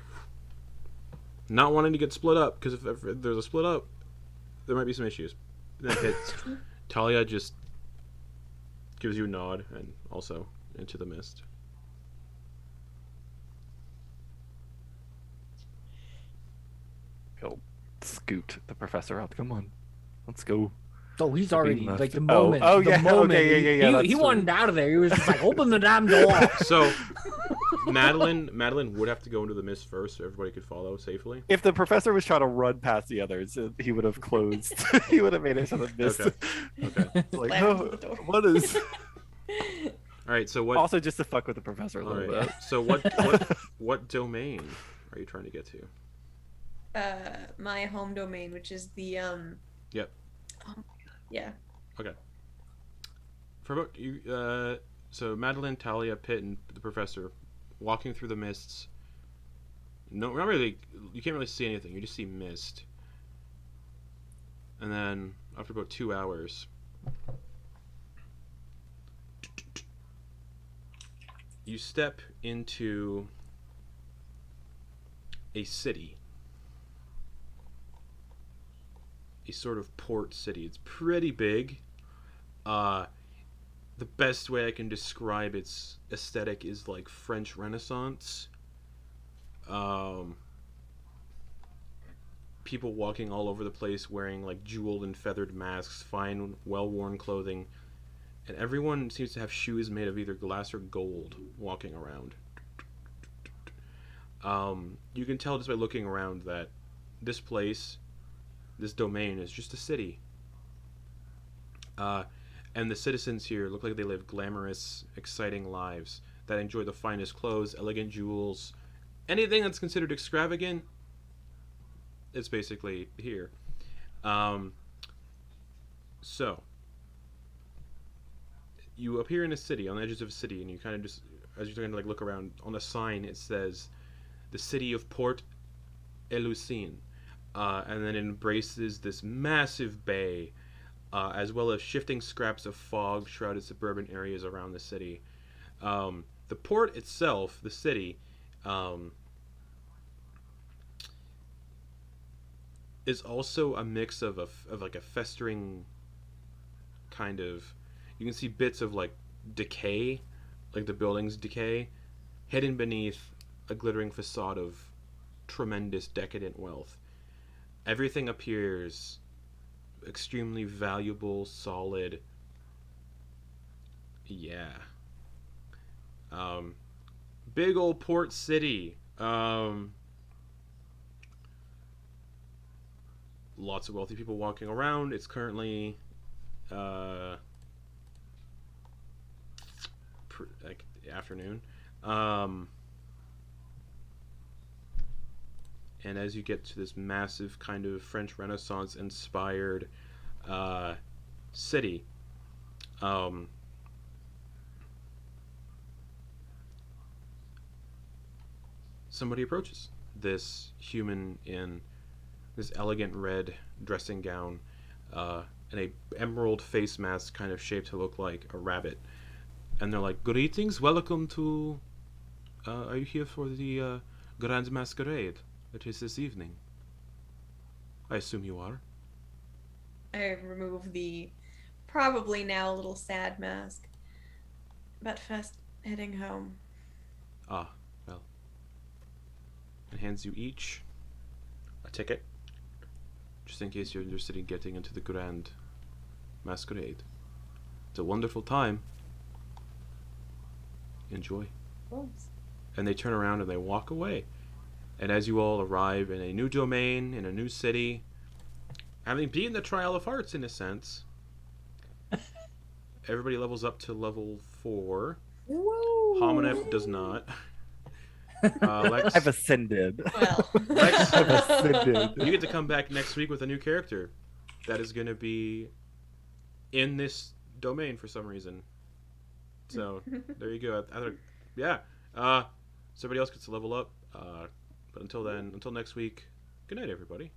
Not wanting to get split up, because if there's a split up, there might be some issues. Then Pitt, Thalia just gives you a nod and also into the mist. He'll scoot the professor out. Come on, let's go. So he's Being already left. like the Oh, moment. oh, the yeah, moment okay, yeah, he that's wanted true. out of there. He was just like, "Open the damn door." So, Madeliene would have to go into the mist first, so everybody could follow safely. If the professor was trying to run past the others, he would have closed. He would have made it so the mist. Okay. Okay. Like, Slam oh, the door. what is? All right. So what? Also, just to fuck with the professor a All little right. bit. So what domain are you trying to get to? My home domain, which is the Yep. Oh my god. Yeah. For about you, so Madeliene, Thalia, Pitt, and the professor walking through the mists. No, not really. You can't really see anything. You just see mist. And then after about 2 hours, you step into a city. A sort of port city. It's pretty big. The best way I can describe its aesthetic is like French Renaissance. People walking all over the place wearing like jeweled and feathered masks, fine, well-worn clothing, and everyone seems to have shoes made of either glass or gold walking around. You can tell just by looking around that this place, this domain, is just a city. And the citizens here look like they live glamorous, exciting lives that enjoy the finest clothes, elegant jewels, anything that's considered extravagant. It's basically here. So you appear in a city, on the edges of a city, and you kind of just, as you're trying to like look around, on a sign it says, "The city of Port Elusine," and then it embraces this massive bay. As well as shifting scraps of fog shrouded suburban areas around the city. The port itself, the city, is also a mix of like a festering kind of. You can see bits of like decay, like the buildings decay, hidden beneath a glittering facade of tremendous decadent wealth. Everything appears extremely valuable, solid. Yeah. Big old port city. Lots of wealthy people walking around. It's currently like afternoon. And as you get to this massive kind of French Renaissance inspired city, somebody approaches. This human in this elegant red dressing gown and a emerald face mask kind of shaped to look like a rabbit. And they're like, "Greetings, welcome to... are you here for the Grand Masquerade? It is this evening. I assume you are." I remove the probably now a little sad mask. But first, heading home. Ah, well. And hands you each a ticket, just in case you're interested in getting into the Grand Masquerade. It's a wonderful time. Enjoy. And they turn around and they walk away. And as you all arrive in a new domain, in a new city, having beaten the Trial of Hearts in a sense, everybody levels up to level 4. Woo! Hamunep does not. Lex, I've ascended. Well. I've ascended. you get to come back next week with a new character that is going to be in this domain for some reason. So there you go. Yeah. So everybody else gets to level up. But until then, until next week, good night, everybody.